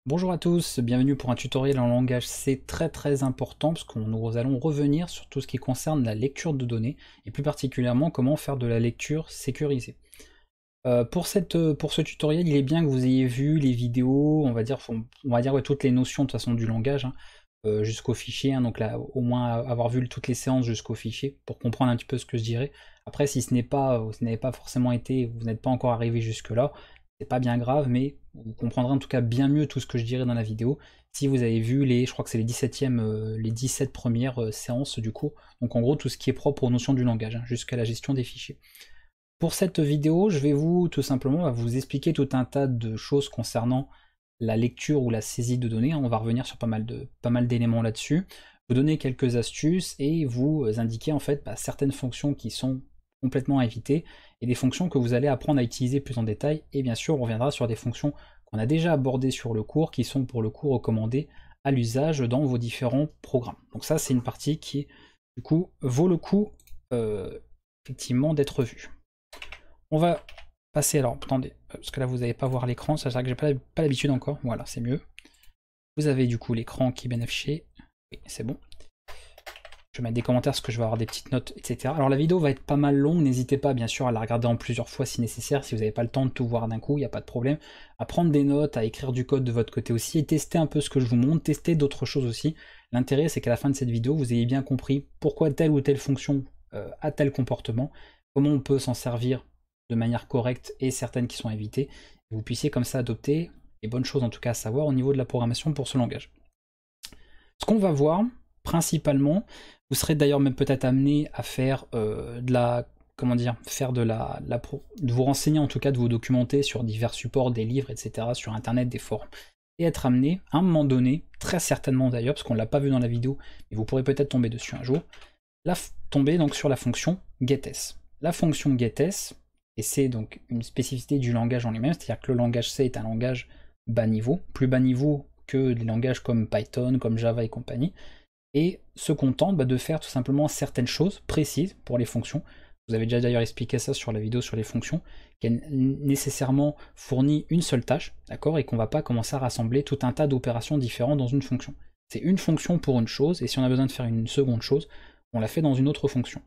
Bonjour à tous, bienvenue pour un tutoriel en langage C très important parce que nous allons revenir sur tout ce qui concerne la lecture de données et plus particulièrement comment faire de la lecture sécurisée. Pour ce tutoriel, il est bien que vous ayez vu les vidéos, on va dire ouais, toutes les notions de toute façon du langage, hein, jusqu'au fichier, hein, donc là au moins avoir vu toutes les séances jusqu'au fichier pour comprendre un petit peu ce que je dirais. Après si ce n'avez pas forcément été, vous n'êtes pas encore arrivé jusque là, c'est pas bien grave, mais vous comprendrez en tout cas bien mieux tout ce que je dirais dans la vidéo si vous avez vu je crois que c'est les 17 premières séances du cours, donc en gros tout ce qui est propre aux notions du langage, hein, jusqu'à la gestion des fichiers. Pour cette vidéo, je vais tout simplement vous expliquer tout un tas de choses concernant la lecture ou la saisie de données. On va revenir sur pas mal d'éléments là-dessus, vous donner quelques astuces et vous indiquer en fait certaines fonctions qui sont complètement à éviter et des fonctions que vous allez apprendre à utiliser plus en détail. Et bien sûr, on reviendra sur des fonctions qu'on a déjà abordées sur le cours qui sont pour le coup recommandées à l'usage dans vos différents programmes. Donc ça, c'est une partie qui, du coup, vaut le coup effectivement d'être vue. On va passer, alors attendez, parce que là vous n'allez pas voir l'écran, ça veut dire que j'ai pas l'habitude encore, voilà c'est mieux. Vous avez du coup l'écran qui est bien affiché, oui c'est bon. Je vais mettre des commentaires parce que je vais avoir des petites notes, etc. Alors la vidéo va être pas mal longue, n'hésitez pas bien sûr à la regarder en plusieurs fois si nécessaire, si vous n'avez pas le temps de tout voir d'un coup, il n'y a pas de problème. À prendre des notes, à écrire du code de votre côté aussi, et tester un peu ce que je vous montre, tester d'autres choses aussi. L'intérêt c'est qu'à la fin de cette vidéo, vous ayez bien compris pourquoi telle ou telle fonction a tel comportement, comment on peut s'en servir de manière correcte et certaines qui sont à éviter, et vous puissiez comme ça adopter les bonnes choses en tout cas à savoir au niveau de la programmation pour ce langage. Ce qu'on va voir principalement, vous serez d'ailleurs même peut-être amené à faire de vous renseigner en tout cas, de vous documenter sur divers supports, des livres, etc., sur internet, des forums, et être amené à un moment donné, très certainement d'ailleurs, parce qu'on ne l'a pas vu dans la vidéo, mais vous pourrez peut-être tomber dessus un jour, tomber donc sur la fonction getS. La fonction getS, et c'est donc une spécificité du langage en lui-même, c'est-à-dire que le langage C est un langage bas niveau, plus bas niveau que des langages comme Python, comme Java et compagnie, et se contente de faire tout simplement certaines choses précises pour les fonctions. Vous avez déjà d'ailleurs expliqué ça sur la vidéo sur les fonctions, qu'elle nécessairement fournit une seule tâche, d'accord, et qu'on ne va pas commencer à rassembler tout un tas d'opérations différentes dans une fonction. C'est une fonction pour une chose, et si on a besoin de faire une seconde chose, on la fait dans une autre fonction.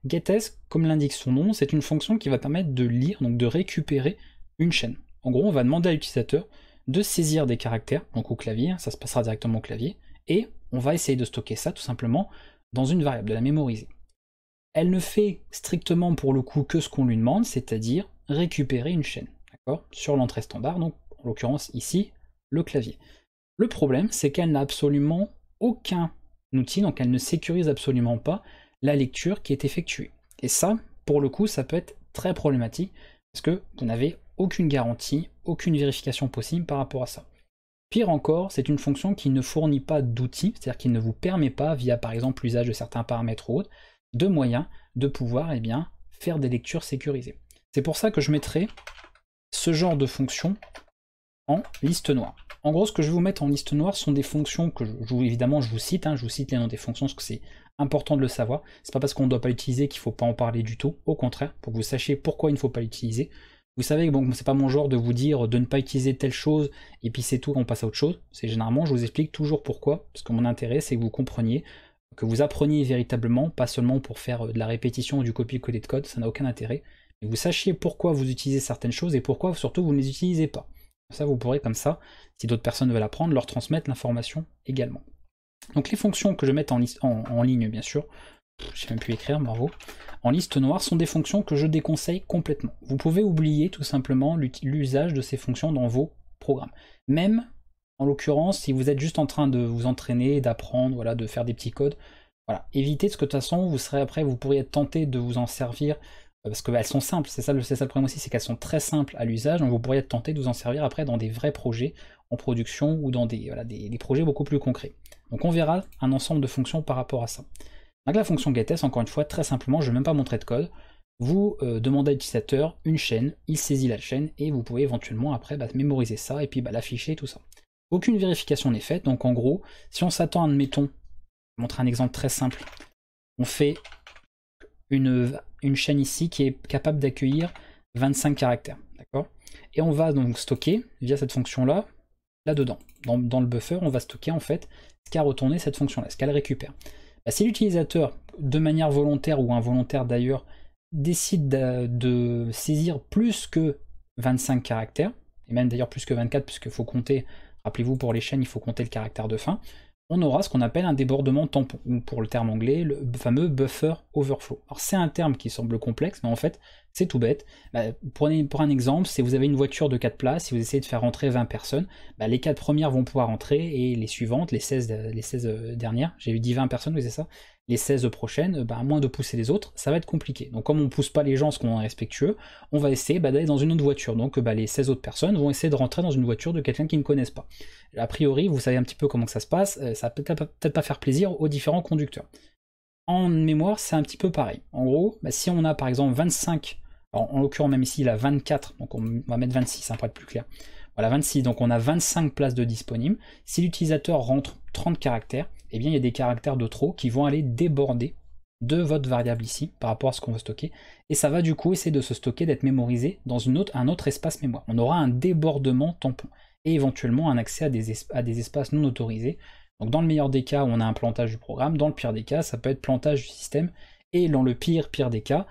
getS, comme l'indique son nom, c'est une fonction qui va permettre de lire, donc de récupérer une chaîne. En gros, on va demander à l'utilisateur de saisir des caractères, donc au clavier, ça se passera directement au clavier, et on va essayer de stocker ça tout simplement dans une variable, de la mémoriser. Elle ne fait strictement pour le coup que ce qu'on lui demande, c'est-à-dire récupérer une chaîne, d'accord, sur l'entrée standard, donc en l'occurrence ici, le clavier. Le problème, c'est qu'elle n'a absolument aucun outil, donc elle ne sécurise absolument pas la lecture qui est effectuée. Et ça, pour le coup, ça peut être très problématique, parce que vous n'avez aucune garantie, aucune vérification possible par rapport à ça. Pire encore, c'est une fonction qui ne fournit pas d'outils, c'est-à-dire qui ne vous permet pas, via par exemple l'usage de certains paramètres ou autres, de moyens de pouvoir faire des lectures sécurisées. C'est pour ça que je mettrai ce genre de fonction en liste noire. En gros, ce que je vais vous mettre en liste noire sont des fonctions que évidemment je vous cite, je vous cite les noms des fonctions parce que c'est important de le savoir. C'est pas parce qu'on ne doit pas l'utiliser qu'il ne faut pas en parler du tout, au contraire, pour que vous sachiez pourquoi il ne faut pas l'utiliser. Vous savez que bon, c'est pas mon genre de vous dire de ne pas utiliser telle chose et puis c'est tout, on passe à autre chose. C'est généralement, je vous explique toujours pourquoi, parce que mon intérêt c'est que vous compreniez, que vous appreniez véritablement, pas seulement pour faire de la répétition ou du copier-coller de code, ça n'a aucun intérêt, mais vous sachiez pourquoi vous utilisez certaines choses et pourquoi surtout vous ne les utilisez pas. Ça, vous pourrez comme ça, si d'autres personnes veulent apprendre, leur transmettre l'information également. Donc les fonctions que je mets en ligne, bien sûr, j'ai même pu écrire, bravo, en liste noire sont des fonctions que je déconseille complètement. Vous pouvez oublier tout simplement l'usage de ces fonctions dans vos programmes. Même, en l'occurrence, si vous êtes juste en train de vous entraîner, d'apprendre, voilà, de faire des petits codes, voilà, évitez, parce que de toute façon, vous pourriez être tenté de vous en servir parce qu'elles sont simples, c'est ça le problème aussi, c'est qu'elles sont très simples à l'usage, donc vous pourriez être tenté de vous en servir après dans des vrais projets en production ou dans des projets beaucoup plus concrets. Donc on verra un ensemble de fonctions par rapport à ça. Donc la fonction getS, encore une fois, très simplement, je ne vais même pas montrer de code, vous demandez à l'utilisateur une chaîne, il saisit la chaîne, et vous pouvez éventuellement après mémoriser ça, et puis l'afficher, tout ça. Aucune vérification n'est faite, donc en gros, si on s'attend, admettons, je vais montrer un exemple très simple, on fait une chaîne ici qui est capable d'accueillir 25 caractères, d'accord. Et on va donc stocker, via cette fonction-là, là-dedans. Dans le buffer, on va stocker en fait ce qu'a retourné cette fonction-là, ce qu'elle récupère. Bah, si l'utilisateur, de manière volontaire ou involontaire d'ailleurs, décide de saisir plus que 25 caractères, et même d'ailleurs plus que 24 puisqu'il faut compter, rappelez-vous pour les chaînes il faut compter le caractère de fin, on aura ce qu'on appelle un débordement tampon, ou pour le terme anglais, le fameux buffer overflow. Alors c'est un terme qui semble complexe, mais en fait c'est tout bête. Bah, pour un exemple, si vous avez une voiture de 4 places, si vous essayez de faire rentrer 20 personnes, bah, les 4 premières vont pouvoir rentrer, et les suivantes, les 16 dernières, j'ai dit 20 personnes, oui c'est ça, les 16 prochaines, bah, à moins de pousser les autres, ça va être compliqué. Donc comme on ne pousse pas les gens parce qu'on est respectueux, on va essayer d'aller dans une autre voiture. Donc les 16 autres personnes vont essayer de rentrer dans une voiture de quelqu'un qu'ils ne connaissent pas. A priori, vous savez un petit peu comment que ça se passe, ça va peut-être pas faire plaisir aux différents conducteurs. En mémoire, c'est un petit peu pareil. En gros, si on a par exemple 25, alors en l'occurrence même ici il a 24, donc on va mettre 26 pour être plus clair. Voilà, 26, donc on a 25 places de disponibles. Si l'utilisateur rentre 30 caractères, eh bien il y a des caractères de trop qui vont aller déborder de votre variable ici par rapport à ce qu'on veut stocker, et ça va du coup essayer de se stocker, d'être mémorisé dans un autre espace mémoire. On aura un débordement tampon, et éventuellement un accès à des espaces non autorisés. Donc dans le meilleur des cas, on a un plantage du programme, dans le pire des cas, ça peut être plantage du système, et dans le pire des cas,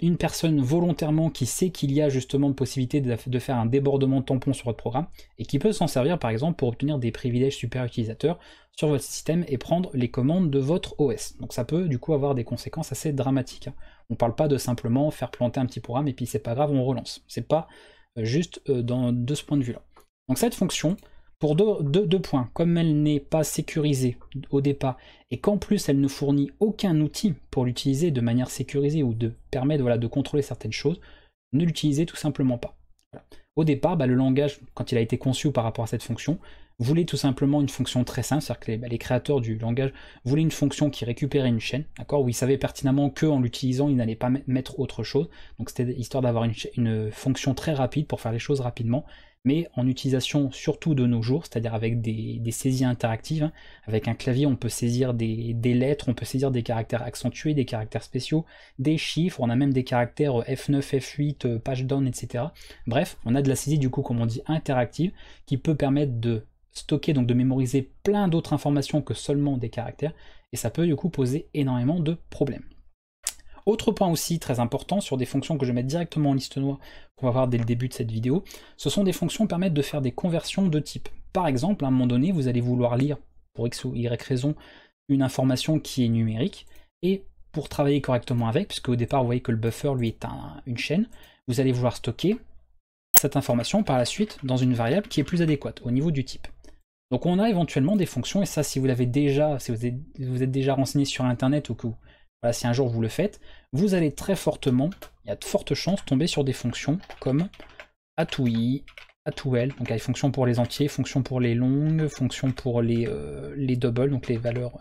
une personne volontairement qui sait qu'il y a justement une possibilité de faire un débordement de tampon sur votre programme, et qui peut s'en servir par exemple pour obtenir des privilèges super utilisateurs sur votre système et prendre les commandes de votre OS. Donc ça peut du coup avoir des conséquences assez dramatiques. On parle pas de simplement faire planter un petit programme et puis c'est pas grave, on relance. C'est pas juste de ce point de vue-là. Donc cette fonction, pour deux points, comme elle n'est pas sécurisée au départ, et qu'en plus elle ne fournit aucun outil pour l'utiliser de manière sécurisée ou de permettre de contrôler certaines choses, ne l'utilisez tout simplement pas. Voilà. Au départ, le langage, quand il a été conçu par rapport à cette fonction, voulait tout simplement une fonction très simple, c'est-à-dire que les créateurs du langage voulaient une fonction qui récupérait une chaîne, d'accord, où ils savaient pertinemment qu'en l'utilisant, ils n'allaient pas mettre autre chose, donc c'était histoire d'avoir une fonction très rapide pour faire les choses rapidement, mais en utilisation surtout de nos jours, c'est-à-dire avec des saisies interactives. Avec un clavier, on peut saisir des lettres, on peut saisir des caractères accentués, des caractères spéciaux, des chiffres, on a même des caractères F9, F8, page down, etc. Bref, on a de la saisie du coup, comme on dit, interactive, qui peut permettre de stocker, donc de mémoriser plein d'autres informations que seulement des caractères, et ça peut du coup poser énormément de problèmes. Autre point aussi très important sur des fonctions que je vais mettre directement en liste noire, qu'on va voir dès le début de cette vidéo, ce sont des fonctions qui permettent de faire des conversions de type. Par exemple, à un moment donné, vous allez vouloir lire, pour X ou Y raison, une information qui est numérique, et pour travailler correctement avec, puisque au départ vous voyez que le buffer lui est une chaîne, vous allez vouloir stocker cette information par la suite dans une variable qui est plus adéquate au niveau du type. Donc on a éventuellement des fonctions, et ça si vous l'avez déjà, si vous êtes déjà renseigné sur internet ou que voilà, si un jour vous le faites, vous allez très fortement, il y a de fortes chances, tomber sur des fonctions comme atoi, atol, donc il y a des fonctions pour les entiers, fonctions pour les longues, fonctions pour les doubles, donc les valeurs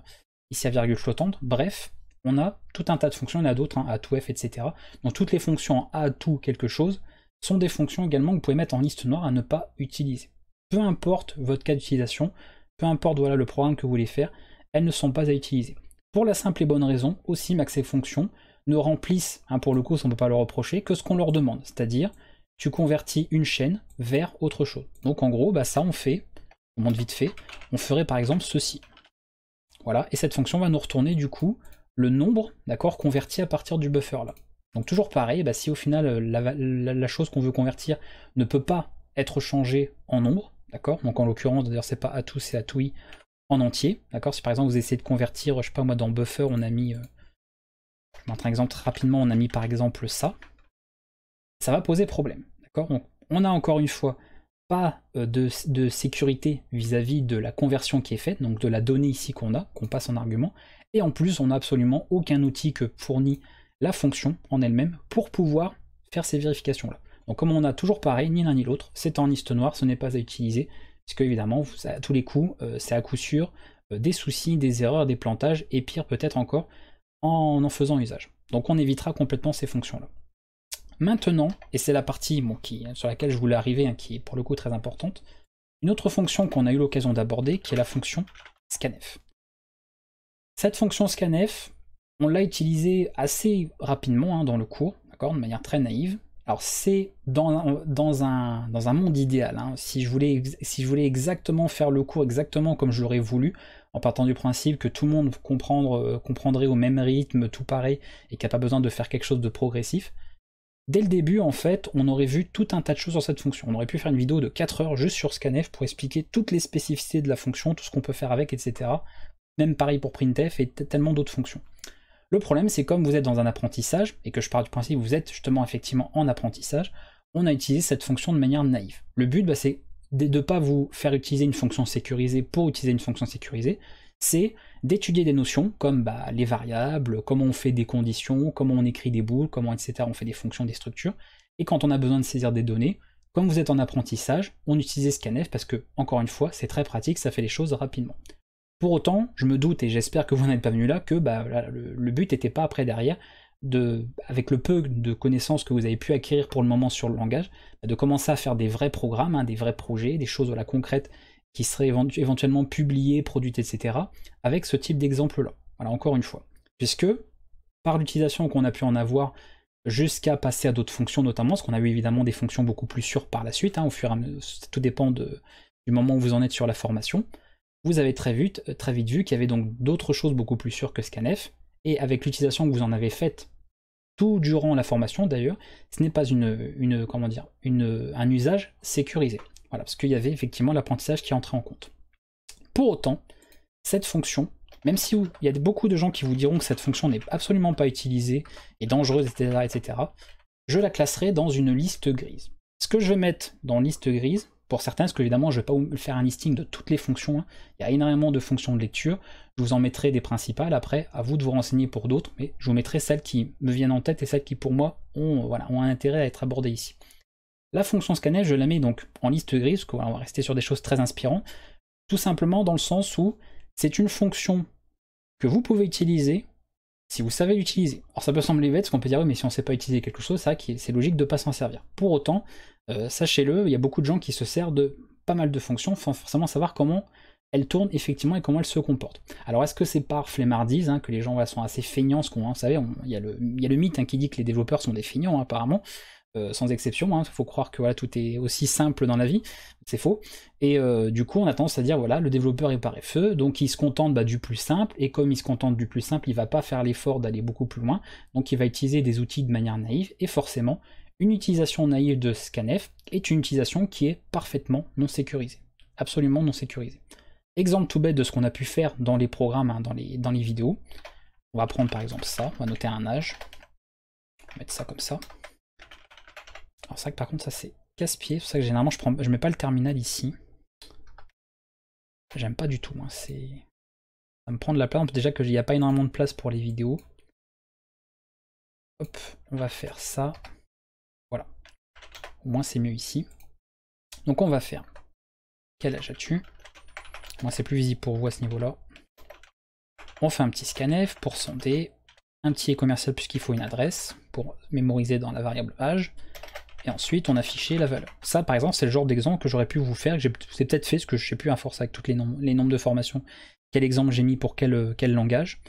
ici à virgule flottante, bref, on a tout un tas de fonctions, il y en a d'autres, atof, etc. Donc toutes les fonctions atou quelque chose sont des fonctions également que vous pouvez mettre en liste noire à ne pas utiliser. Peu importe votre cas d'utilisation, peu importe voilà, le programme que vous voulez faire, elles ne sont pas à utiliser. Pour la simple et bonne raison aussi que ces fonctions ne remplissent, pour le coup ça on ne peut pas leur reprocher, que ce qu'on leur demande, c'est-à-dire tu convertis une chaîne vers autre chose. Donc en gros ça on fait, on montre vite fait, on ferait par exemple ceci. Voilà, et cette fonction va nous retourner du coup le nombre, d'accord, converti à partir du buffer là. Donc toujours pareil, si au final la chose qu'on veut convertir ne peut pas être changée en nombre, d'accord, donc en l'occurrence d'ailleurs c'est pas atou, c'est atoi en entier, d'accord. Si par exemple vous essayez de convertir, je sais pas moi, dans buffer, on a mis, je vous montre un exemple rapidement, on a mis par exemple ça va poser problème, d'accord. On a encore une fois pas de sécurité vis-à-vis de la conversion qui est faite, donc de la donnée ici qu'on passe en argument, et en plus on n'a absolument aucun outil que fournit la fonction en elle-même pour pouvoir faire ces vérifications-là. Donc comme on a toujours pareil, ni l'un ni l'autre, c'est en liste noire, ce n'est pas à utiliser, parce que évidemment, à tous les coups, c'est à coup sûr des soucis, des erreurs, des plantages, et pire peut-être encore, en faisant usage. Donc on évitera complètement ces fonctions-là. Maintenant, et c'est la partie sur laquelle je voulais arriver, qui est pour le coup très importante, une autre fonction qu'on a eu l'occasion d'aborder, qui est la fonction scanf. Cette fonction scanf, on l'a utilisée assez rapidement dans le cours, d'accord, de manière très naïve. Alors c'est dans un monde idéal, hein. Si je voulais exactement faire le cours exactement comme je l'aurais voulu, en partant du principe que tout le monde comprendrait au même rythme, tout pareil, et qu'il n'y a pas besoin de faire quelque chose de progressif, dès le début, en fait, on aurait vu tout un tas de choses sur cette fonction. On aurait pu faire une vidéo de 4 heures juste sur scanf pour expliquer toutes les spécificités de la fonction, tout ce qu'on peut faire avec, etc. Même pareil pour printf et tellement d'autres fonctions. Le problème, c'est comme vous êtes dans un apprentissage, et que je pars du principe que vous êtes justement effectivement en apprentissage, on a utilisé cette fonction de manière naïve. Le but, c'est de ne pas vous faire utiliser une fonction sécurisée pour utiliser une fonction sécurisée, c'est d'étudier des notions comme les variables, comment on fait des conditions, comment on écrit des boules, comment etc. on fait des fonctions, des structures, et quand on a besoin de saisir des données, comme vous êtes en apprentissage, on utilise scanf parce que, encore une fois, c'est très pratique, ça fait les choses rapidement. Pour autant, je me doute, et j'espère que vous n'êtes pas venu là, que le but n'était pas après derrière, avec le peu de connaissances que vous avez pu acquérir pour le moment sur le langage, de commencer à faire des vrais programmes, hein, des vrais projets, des choses concrètes qui seraient éventuellement publiées, produites, etc., avec ce type d'exemple-là. Voilà, encore une fois. Puisque, par l'utilisation qu'on a pu en avoir, jusqu'à passer à d'autres fonctions notamment, parce qu'on a eu évidemment des fonctions beaucoup plus sûres par la suite, hein, au fur et à mesure, tout dépend du moment où vous en êtes sur la formation, vous avez très vite vu qu'il y avait donc d'autres choses beaucoup plus sûres que scanf, et avec l'utilisation que vous en avez faite tout durant la formation d'ailleurs, ce n'est pas un usage sécurisé. Voilà, parce qu'il y avait effectivement l'apprentissage qui entrait en compte. Pour autant, cette fonction, même si il y a beaucoup de gens qui vous diront que cette fonction n'est absolument pas utilisée, et dangereuse, etc., je la classerai dans une liste grise. Ce que je vais mettre dans liste grise, pour certains, parce qu'évidemment, je ne vais pas vous faire un listing de toutes les fonctions, hein. Il y a énormément de fonctions de lecture, je vous en mettrai des principales, après, à vous de vous renseigner pour d'autres, mais je vous mettrai celles qui me viennent en tête et celles qui, pour moi, ont un intérêt à être abordées ici. La fonction scanf, je la mets donc en liste grise, parce qu'on va rester sur des choses très inspirantes, tout simplement dans le sens où c'est une fonction que vous pouvez utiliser si vous savez l'utiliser. Alors ça peut sembler bête, parce qu'on peut dire oui, mais si on ne sait pas utiliser quelque chose, c'est logique de ne pas s'en servir. Pour autant, sachez-le, il y a beaucoup de gens qui se servent de pas mal de fonctions sans forcément savoir comment elles tournent effectivement et comment elles se comportent. Alors est-ce que c'est par flemmardise, hein, que les gens sont assez feignants, vous savez, il y a le mythe, hein, qui dit que les développeurs sont des feignants, hein, apparemment, sans exception, hein, faut croire que tout est aussi simple dans la vie, c'est faux, et du coup on a tendance à dire voilà, le développeur est paresseux, donc il se contente du plus simple, et comme il se contente du plus simple, il va pas faire l'effort d'aller beaucoup plus loin, donc il va utiliser des outils de manière naïve, et forcément, une utilisation naïve de scanf est une utilisation qui est parfaitement non sécurisée, absolument non sécurisée. Exemple tout bête de ce qu'on a pu faire dans les programmes, hein, dans les vidéos, on va prendre par exemple ça, on va noter un âge, on va mettre ça comme ça. Alors c'est vrai que par contre ça c'est casse-pied, c'est pour ça que généralement je mets pas le terminal ici. J'aime pas du tout, hein. Ça me prend de la place, déjà qu'il n'y a pas énormément de place pour les vidéos. Hop, on va faire ça. Voilà. Au moins c'est mieux ici. Donc on va faire quel âge as-tu? Moi c'est plus visible pour vous à ce niveau-là. On fait un petit scanf pour sonder, un petit commercial puisqu'il faut une adresse pour mémoriser dans la variable âge. Et ensuite on a affiché la valeur. Ça par exemple c'est le genre d'exemple que j'aurais pu vous faire, que j'ai peut-être fait, parce que je sais plus à force avec tous les nombres de formations, quel exemple j'ai mis pour quel langage,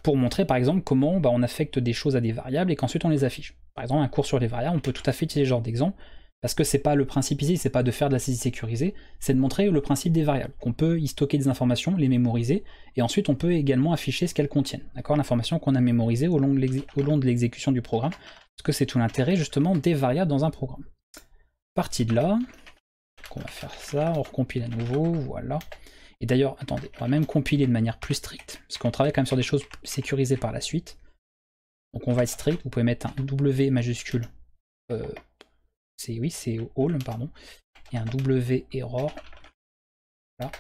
pour montrer par exemple comment on affecte des choses à des variables et qu'ensuite on les affiche. Par exemple un cours sur les variables, on peut tout à fait utiliser ce genre d'exemple, parce que c'est pas le principe ici, c'est pas de faire de la saisie sécurisée, c'est de montrer le principe des variables, qu'on peut y stocker des informations, les mémoriser, et ensuite on peut également afficher ce qu'elles contiennent, d'accord, l'information qu'on a mémorisée au long de l'exécution du programme, parce que c'est tout l'intérêt justement des variables dans un programme. Partie de là, on va faire ça, on recompile à nouveau, voilà. Et d'ailleurs, attendez, on va même compiler de manière plus stricte, parce qu'on travaille quand même sur des choses sécurisées par la suite. Donc on va être strict, vous pouvez mettre un W majuscule, c'est all, pardon, et un W error, voilà.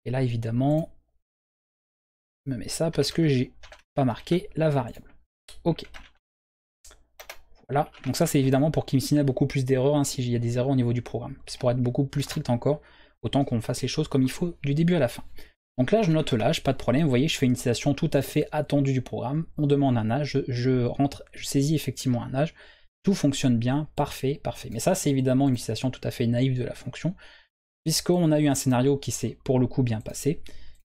Et là évidemment, je me mets ça parce que j'ai pas marqué la variable. Ok. Voilà, donc ça c'est évidemment pour qu'il me signale beaucoup plus d'erreurs, hein, s'il y a des erreurs au niveau du programme. C'est pour être beaucoup plus strict encore, autant qu'on fasse les choses comme il faut du début à la fin. Donc là je note l'âge, pas de problème, vous voyez je fais une utilisation tout à fait attendue du programme, on demande un âge, je saisis effectivement un âge, tout fonctionne bien, parfait, parfait. Mais ça c'est évidemment une utilisation tout à fait naïve de la fonction, puisqu'on a eu un scénario qui s'est pour le coup bien passé,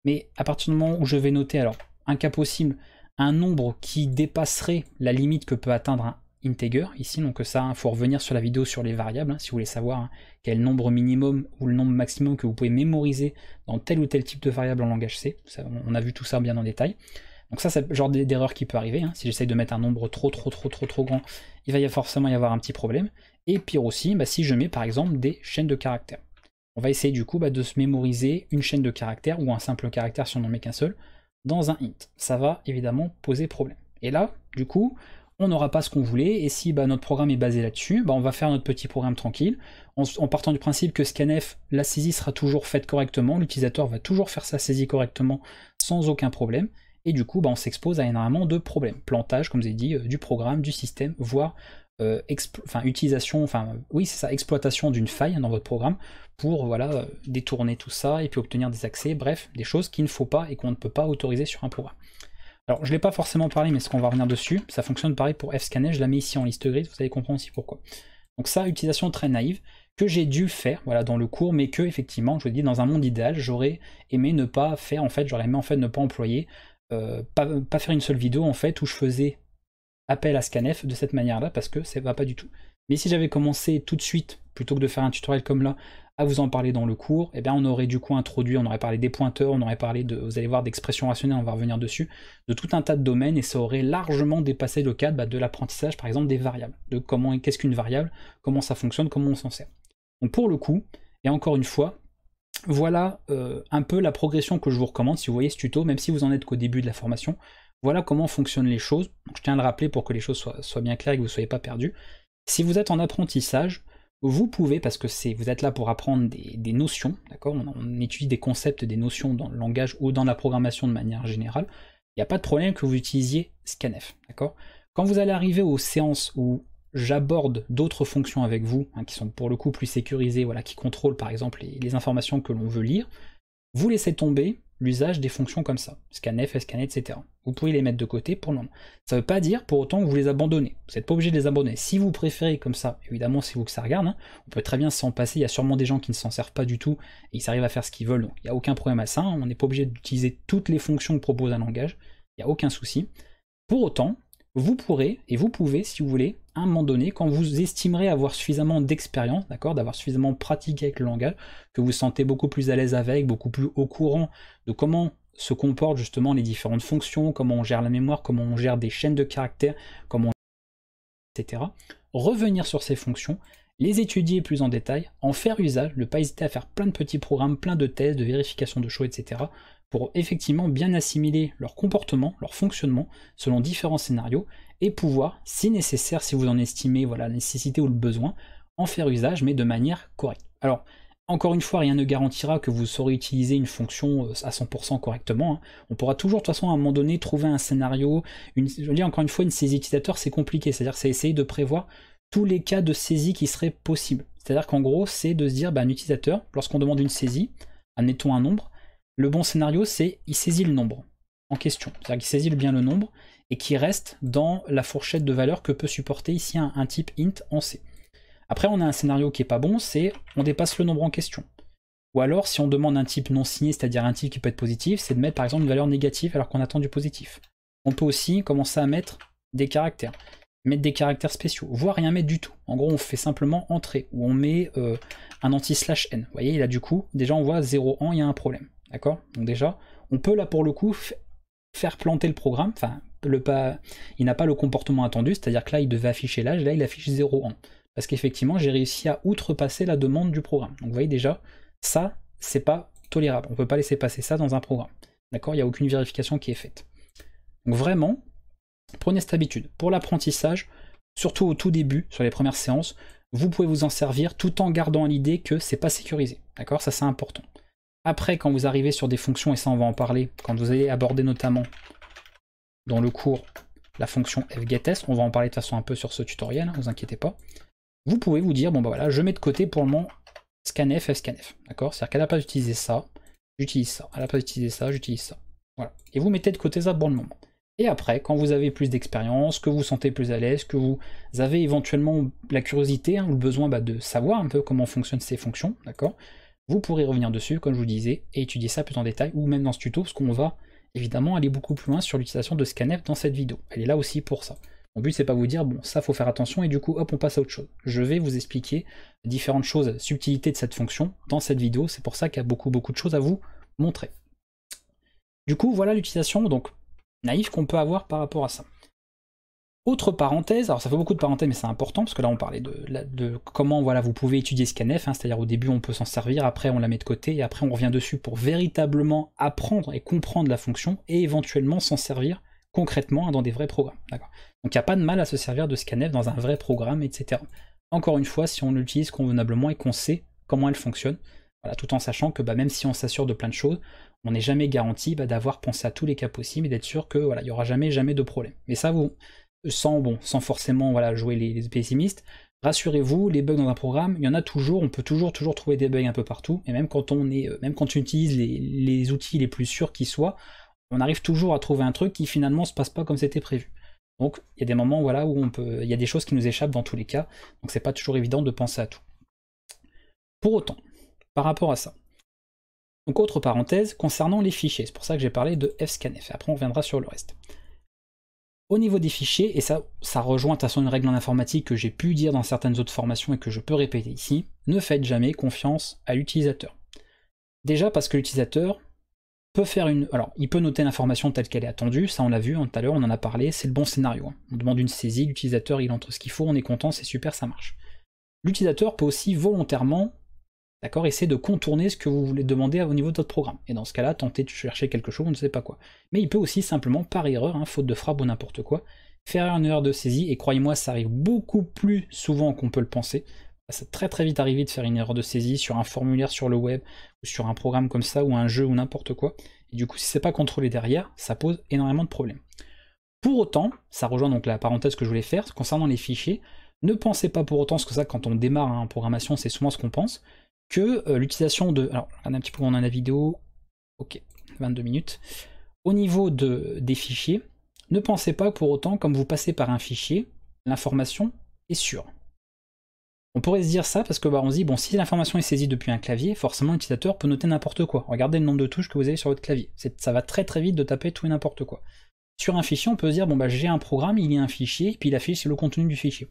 mais à partir du moment où je vais noter alors un cas possible, un nombre qui dépasserait la limite que peut atteindre integer ici, donc ça, il faut revenir sur la vidéo sur les variables, hein, si vous voulez savoir hein, quel nombre minimum ou le nombre maximum que vous pouvez mémoriser dans tel ou tel type de variable en langage C. Ça, on a vu tout ça bien en détail. Donc ça, c'est le genre d'erreur qui peut arriver. Hein. Si j'essaye de mettre un nombre trop grand, il va forcément y avoir un petit problème. Et pire aussi, bah, si je mets par exemple des chaînes de caractères. On va essayer du coup de se mémoriser une chaîne de caractères ou un simple caractère si on n'en met qu'un seul dans un int. Ça va évidemment poser problème. Et là, du coup, on n'aura pas ce qu'on voulait, et si notre programme est basé là-dessus, on va faire notre petit programme tranquille, en partant du principe que scanf, la saisie sera toujours faite correctement, l'utilisateur va toujours faire sa saisie correctement sans aucun problème, et du coup on s'expose à énormément de problèmes. Plantage, comme je vous ai dit, du programme, du système, voire exploitation d'une faille dans votre programme pour voilà, détourner tout ça et puis obtenir des accès, bref, des choses qu'il ne faut pas et qu'on ne peut pas autoriser sur un programme. Alors, je ne l'ai pas forcément parlé, mais ce qu'on va revenir dessus, ça fonctionne pareil pour fscanf, je la mets ici en liste grise, vous allez comprendre aussi pourquoi. Donc ça, utilisation très naïve, que j'ai dû faire voilà, dans le cours, mais que, effectivement, je vous dis, dans un monde idéal, j'aurais aimé ne pas faire, en fait, j'aurais aimé en fait ne pas employer, pas faire une seule vidéo, en fait, où je faisais appel à scanf de cette manière-là, parce que ça ne va pas du tout. Mais si j'avais commencé tout de suite, plutôt que de faire un tutoriel comme là, à vous en parler dans le cours, eh bien on aurait du coup introduit, on aurait parlé des pointeurs, on aurait parlé de, vous allez voir, d'expressions rationnelles, on va revenir dessus, de tout un tas de domaines, et ça aurait largement dépassé le cadre de l'apprentissage, par exemple des variables, de comment, qu'est-ce qu'une variable, comment ça fonctionne, comment on s'en sert. Donc pour le coup, et encore une fois, voilà un peu la progression que je vous recommande si vous voyez ce tuto, même si vous en êtes qu'au début de la formation, voilà comment fonctionnent les choses. Donc, je tiens à le rappeler pour que les choses soient bien claires et que vous ne soyez pas perdus. Si vous êtes en apprentissage, vous pouvez, parce que vous êtes là pour apprendre des notions, d'accord, on étudie des concepts, des notions dans le langage ou dans la programmation de manière générale, il n'y a pas de problème que vous utilisiez scanf, d'accord. Quand vous allez arriver aux séances où j'aborde d'autres fonctions avec vous, hein, qui sont pour le coup plus sécurisées, voilà, qui contrôlent par exemple les informations que l'on veut lire, vous laissez tomber l'usage des fonctions comme ça, scanf, scanf, etc. Vous pouvez les mettre de côté pour le moment. Ça ne veut pas dire pour autant que vous les abandonnez. Vous n'êtes pas obligé de les abandonner. Si vous préférez comme ça, évidemment c'est vous que ça regarde, hein, on peut très bien s'en passer, il y a sûrement des gens qui ne s'en servent pas du tout, et ils arrivent à faire ce qu'ils veulent, donc il n'y a aucun problème à ça, hein. On n'est pas obligé d'utiliser toutes les fonctions que propose un langage, il n'y a aucun souci. Pour autant, vous pourrez, et vous pouvez, si vous voulez, à un moment donné, quand vous estimerez avoir suffisamment d'expérience, d'accord, d'avoir suffisamment pratiqué avec le langage, que vous vous sentez beaucoup plus à l'aise avec, beaucoup plus au courant de comment se comportent justement les différentes fonctions, comment on gère la mémoire, comment on gère des chaînes de caractères, comment on... etc. Revenir sur ces fonctions, les étudier plus en détail, en faire usage, ne pas hésiter à faire plein de petits programmes, plein de tests, de vérification de choix, etc. pour effectivement bien assimiler leur comportement, leur fonctionnement, selon différents scénarios, et pouvoir, si nécessaire, si vous en estimez voilà, la nécessité ou le besoin, en faire usage, mais de manière correcte. Alors, encore une fois, rien ne garantira que vous saurez utiliser une fonction à 100% correctement, hein. On pourra toujours, de toute façon, à un moment donné, trouver un scénario, je dis encore une fois, une saisie utilisateur, c'est compliqué, c'est-à-dire que c'est essayer de prévoir tous les cas de saisie qui seraient possibles. C'est-à-dire qu'en gros, c'est de se dire, un utilisateur, lorsqu'on demande une saisie, admettons un nombre, le bon scénario, c'est il saisit le nombre en question. C'est-à-dire qu'il saisit bien le nombre et qu'il reste dans la fourchette de valeur que peut supporter ici un type int en C. Après, on a un scénario qui est pas bon, c'est on dépasse le nombre en question. Ou alors, si on demande un type non signé, c'est-à-dire un type qui peut être positif, c'est de mettre par exemple une valeur négative alors qu'on attend du positif. On peut aussi commencer à mettre des caractères. Mettre des caractères spéciaux, voire rien mettre du tout. En gros, on fait simplement entrer, ou on met un anti-n. Vous voyez, là du coup, déjà on voit 0 ans, il y a un problème. D'accord? Donc déjà, on peut là pour le coup faire planter le programme, enfin, il n'a pas le comportement attendu, c'est-à-dire que là il devait afficher l'âge, là il affiche 0 ans. Parce qu'effectivement, j'ai réussi à outrepasser la demande du programme. Donc vous voyez déjà, ça, c'est pas tolérable. On ne peut pas laisser passer ça dans un programme. D'accord? Il n'y a aucune vérification qui est faite. Donc vraiment, prenez cette habitude. Pour l'apprentissage, surtout au tout début, sur les premières séances, vous pouvez vous en servir tout en gardant à l'idée que c'est pas sécurisé. D'accord? Ça c'est important. Après, quand vous arrivez sur des fonctions, et ça on va en parler, quand vous allez aborder notamment dans le cours la fonction fgetS, on va en parler de toute façon un peu sur ce tutoriel, ne vous inquiétez pas, vous pouvez vous dire, bon bah voilà, je mets de côté pour le moment scanf, fscanf, d'accord? C'est-à-dire qu'elle n'a pas utilisé ça, j'utilise ça, elle n'a pas utilisé ça, j'utilise ça. Voilà. Et vous mettez de côté ça pour le moment. Et après, quand vous avez plus d'expérience, que vous vous sentez plus à l'aise, que vous avez éventuellement la curiosité, hein, ou le besoin de savoir un peu comment fonctionnent ces fonctions, d'accord? Vous pourrez revenir dessus, comme je vous disais, et étudier ça plus en détail, ou même dans ce tuto, parce qu'on va évidemment aller beaucoup plus loin sur l'utilisation de scanf dans cette vidéo. Elle est là aussi pour ça. Mon but c'est pas vous dire bon ça faut faire attention et du coup hop on passe à autre chose. Je vais vous expliquer différentes choses, subtilités de cette fonction dans cette vidéo, c'est pour ça qu'il y a beaucoup de choses à vous montrer. Du coup voilà l'utilisation donc naïve qu'on peut avoir par rapport à ça. Autre parenthèse, alors ça fait beaucoup de parenthèses mais c'est important parce que là on parlait de comment voilà vous pouvez étudier scanf, hein, c'est-à-dire au début on peut s'en servir, après on la met de côté et après on revient dessus pour véritablement apprendre et comprendre la fonction et éventuellement s'en servir concrètement dans des vrais programmes. Donc il n'y a pas de mal à se servir de scanf dans un vrai programme, etc. Encore une fois, si on l'utilise convenablement et qu'on sait comment elle fonctionne, voilà, tout en sachant que même si on s'assure de plein de choses, on n'est jamais garanti d'avoir pensé à tous les cas possibles et d'être sûr que voilà, il n'y aura jamais de problème. Mais ça vous sans forcément voilà, jouer les pessimistes, rassurez-vous, les bugs dans un programme, il y en a toujours, on peut toujours trouver des bugs un peu partout, et même quand on utilise les outils les plus sûrs qui soient, on arrive toujours à trouver un truc qui finalement se passe pas comme c'était prévu. Donc il y a des moments voilà, où il y a des choses qui nous échappent dans tous les cas, donc c'est pas toujours évident de penser à tout. Pour autant, par rapport à ça, donc autre parenthèse, concernant les fichiers, c'est pour ça que j'ai parlé de fscanf, et après on reviendra sur le reste. Au niveau des fichiers, et ça rejoint de toute façon une règle en informatique que j'ai pu dire dans certaines autres formations et que je peux répéter ici, ne faites jamais confiance à l'utilisateur. Déjà parce que l'utilisateur peut faire alors il peut noter l'information telle qu'elle est attendue, ça on l'a vu tout à l'heure, on en a parlé, c'est le bon scénario. On demande une saisie, l'utilisateur il entre ce qu'il faut, on est content, c'est super, ça marche. L'utilisateur peut aussi volontairement essayer de contourner ce que vous voulez demander au niveau de votre programme. Et dans ce cas-là, tenter de chercher quelque chose, on ne sait pas quoi. Mais il peut aussi simplement, par erreur, faute de frappe ou n'importe quoi, faire une erreur de saisie, et croyez-moi, ça arrive beaucoup plus souvent qu'on peut le penser. C'est très vite arrivé de faire une erreur de saisie sur un formulaire sur le web, ou sur un programme comme ça, ou un jeu, ou n'importe quoi. Et du coup, si c'est pas contrôlé derrière, ça pose énormément de problèmes. Pour autant, ça rejoint donc la parenthèse que je voulais faire, concernant les fichiers, ne pensez pas pour autant, parce que ça, quand on démarre en programmation, c'est souvent ce qu'on pense, que l'utilisation de... Alors, regardez un petit peu où on a la vidéo. Ok, 22 minutes. Au niveau des fichiers, ne pensez pas pour autant, comme vous passez par un fichier, l'information est sûre. On pourrait se dire ça parce que on se dit, bon, si l'information est saisie depuis un clavier, forcément l'utilisateur peut noter n'importe quoi. Regardez le nombre de touches que vous avez sur votre clavier. Ça va très vite de taper tout et n'importe quoi. Sur un fichier, on peut se dire, bon, j'ai un programme, il y a un fichier, et puis il affiche le contenu du fichier.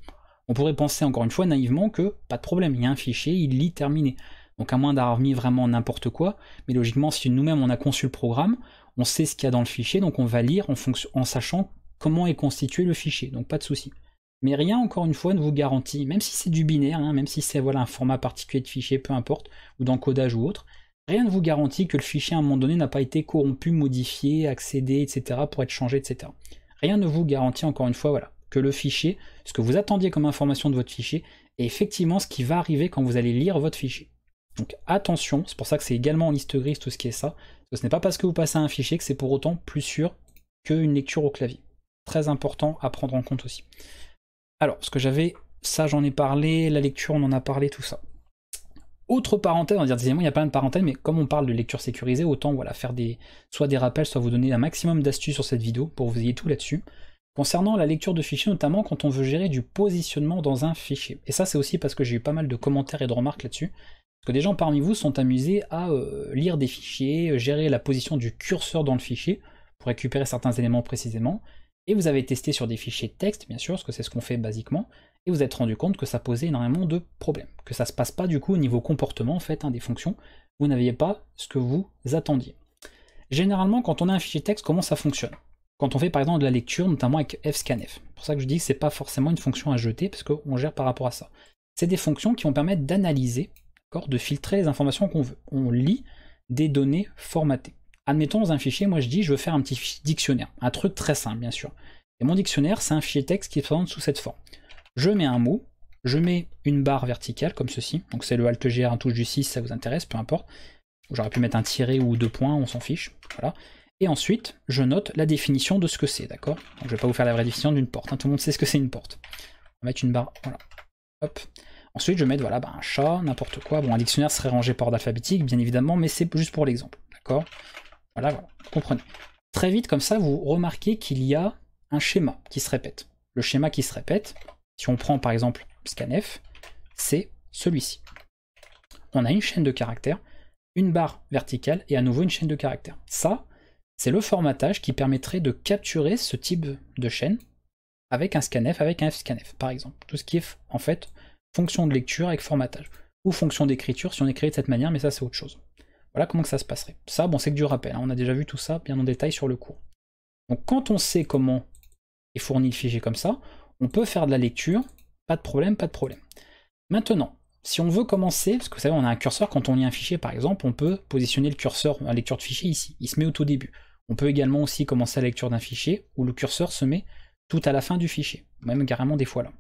On pourrait penser encore une fois naïvement que pas de problème, il y a un fichier, il lit, terminé. Donc à moins d'avoir mis vraiment n'importe quoi, mais logiquement si nous-mêmes on a conçu le programme, on sait ce qu'il y a dans le fichier, donc on va lire en sachant comment est constitué le fichier, donc pas de souci. Mais rien encore une fois ne vous garantit, même si c'est du binaire, même si c'est un format particulier de fichier, peu importe, ou d'encodage ou autre, rien ne vous garantit que le fichier à un moment donné n'a pas été corrompu, modifié, accédé, etc. pour être changé, etc. Rien ne vous garantit encore une fois, que le fichier, ce que vous attendiez comme information de votre fichier, est effectivement ce qui va arriver quand vous allez lire votre fichier. Donc attention, c'est pour ça que c'est également en liste grise tout ce qui est ça, parce que ce n'est pas parce que vous passez à un fichier que c'est pour autant plus sûr qu'une lecture au clavier. Très important à prendre en compte aussi. Alors, ce que j'avais, ça j'en ai parlé, la lecture on en a parlé, tout ça. Autre parenthèse, on va dire deuxièmement, il y a plein de parenthèses, mais comme on parle de lecture sécurisée, autant faire soit des rappels, soit vous donner un maximum d'astuces sur cette vidéo pour que vous ayez tout là-dessus. Concernant la lecture de fichiers, notamment quand on veut gérer du positionnement dans un fichier. Et ça c'est aussi parce que j'ai eu pas mal de commentaires et de remarques là-dessus, parce que des gens parmi vous sont amusés à lire des fichiers, gérer la position du curseur dans le fichier, pour récupérer certains éléments précisément, et vous avez testé sur des fichiers de texte, bien sûr, parce que c'est ce qu'on fait basiquement, et vous êtes rendu compte que ça posait énormément de problèmes, que ça se passe pas du coup au niveau comportement en fait, des fonctions, vous n'aviez pas ce que vous attendiez. Généralement quand on a un fichier texte, comment ça fonctionne? Quand on fait par exemple de la lecture, notamment avec fscanf. C'est pour ça que je dis que c'est pas forcément une fonction à jeter, parce qu'on gère par rapport à ça. C'est des fonctions qui vont permettre d'analyser, de filtrer les informations qu'on veut. On lit des données formatées. Admettons dans un fichier, moi je dis je veux faire un petit dictionnaire, un truc très simple bien sûr. Et mon dictionnaire c'est un fichier texte qui est présent sous cette forme. Je mets un mot, je mets une barre verticale comme ceci, donc c'est le Alt-GR, un touche du 6, ça vous intéresse, peu importe. J'aurais pu mettre un tiret ou 2 points, on s'en fiche, voilà. Et ensuite, je note la définition de ce que c'est, d'accord? Donc je vais pas vous faire la vraie définition d'une porte, tout le monde sait ce que c'est une porte. On va mettre une barre, voilà, hop. Ensuite, je vais mettre, un chat, n'importe quoi. Bon, un dictionnaire serait rangé par ordre alphabétique, bien évidemment, mais c'est juste pour l'exemple, d'accord? Voilà, vous comprenez. Très vite, comme ça, vous remarquez qu'il y a un schéma qui se répète. Le schéma qui se répète, si on prend par exemple scanf, c'est celui-ci. On a une chaîne de caractères, une barre verticale et à nouveau une chaîne de caractères. Ça, c'est le formatage qui permettrait de capturer ce type de chaîne avec un scanf, avec un fscanf, par exemple. Tout ce qui est en fait fonction de lecture avec formatage, ou fonction d'écriture si on écrit de cette manière, mais ça c'est autre chose. Voilà comment que ça se passerait. Ça, bon, c'est que du rappel, hein. On a déjà vu tout ça bien en détail sur le cours. Donc quand on sait comment est fourni le fichier comme ça, on peut faire de la lecture, pas de problème, pas de problème. Maintenant, si on veut commencer, parce que vous savez, on a un curseur, quand on lit un fichier par exemple, on peut positionner le curseur à la lecture de fichier ici, il se met au tout début. On peut également aussi commencer la lecture d'un fichier où le curseur se met tout à la fin du fichier, même carrément des fois là.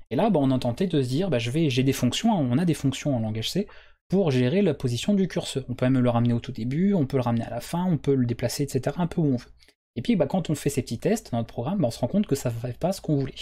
Et là, bah, on a tenté de se dire, bah, j'ai des fonctions, on a des fonctions en langage C pour gérer la position du curseur. On peut même le ramener au tout début, on peut le ramener à la fin, on peut le déplacer, etc. un peu où on veut. Et puis bah, quand on fait ces petits tests dans notre programme, bah, on se rend compte que ça ne fait pas ce qu'on voulait.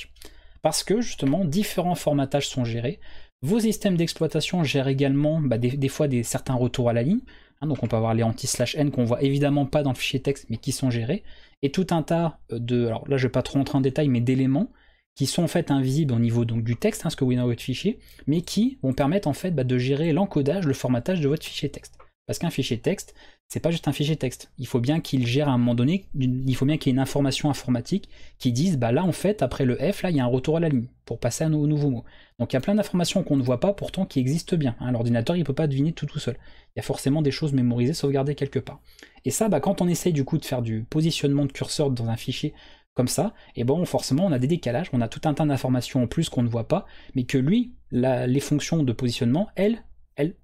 Parce que justement, différents formatages sont gérés. Vos systèmes d'exploitation gèrent également bah, des fois certains retours à la ligne. Hein, donc on peut avoir les anti/n qu'on voit évidemment pas dans le fichier texte, mais qui sont gérés. Et tout un tas de, alors là je vais pas trop rentrer en détail, mais d'éléments qui sont en fait invisibles au niveau donc, du texte, hein, ce que vous voyez dans votre fichier, mais qui vont permettre en fait bah, de gérer l'encodage, le formatage de votre fichier texte. Parce qu'un fichier texte, c'est pas juste un fichier texte. Il faut bien qu'il gère à un moment donné, il faut bien qu'il y ait une information informatique qui dise, bah là en fait, après le F, là il y a un retour à la ligne, pour passer à nos nouveaux mots. Donc il y a plein d'informations qu'on ne voit pas, pourtant qui existent bien. Hein. L'ordinateur il peut pas deviner tout seul. Il y a forcément des choses mémorisées, sauvegardées quelque part. Et ça, bah, quand on essaye du coup de faire du positionnement de curseur dans un fichier comme ça, et bon forcément on a des décalages, on a tout un tas d'informations en plus qu'on ne voit pas, mais que lui, les fonctions de positionnement, elles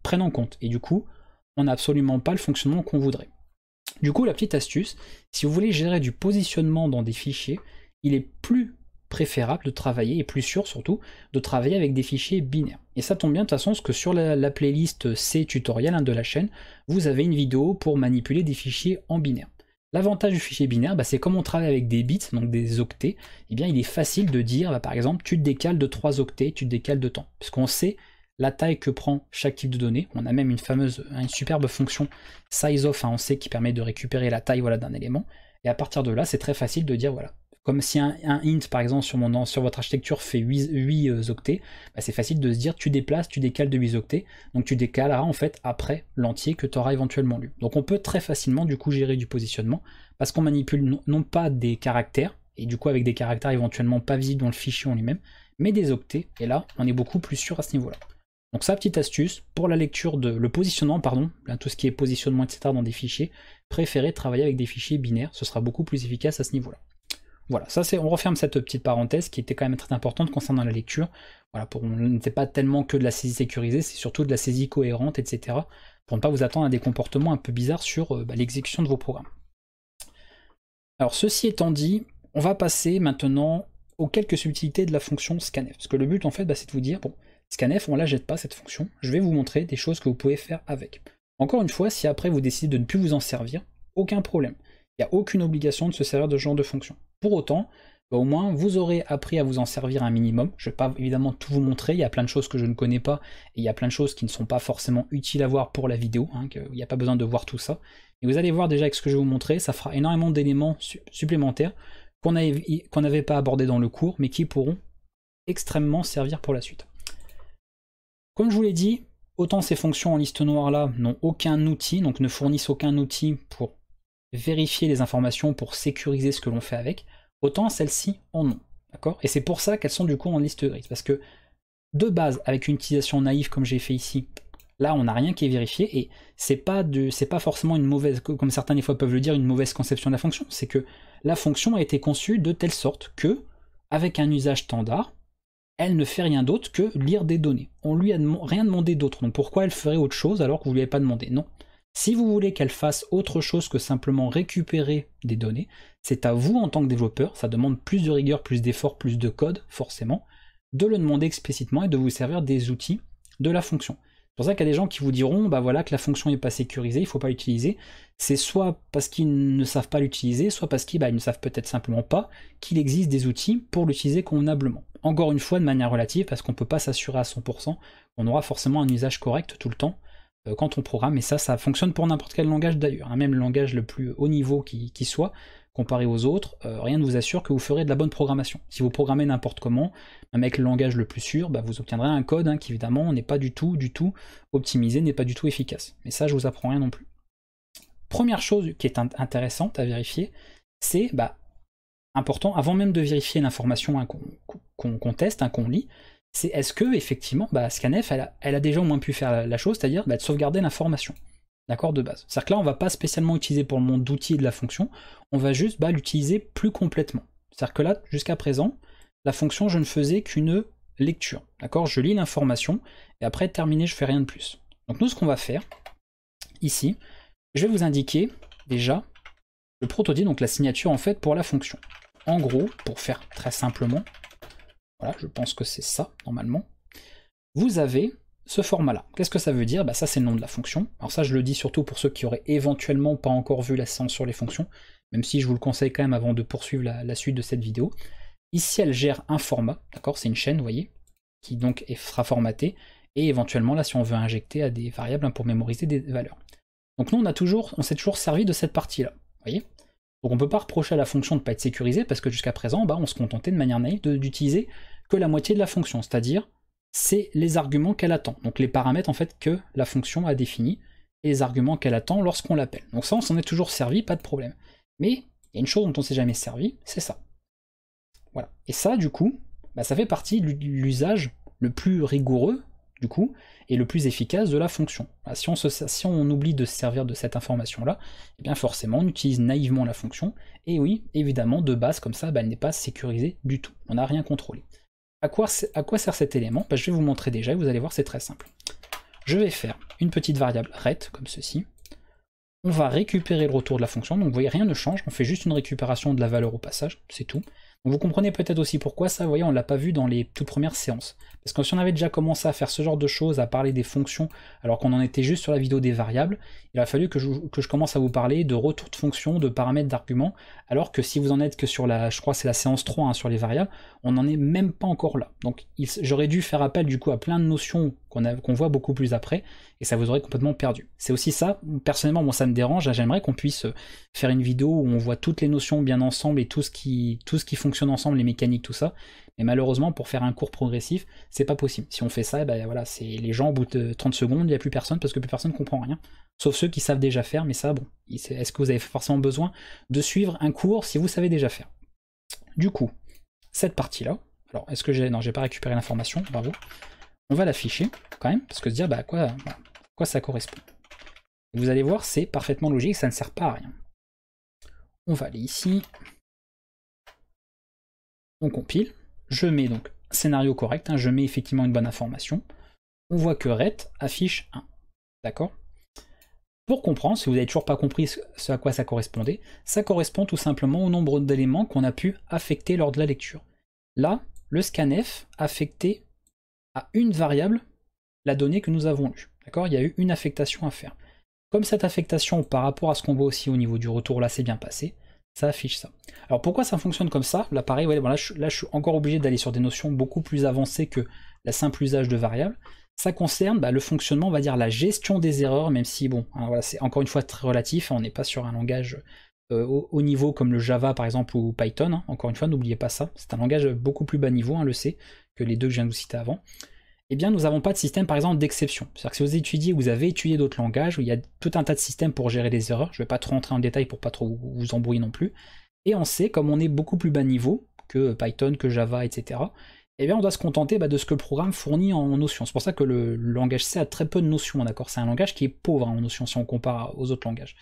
prennent en compte. Et du coup, on n'a absolument pas le fonctionnement qu'on voudrait. Du coup, la petite astuce, si vous voulez gérer du positionnement dans des fichiers, il est plus préférable de travailler, et plus sûr surtout, de travailler avec des fichiers binaires. Et ça tombe bien de toute façon, parce que sur la playlist C tutoriel hein, de la chaîne, vous avez une vidéo pour manipuler des fichiers en binaire. L'avantage du fichier binaire, bah, c'est comme on travaille avec des bits, donc des octets, eh bien il est facile de dire, bah, par exemple, tu te décales de 3 octets, tu te décales de temps, puisqu'on sait la taille que prend chaque type de données. On a même une superbe fonction sizeOf en C qui permet de récupérer la taille voilà, d'un élément. Et à partir de là, c'est très facile de dire, voilà, comme si un int, par exemple, sur votre architecture fait 8 octets, bah, c'est facile de se dire, tu déplaces, tu décales de 8 octets, donc tu décaleras en fait après l'entier que tu auras éventuellement lu. Donc on peut très facilement du coup gérer du positionnement, parce qu'on manipule non pas des caractères, et du coup avec des caractères éventuellement pas visibles dans le fichier en lui-même, mais des octets, et là, on est beaucoup plus sûr à ce niveau-là. Donc ça, petite astuce, pour la lecture le positionnement, pardon, tout ce qui est positionnement, etc. dans des fichiers, préférez travailler avec des fichiers binaires, ce sera beaucoup plus efficace à ce niveau-là. Voilà, ça c'est, on referme cette petite parenthèse qui était quand même très importante concernant la lecture. Voilà, on n'était pas tellement que de la saisie sécurisée, c'est surtout de la saisie cohérente, etc. Pour ne pas vous attendre à des comportements un peu bizarres sur l'exécution de vos programmes. Alors ceci étant dit, on va passer maintenant aux quelques subtilités de la fonction scanf. Parce que le but en fait, c'est de vous dire, bon, scanf, on ne la jette pas cette fonction, je vais vous montrer des choses que vous pouvez faire avec. Encore une fois, si après vous décidez de ne plus vous en servir, aucun problème. Il n'y a aucune obligation de se servir de ce genre de fonction. Pour autant, au moins vous aurez appris à vous en servir un minimum. Je ne vais pas évidemment tout vous montrer, il y a plein de choses que je ne connais pas, et il y a plein de choses qui ne sont pas forcément utiles à voir pour la vidéo, hein, il n'y a pas besoin de voir tout ça. Et vous allez voir déjà avec ce que je vais vous montrer, ça fera énormément d'éléments supplémentaires qu'on n'avait pas abordés dans le cours, mais qui pourront extrêmement servir pour la suite. Comme je vous l'ai dit, autant ces fonctions en liste noire là n'ont aucun outil, donc ne fournissent aucun outil pour vérifier les informations, pour sécuriser ce que l'on fait avec, autant celles-ci en ont. D'accord ? Et c'est pour ça qu'elles sont du coup en liste grise. Parce que de base, avec une utilisation naïve comme j'ai fait ici, là on n'a rien qui est vérifié, et c'est pas forcément une mauvaise, comme certains des fois peuvent le dire, une mauvaise conception de la fonction. C'est que la fonction a été conçue de telle sorte que, avec un usage standard, elle ne fait rien d'autre que lire des données. On lui a rien demandé d'autre. Donc pourquoi elle ferait autre chose alors que vous ne lui avez pas demandé? Non. Si vous voulez qu'elle fasse autre chose que simplement récupérer des données, c'est à vous en tant que développeur, ça demande plus de rigueur, plus d'effort, plus de code, forcément, de le demander explicitement et de vous servir des outils de la fonction. C'est pour ça qu'il y a des gens qui vous diront, bah voilà, que la fonction n'est pas sécurisée, il ne faut pas l'utiliser. C'est soit parce qu'ils ne savent pas l'utiliser, soit parce qu'ils ne savent peut-être simplement pas qu'il existe des outils pour l'utiliser convenablement. Encore une fois, de manière relative, parce qu'on ne peut pas s'assurer à 100%, on aura forcément un usage correct tout le temps quand on programme, et ça fonctionne pour n'importe quel langage d'ailleurs, hein, même le langage le plus haut niveau qui soit, comparé aux autres, rien ne vous assure que vous ferez de la bonne programmation. Si vous programmez n'importe comment, même avec le langage le plus sûr, vous obtiendrez un code qui évidemment n'est pas du tout optimisé, n'est pas du tout efficace. Mais ça, je vous apprends rien non plus. Première chose qui est intéressante à vérifier, c'est important, avant même de vérifier l'information qu'on teste, qu'on lit, c'est est-ce que effectivement scanf elle a déjà au moins pu faire la chose, c'est-à-dire de sauvegarder l'information, d'accord, de base. C'est-à-dire que là on va pas spécialement utiliser pour le monde d'outils et de la fonction, on va juste l'utiliser plus complètement. C'est-à-dire que là, jusqu'à présent, la fonction je ne faisais qu'une lecture, d'accord, je lis l'information, et après terminé, je fais rien de plus. Donc nous ce qu'on va faire, ici, je vais vous indiquer déjà le prototype, donc la signature en fait pour la fonction. En gros, pour faire très simplement, voilà, je pense que c'est ça, normalement. Vous avez ce format-là. Qu'est-ce que ça veut dire? Ça, c'est le nom de la fonction. Alors ça, je le dis surtout pour ceux qui auraient éventuellement pas encore vu la séance sur les fonctions, même si je vous le conseille quand même avant de poursuivre la suite de cette vidéo. Ici, elle gère un format, d'accord? C'est une chaîne, vous voyez, qui donc sera formatée, et éventuellement, là, si on veut injecter à des variables pour mémoriser des valeurs. Donc nous, on s'est toujours servi de cette partie-là, vous voyez? Donc on ne peut pas reprocher à la fonction de ne pas être sécurisée, parce que jusqu'à présent, on se contentait de manière naïve d'utiliser que la moitié de la fonction, c'est-à-dire c'est les arguments qu'elle attend, donc les paramètres en fait que la fonction a définis, et les arguments qu'elle attend lorsqu'on l'appelle. Donc ça, on s'en est toujours servi, pas de problème. Mais il y a une chose dont on ne s'est jamais servi, c'est ça. Voilà. Et ça, du coup, ça fait partie de l'usage le plus rigoureux, du coup, et le plus efficace de la fonction. Si on oublie de se servir de cette information-là, eh bien forcément on utilise naïvement la fonction, et oui, évidemment, de base, comme ça, elle n'est pas sécurisée du tout. On n'a rien contrôlé. À quoi sert cet élément? Je vais vous montrer déjà, et vous allez voir, c'est très simple. Je vais faire une petite variable ret, comme ceci. On va récupérer le retour de la fonction, donc vous voyez, rien ne change, on fait juste une récupération de la valeur au passage, c'est tout. Donc vous comprenez peut-être aussi pourquoi ça, vous voyez, on ne l'a pas vu dans les toutes premières séances. Parce que si on avait déjà commencé à faire ce genre de choses, à parler des fonctions, alors qu'on en était juste sur la vidéo des variables, il a fallu que je commence à vous parler de retour de fonction, de paramètres d'arguments, alors que si vous en êtes que sur je crois que c'est la séance 3 sur les variables, on n'en est même pas encore là. Donc j'aurais dû faire appel du coup à plein de notions qu'on voit beaucoup plus après, et ça vous aurait complètement perdu. C'est aussi ça, personnellement, moi ça me dérange, j'aimerais qu'on puisse faire une vidéo où on voit toutes les notions bien ensemble et tout ce qui fonctionne ensemble, les mécaniques, tout ça, mais malheureusement pour faire un cours progressif, c'est pas possible. Si on fait ça, voilà, c'est les gens au bout de 30 secondes, il n'y a plus personne parce que plus personne comprend rien, sauf ceux qui savent déjà faire, mais ça, bon, est-ce que vous avez forcément besoin de suivre un cours si vous savez déjà faire? Du coup, cette partie-là, alors est-ce que non, j'ai pas récupéré l'information, bravo. On va l'afficher quand même, parce que se dire à quoi ça correspond. Vous allez voir, c'est parfaitement logique, ça ne sert pas à rien. On va aller ici, on compile, je mets donc scénario correct, je mets effectivement une bonne information. On voit que ret affiche 1, d'accord? Pour comprendre, si vous n'avez toujours pas compris ce à quoi ça correspondait, ça correspond tout simplement au nombre d'éléments qu'on a pu affecter lors de la lecture. Là, le scanf affectait à une variable la donnée que nous avons lue. D'accord? Il y a eu une affectation à faire. Comme cette affectation, par rapport à ce qu'on voit aussi au niveau du retour, là c'est bien passé, ça affiche ça. Alors pourquoi ça fonctionne comme ça? Là pareil, là je suis encore obligé d'aller sur des notions beaucoup plus avancées que la simple usage de variables. Ça concerne le fonctionnement, on va dire la gestion des erreurs, même si bon, voilà, c'est encore une fois très relatif, on n'est pas sur un langage au niveau comme le Java par exemple ou Python, encore une fois n'oubliez pas ça, c'est un langage beaucoup plus bas niveau, le C, que les deux que je viens de vous citer avant. Eh bien nous n'avons pas de système par exemple d'exception. C'est-à-dire que si vous avez étudié d'autres langages où il y a tout un tas de systèmes pour gérer les erreurs, je ne vais pas trop rentrer en détail pour pas trop vous embrouiller non plus, et on sait, comme on est beaucoup plus bas niveau que Python, que Java, etc., eh bien on doit se contenter de ce que le programme fournit en notions. C'est pour ça que le langage C a très peu de notions, d'accord? C'est un langage qui est pauvre en notions si on compare aux autres langages.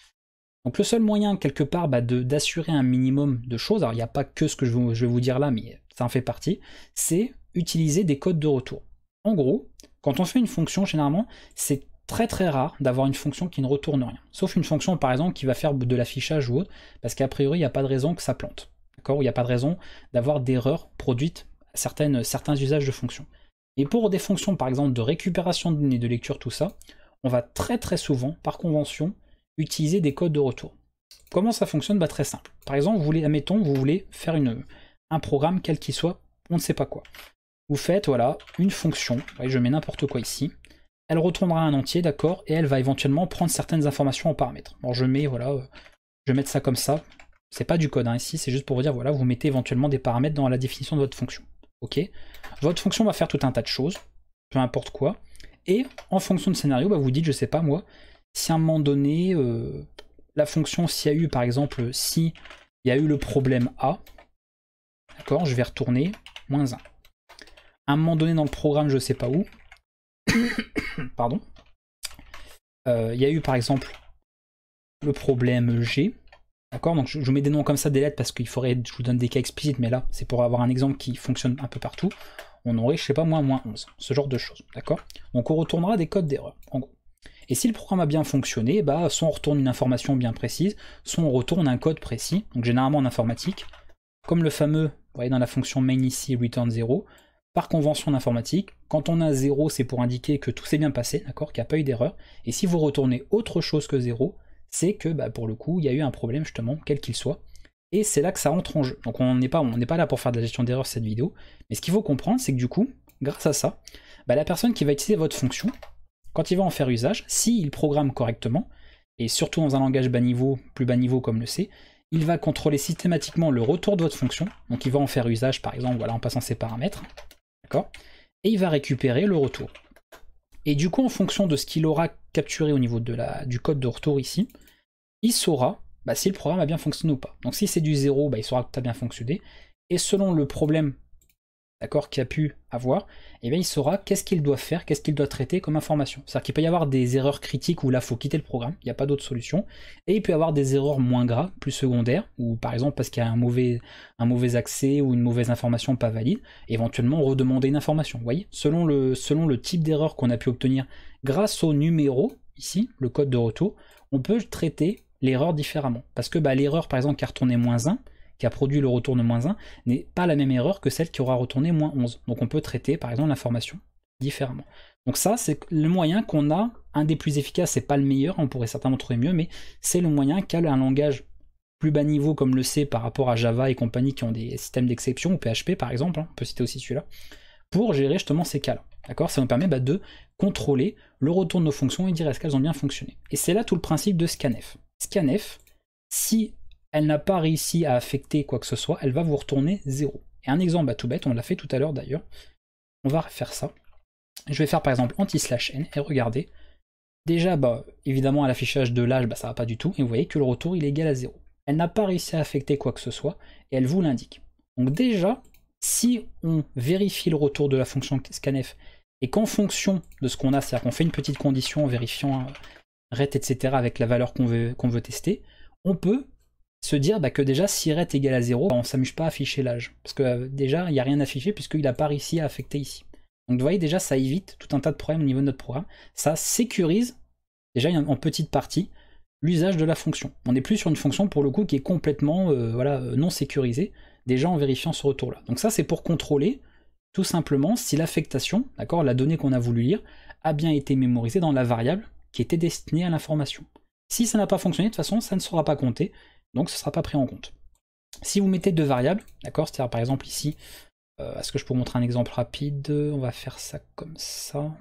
Donc le seul moyen, quelque part, d'assurer un minimum de choses, alors il n'y a pas que ce que je vais vous dire là, mais ça en fait partie, c'est utiliser des codes de retour. En gros, quand on fait une fonction, généralement, c'est très très rare d'avoir une fonction qui ne retourne rien. Sauf une fonction, par exemple, qui va faire de l'affichage ou autre, parce qu'a priori, il n'y a pas de raison que ça plante. D'accord? Il n'y a pas de raison d'avoir d'erreurs produites à certains usages de fonctions. Et pour des fonctions, par exemple, de récupération de données, de lecture, tout ça, on va très très souvent, par convention, utiliser des codes de retour. Comment ça fonctionne? Très simple. Par exemple, admettons, vous voulez faire un programme, quel qu'il soit, on ne sait pas quoi. Vous faites, voilà, une fonction, je mets n'importe quoi ici, elle retournera un entier, d'accord, et elle va éventuellement prendre certaines informations en paramètres. Alors je mets, voilà, je vais mettre ça comme ça, c'est pas du code, ici, c'est juste pour vous dire, voilà, vous mettez éventuellement des paramètres dans la définition de votre fonction. Ok? Votre fonction va faire tout un tas de choses, peu importe quoi, et en fonction de scénario, vous dites, je sais pas moi, si à un moment donné, la fonction s'il y a eu, par exemple, si il y a eu le problème A, d'accord, je vais retourner -1. À un moment donné dans le programme, je sais pas où, pardon, il y a eu par exemple le problème G, d'accord, donc je vous mets des noms comme ça, des lettres, parce qu'il faudrait, je vous donne des cas explicites, mais là, c'est pour avoir un exemple qui fonctionne un peu partout. On aurait, je sais pas moi, -11, ce genre de choses, d'accord. Donc on retournera des codes d'erreur, en gros. Et si le programme a bien fonctionné, bah, soit on retourne une information bien précise, soit on retourne un code précis, donc généralement en informatique, comme le fameux, vous voyez dans la fonction main ici, return 0, par convention en informatique, quand on a 0, c'est pour indiquer que tout s'est bien passé, d'accord, qu'il n'y a pas eu d'erreur, et si vous retournez autre chose que 0, c'est que bah, pour le coup, il y a eu un problème justement, quel qu'il soit, et c'est là que ça entre en jeu. Donc on n'est pas là pour faire de la gestion d'erreur cette vidéo, mais ce qu'il faut comprendre, c'est que du coup, grâce à ça, bah, la personne qui va utiliser votre fonction, quand il va en faire usage, s'il programme correctement, et surtout dans un langage bas niveau, plus bas niveau comme le C, il va contrôler systématiquement le retour de votre fonction, donc il va en faire usage par exemple voilà, en passant ses paramètres, d'accord, et il va récupérer le retour. Et du coup, en fonction de ce qu'il aura capturé au niveau du code de retour ici, il saura bah, si le programme a bien fonctionné ou pas. Donc si c'est du 0, bah, il saura que tu as bien fonctionné, et selon le problème d'accord, qu'il a pu avoir, et bien il saura qu'est-ce qu'il doit faire, qu'est-ce qu'il doit traiter comme information. C'est-à-dire qu'il peut y avoir des erreurs critiques où là, il faut quitter le programme, il n'y a pas d'autre solution, et il peut y avoir des erreurs moins graves, plus secondaires, ou par exemple parce qu'il y a un mauvais accès ou une mauvaise information pas valide, éventuellement redemander une information. Vous voyez, selon le type d'erreur qu'on a pu obtenir grâce au numéro, ici, le code de retour, on peut traiter l'erreur différemment. Parce que bah, l'erreur, par exemple, qui a retourné -1, qui a produit le retour de -1, n'est pas la même erreur que celle qui aura retourné -11. Donc on peut traiter par exemple l'information différemment. Donc ça, c'est le moyen qu'on a, un des plus efficaces, c'est pas le meilleur, on pourrait certainement trouver mieux, mais c'est le moyen qu'a un langage plus bas niveau comme le C par rapport à Java et compagnie qui ont des systèmes d'exception, ou PHP par exemple, hein, on peut citer aussi celui-là, pour gérer justement ces cas-là. D'accord, ça nous permet bah, de contrôler le retour de nos fonctions et dire est-ce qu'elles ont bien fonctionné. Et c'est là tout le principe de scanf. Scanf, si elle n'a pas réussi à affecter quoi que ce soit, elle va vous retourner 0. Et un exemple bah, tout bête, on l'a fait tout à l'heure d'ailleurs, on va faire ça. Je vais faire par exemple anti/n et regardez, déjà bah, évidemment à l'affichage de l'âge bah, ça va pas du tout, et vous voyez que le retour il est égal à 0. Elle n'a pas réussi à affecter quoi que ce soit, et elle vous l'indique. Donc déjà, si on vérifie le retour de la fonction scanf, et qu'en fonction de ce qu'on a, c'est-à-dire qu'on fait une petite condition en vérifiant ret, etc. avec la valeur qu'on veut tester, on peut se dire bah, que déjà si ret égale à 0, bah, on ne s'amuse pas à afficher l'âge. Parce que déjà, il n'y a rien affiché puisqu'il n'a pas réussi à affecter ici. Donc vous voyez déjà, ça évite tout un tas de problèmes au niveau de notre programme. Ça sécurise, déjà en petite partie, l'usage de la fonction. On n'est plus sur une fonction pour le coup qui est complètement non sécurisée, déjà en vérifiant ce retour-là. Donc ça c'est pour contrôler tout simplement si l'affectation, d'accord, la donnée qu'on a voulu lire, a bien été mémorisée dans la variable qui était destinée à l'information. Si ça n'a pas fonctionné, de toute façon, ça ne sera pas compté, donc ce ne sera pas pris en compte. Si vous mettez deux variables, d'accord, c'est-à-dire par exemple ici, est-ce que je peux vous montrer un exemple rapide? On va faire ça comme ça. On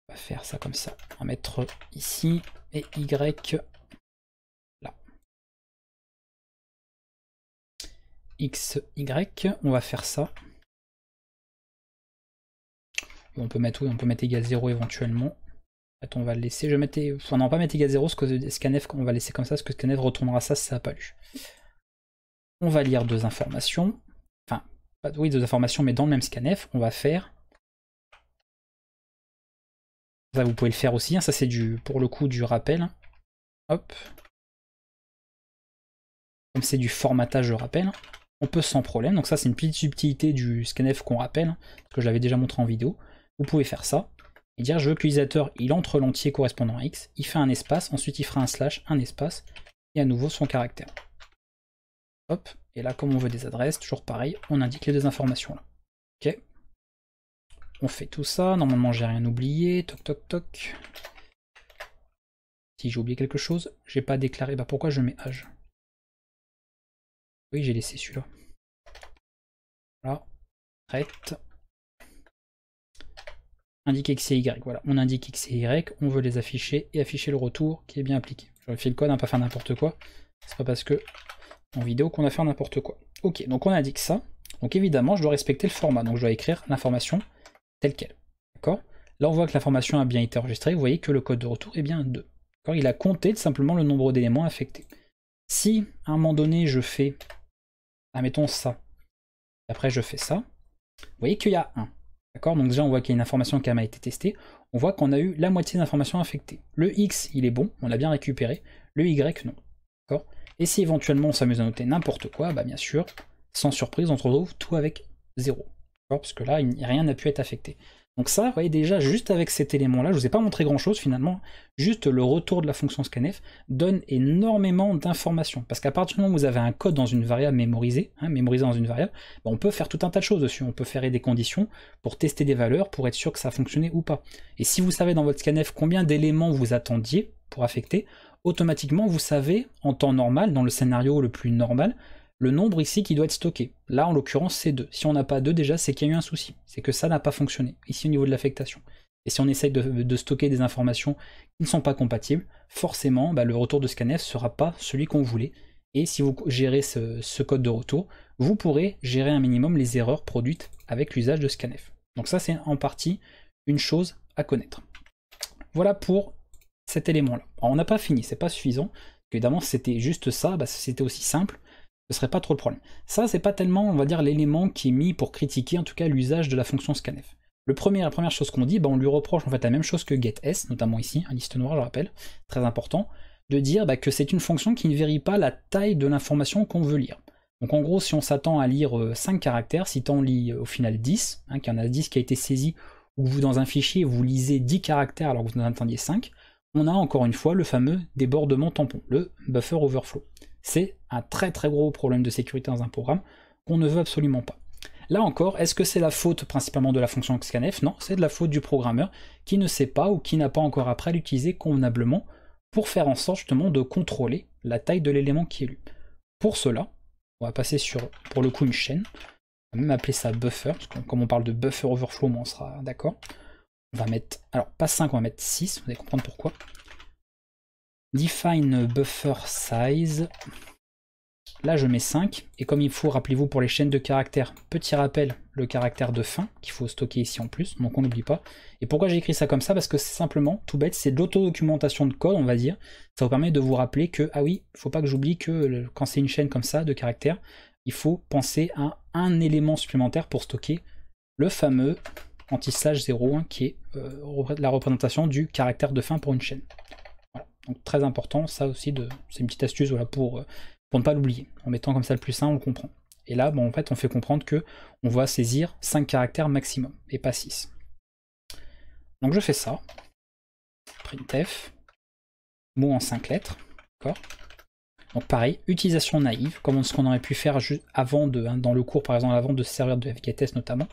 va faire ça comme ça. On va mettre ici et y là. X, Y, on va faire ça. On peut mettre, oui, on peut mettre égal 0 éventuellement. En fait, on va le laisser. Je vais mettre, enfin, non, pas mettre égal 0, ce que scanf, on va laisser comme ça, parce que scanf retournera ça si ça n'a pas lu. On va lire deux informations. Enfin, oui, deux informations, mais dans le même scanf, on va faire. Ça, vous pouvez le faire aussi. Hein, ça, c'est pour le coup du rappel. Hop. Comme c'est du formatage de rappel, on peut sans problème. Donc ça, c'est une petite subtilité du scanf qu'on rappelle, parce que je l'avais déjà montré en vidéo. Vous pouvez faire ça. Et dire je veux que l'utilisateur il entre l'entier correspondant à X, il fait un espace, ensuite il fera un slash, un espace, et à nouveau son caractère. Hop, et là comme on veut des adresses, toujours pareil, on indique les deux informations là. Ok. On fait tout ça, normalement j'ai rien oublié, toc toc toc. Si j'ai oublié quelque chose, j'ai pas déclaré, bah pourquoi je mets âge? Oui j'ai laissé celui-là. Voilà, ret. Indique X et Y, voilà, on indique X et Y, on veut les afficher et afficher le retour qui est bien appliqué. J'aurais fait le code, hein, pas faire n'importe quoi, c'est pas parce que en vidéo qu'on a fait n'importe quoi. Ok, donc on indique ça, donc évidemment je dois respecter le format, donc je dois écrire l'information telle qu'elle, d'accord? Là on voit que l'information a bien été enregistrée, vous voyez que le code de retour est bien 2. Il a compté simplement le nombre d'éléments affectés. Si à un moment donné je fais admettons ça. Après, je fais ça. Vous voyez qu'il y a 1. D'accord? Donc déjà, on voit qu'il y a une information qui a été testée. On voit qu'on a eu la moitié d'informations affectées. Le X, il est bon, on l'a bien récupéré. Le Y, non. D'accord? Et si éventuellement on s'amuse à noter n'importe quoi, bah bien sûr, sans surprise, on se retrouve tout avec 0. Parce que là, rien n'a pu être affecté. Donc ça, vous voyez déjà, juste avec cet élément-là, je ne vous ai pas montré grand-chose finalement, juste le retour de la fonction scanf donne énormément d'informations. Parce qu'à partir du moment où vous avez un code dans une variable mémorisée, mémorisé dans une variable, bah on peut faire tout un tas de choses dessus. On peut faire des conditions pour tester des valeurs, pour être sûr que ça a fonctionné ou pas. Et si vous savez dans votre scanf combien d'éléments vous attendiez pour affecter, automatiquement vous savez, en temps normal, dans le scénario le plus normal, le nombre ici qui doit être stocké. Là, en l'occurrence, c'est 2. Si on n'a pas 2, déjà, c'est qu'il y a eu un souci. C'est que ça n'a pas fonctionné, ici au niveau de l'affectation. Et si on essaye de stocker des informations qui ne sont pas compatibles, forcément, bah, le retour de scanf ne sera pas celui qu'on voulait. Et si vous gérez ce code de retour, vous pourrez gérer un minimum les erreurs produites avec l'usage de scanf. Donc ça, c'est en partie une chose à connaître. Voilà pour cet élément-là. On n'a pas fini, c'est pas suffisant. Évidemment, si c'était juste ça, bah, si c'était aussi simple, ce serait pas trop le problème. Ça, c'est pas tellement, on va dire, l'élément qui est mis pour critiquer, en tout cas, l'usage de la fonction scanf. La première chose qu'on dit, bah, on lui reproche en fait la même chose que getS, notamment ici, un liste noire, je rappelle, très important, de dire bah, que c'est une fonction qui ne vérifie pas la taille de l'information qu'on veut lire. Donc en gros, si on s'attend à lire 5 caractères, si on lit au final 10, qu'il y en a 10 qui a été saisi, ou que vous, dans un fichier, vous lisez 10 caractères alors que vous en attendiez 5, on a encore une fois le fameux débordement tampon, le buffer overflow. C'est un très très gros problème de sécurité dans un programme qu'on ne veut absolument pas. Là encore, est-ce que c'est la faute principalement de la fonction scanf? Non, c'est de la faute du programmeur qui ne sait pas ou qui n'a pas encore appris à l'utiliser convenablement pour faire en sorte justement de contrôler la taille de l'élément qui est lu. Pour cela, on va passer sur, pour le coup, une chaîne. On va même appeler ça buffer, parce que comme on parle de buffer overflow, on sera d'accord. On va mettre, alors pas 5, on va mettre 6, vous allez comprendre pourquoi. Define buffer size. Là je mets 5, et comme il faut, rappelez-vous pour les chaînes de caractères, petit rappel, le caractère de fin, qu'il faut stocker ici en plus, donc on n'oublie pas. Et pourquoi j'ai écrit ça comme ça? Parce que c'est simplement, tout bête, c'est de l'autodocumentation de code, on va dire. Ça vous permet de vous rappeler que, ah oui, il ne faut pas que j'oublie que quand c'est une chaîne comme ça, de caractères, il faut penser à un élément supplémentaire pour stocker le fameux anti-slash 0, qui est la représentation du caractère de fin pour une chaîne. Voilà. Donc très important, ça aussi, c'est une petite astuce voilà, pour ne pas l'oublier. En mettant comme ça le plus simple, on le comprend. Et là, bon, en fait, on fait comprendre que on va saisir 5 caractères maximum, et pas 6. Donc je fais ça. Printf. Mot en 5 lettres. D'accord. Donc pareil, utilisation naïve, comme ce qu'on aurait pu faire juste avant dans le cours, par exemple, avant de se servir de FGTS notamment.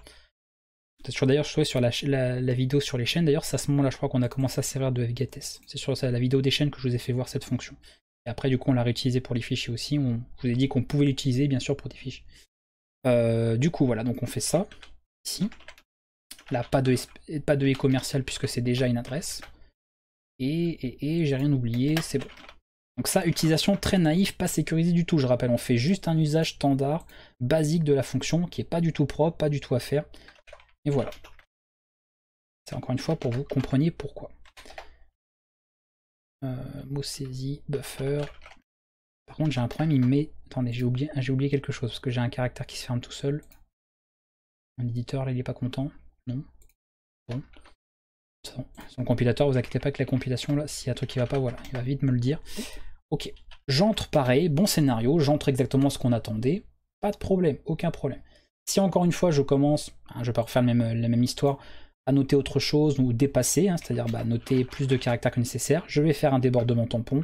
D'ailleurs, je trouvais sur la vidéo sur les chaînes, d'ailleurs, c'est à ce moment-là, je crois qu'on a commencé à se servir de FGTS. C'est sur la vidéo des chaînes que je vous ai fait voir cette fonction. Et après, du coup, on l'a réutilisé pour les fichiers aussi. Je vous ai dit qu'on pouvait l'utiliser, bien sûr, pour des fichiers. Du coup, voilà, donc on fait ça, ici. Là, pas de e-commercial, puisque c'est déjà une adresse. Et j'ai rien oublié, c'est bon. Donc ça, utilisation très naïve, pas sécurisée du tout. Je rappelle, on fait juste un usage standard, basique de la fonction, qui est pas du tout propre, pas du tout à faire. Et voilà. C'est encore une fois pour que vous compreniez pourquoi. Mot saisi, buffer. Par contre, j'ai un problème, il met... Attendez, j'ai oublié quelque chose, parce que j'ai un caractère qui se ferme tout seul. Mon éditeur, là, il est pas content. Non. Bon. Son compilateur, vous inquiétez pas que la compilation, là, s'il y a un truc qui va pas, voilà, il va vite me le dire. Ok. J'entre pareil, bon scénario, j'entre exactement ce qu'on attendait. Pas de problème, aucun problème. Si encore une fois je commence, je vais pas refaire la même histoire, à noter autre chose ou dépasser, c'est-à-dire noter plus de caractères que nécessaire, je vais faire un débordement tampon,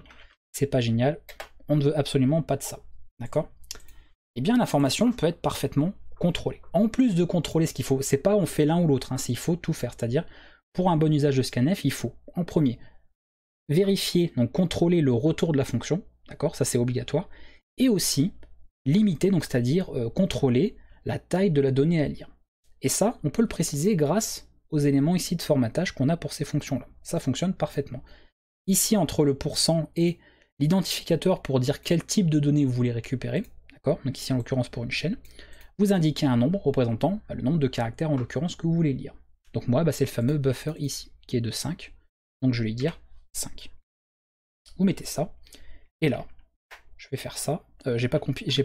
c'est pas génial, on ne veut absolument pas de ça, d'accord? Eh bien l'information peut être parfaitement contrôlée. En plus de contrôler ce qu'il faut, c'est pas on fait l'un ou l'autre, il faut tout faire, c'est-à-dire pour un bon usage de scanf, il faut en premier vérifier, donc contrôler le retour de la fonction, d'accord, ça c'est obligatoire, et aussi limiter, donc c'est-à-dire contrôler la taille de la donnée à lire. Et ça, on peut le préciser grâce aux éléments ici de formatage qu'on a pour ces fonctions-là. Ça fonctionne parfaitement. Ici, entre le % et l'identificateur pour dire quel type de données vous voulez récupérer, d'accord, donc ici en l'occurrence pour une chaîne, vous indiquez un nombre représentant le nombre de caractères en l'occurrence que vous voulez lire. Donc moi, c'est le fameux buffer ici, qui est de 5, donc je vais dire 5. Vous mettez ça, et là, je vais faire ça, j'ai pas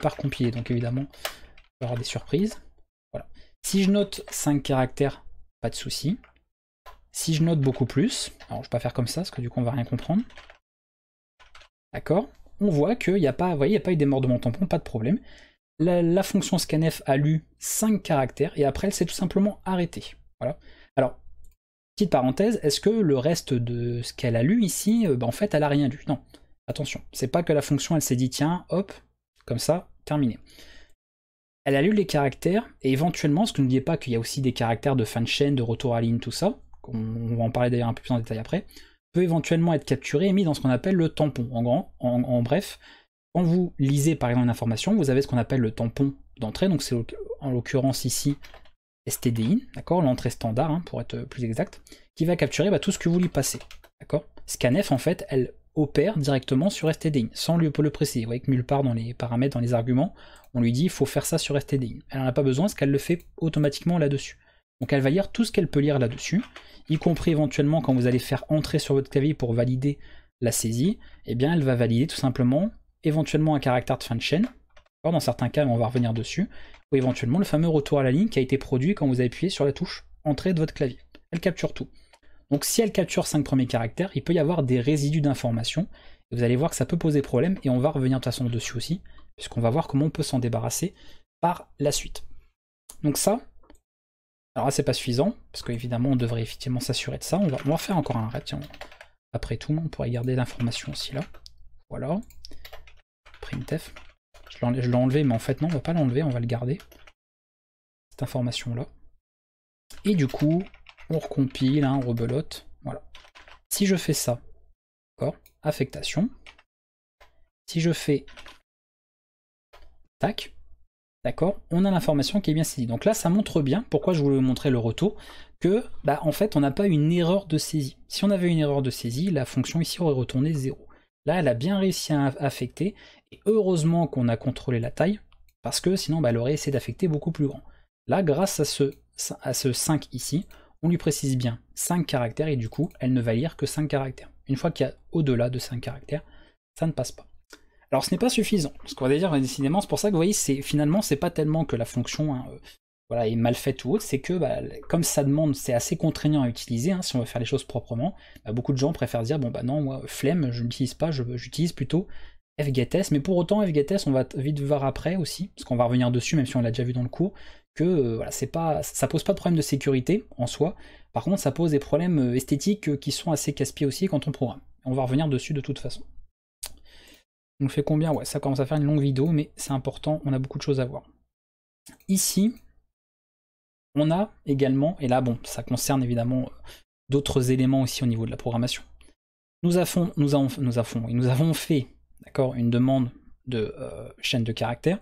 recompilé, donc évidemment, il va y avoir des surprises. Voilà. Si je note 5 caractères, pas de souci. Si je note beaucoup plus, alors je vais pas faire comme ça, parce que du coup on va rien comprendre. D'accord? On voit qu'il n'y a pas, vous voyez, il n'y a pas eu démordement tampon, pas de problème. La fonction scanf a lu 5 caractères, et après elle s'est tout simplement arrêtée. Voilà. Alors, petite parenthèse, est-ce que le reste de ce qu'elle a lu ici, en fait elle a rien lu? Non. Attention, c'est pas que la fonction elle s'est dit tiens, hop, comme ça, terminé. Elle a lu les caractères, et éventuellement, parce que n'oubliez pas qu'il y a aussi des caractères de fin de chaîne, de retour à ligne, tout ça, on va en parler d'ailleurs un peu plus en détail après, peut éventuellement être capturé et mis dans ce qu'on appelle le tampon. En bref, quand vous lisez par exemple une information, vous avez ce qu'on appelle le tampon d'entrée, donc c'est en l'occurrence ici stdin, d'accord, l'entrée standard, hein, pour être plus exact, qui va capturer tout ce que vous lui passez, d'accord. Scanf en fait, elle opère directement sur stdin, sans lui le préciser. Vous voyez que nulle part dans les paramètres, dans les arguments, on lui dit il faut faire ça sur stdin. Elle n'en a pas besoin parce qu'elle le fait automatiquement là-dessus. Donc elle va lire tout ce qu'elle peut lire là-dessus, y compris éventuellement quand vous allez faire entrer sur votre clavier pour valider la saisie, eh bien elle va valider tout simplement éventuellement un caractère de fin de chaîne, dans certains cas, mais on va revenir dessus, ou éventuellement le fameux retour à la ligne qui a été produit quand vous appuyez sur la touche entrée de votre clavier. Elle capture tout. Donc si elle capture 5 premiers caractères, il peut y avoir des résidus d'informations, et vous allez voir que ça peut poser problème, et on va revenir de toute façon dessus aussi, puisqu'on va voir comment on peut s'en débarrasser par la suite. Donc ça, alors là c'est pas suffisant, parce qu'évidemment on devrait effectivement s'assurer de ça, on va faire encore un arrêt, tiens, après tout, on pourrait garder l'information aussi là, voilà, printf, je l'ai enlevé, mais en fait non, on va pas l'enlever, on va le garder, cette information là, et du coup, on recompile, hein, on rebelote, voilà. Si je fais ça, d'accord, affectation, si je fais tac, d'accord, on a l'information qui est bien saisie. Donc là, ça montre bien, pourquoi je voulais vous montrer le retour, que en fait, on n'a pas une erreur de saisie. Si on avait une erreur de saisie, la fonction ici aurait retourné 0. Là, elle a bien réussi à affecter, et heureusement qu'on a contrôlé la taille, parce que sinon, elle aurait essayé d'affecter beaucoup plus grand. Là, grâce à ce 5 ici, on lui précise bien 5 caractères, et du coup, elle ne va lire que 5 caractères. Une fois qu'il y a au-delà de 5 caractères, ça ne passe pas. Alors ce n'est pas suffisant, parce qu'on va dire décidément, c'est pour ça que vous voyez, finalement c'est pas tellement que la fonction voilà, est mal faite ou autre, c'est que comme ça demande, c'est assez contraignant à utiliser, hein, si on veut faire les choses proprement, beaucoup de gens préfèrent dire bon non, moi flemme, je n'utilise pas, j'utilise plutôt fgetS, mais pour autant fgetS on va vite voir après aussi, parce qu'on va revenir dessus, même si on l'a déjà vu dans le cours, que voilà, ça pose pas de problème de sécurité en soi, par contre ça pose des problèmes esthétiques qui sont assez casse-pieds aussi quand on programme. On va revenir dessus de toute façon. On fait combien? Ouais, ça commence à faire une longue vidéo, mais c'est important, on a beaucoup de choses à voir. Ici, on a également, et là bon, ça concerne évidemment d'autres éléments aussi au niveau de la programmation. Nous avons fait, d'accord, une demande de chaîne de caractères,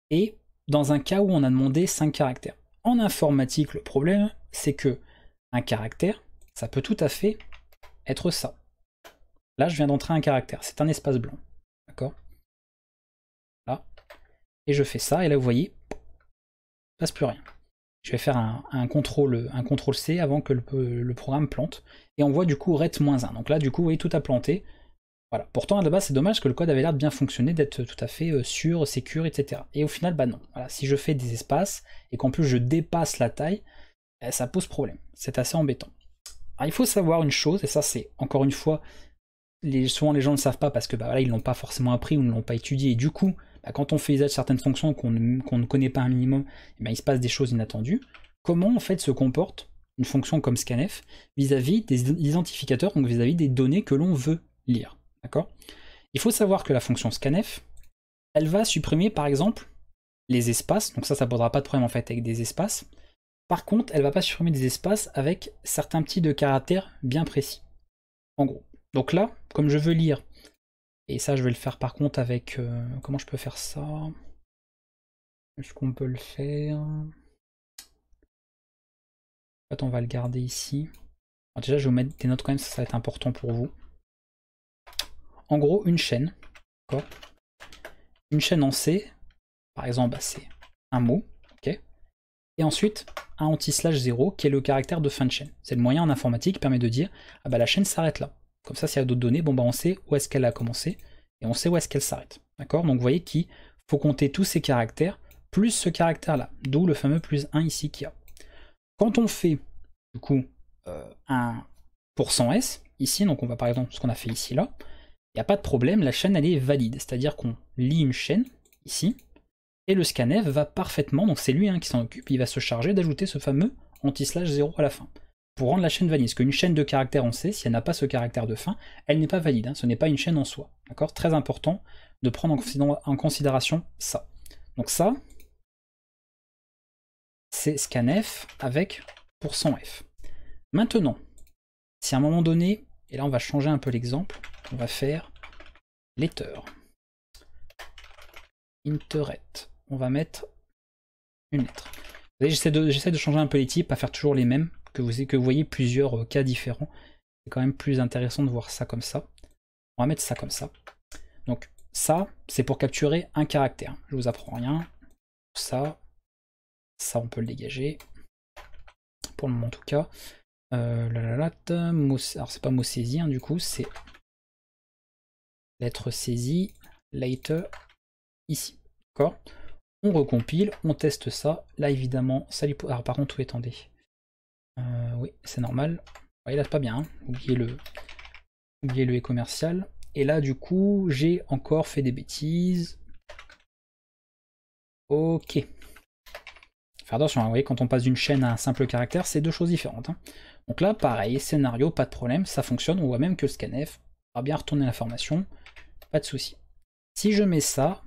et dans un cas où on a demandé 5 caractères. En informatique, le problème, c'est que un caractère, ça peut tout à fait être ça. Là, je viens d'entrer un caractère, c'est un espace blanc. D'accord. Là. Et je fais ça, et là vous voyez, il ne passe plus rien. Je vais faire un CTRL C avant que le programme plante. Et on voit du coup ret-1. Donc là du coup vous voyez tout a planté. Voilà. Pourtant à la base c'est dommage que le code avait l'air de bien fonctionner, d'être tout à fait sûr, sécure, etc. Et au final non. Voilà. Si je fais des espaces et qu'en plus je dépasse la taille, ça pose problème. C'est assez embêtant. Alors, il faut savoir une chose, et ça c'est encore une fois, souvent les gens ne le savent pas parce que ils ne l'ont pas forcément appris ou ne l'ont pas étudié, et du coup, quand on fait usage de certaines fonctions qu'on ne connaît pas un minimum, il se passe des choses inattendues. Comment en fait se comporte une fonction comme scanf vis-à-vis des identificateurs, donc vis-à-vis des données que l'on veut lire. D'accord ? Il faut savoir que la fonction scanf, elle va supprimer par exemple les espaces, donc ça posera pas de problème en fait avec des espaces. Par contre, elle va pas supprimer des espaces avec certains petits de caractères bien précis. En gros. Donc là, comme je veux lire, et ça je vais le faire par contre avec... comment je peux faire ça? Est-ce qu'on peut le faire? En fait on va le garder ici. Alors déjà je vais vous mettre des notes quand même, ça va être important pour vous. En gros, une chaîne, d'accord? Une chaîne en C, par exemple c'est un mot, ok? Et ensuite un anti/0 qui est le caractère de fin de chaîne. C'est le moyen en informatique qui permet de dire la chaîne s'arrête là. Comme ça, s'il y a d'autres données, on sait où est-ce qu'elle a commencé et on sait où est-ce qu'elle s'arrête. D'accord? Donc vous voyez qu'il faut compter tous ces caractères, plus ce caractère-là, d'où le fameux plus 1 ici qu'il y a. Quand on fait, du coup, un %s, ici, donc on va par exemple ce qu'on a fait ici, là, il n'y a pas de problème, la chaîne elle est valide, c'est-à-dire qu'on lit une chaîne, ici, et le scanf va parfaitement, donc c'est lui qui s'en occupe, il va se charger d'ajouter ce fameux anti/0 à la fin, pour rendre la chaîne valide. Parce qu'une chaîne de caractères, on sait, si elle n'a pas ce caractère de fin, elle n'est pas valide, ce n'est pas une chaîne en soi. D'accord? Très important de prendre en considération ça. Donc ça, c'est scanf avec %f. Maintenant, si à un moment donné, et là on va changer un peu l'exemple, on va faire letter, interet, on va mettre une lettre. J'essaie de changer un peu les types, à faire toujours les mêmes, que vous voyez plusieurs cas différents. C'est quand même plus intéressant de voir ça comme ça. On va mettre ça comme ça. Donc ça, c'est pour capturer un caractère. Je vous apprends rien. Ça on peut le dégager. Pour le moment en tout cas. Alors c'est pas mot saisi, du coup, c'est lettre saisie, later, ici. D'accord? On recompile, on teste ça. Là évidemment, ça lui... Alors par contre, oui, attendez. Oui, c'est normal. Ouais, là c'est pas bien, oubliez le et commercial. Et là du coup, j'ai encore fait des bêtises. Ok. Faire attention, vous voyez, quand on passe d'une chaîne à un simple caractère, c'est deux choses différentes. Donc là, pareil, scénario, pas de problème, ça fonctionne. On voit même que le scanf va bien retourner l'information, pas de souci. Si je mets ça,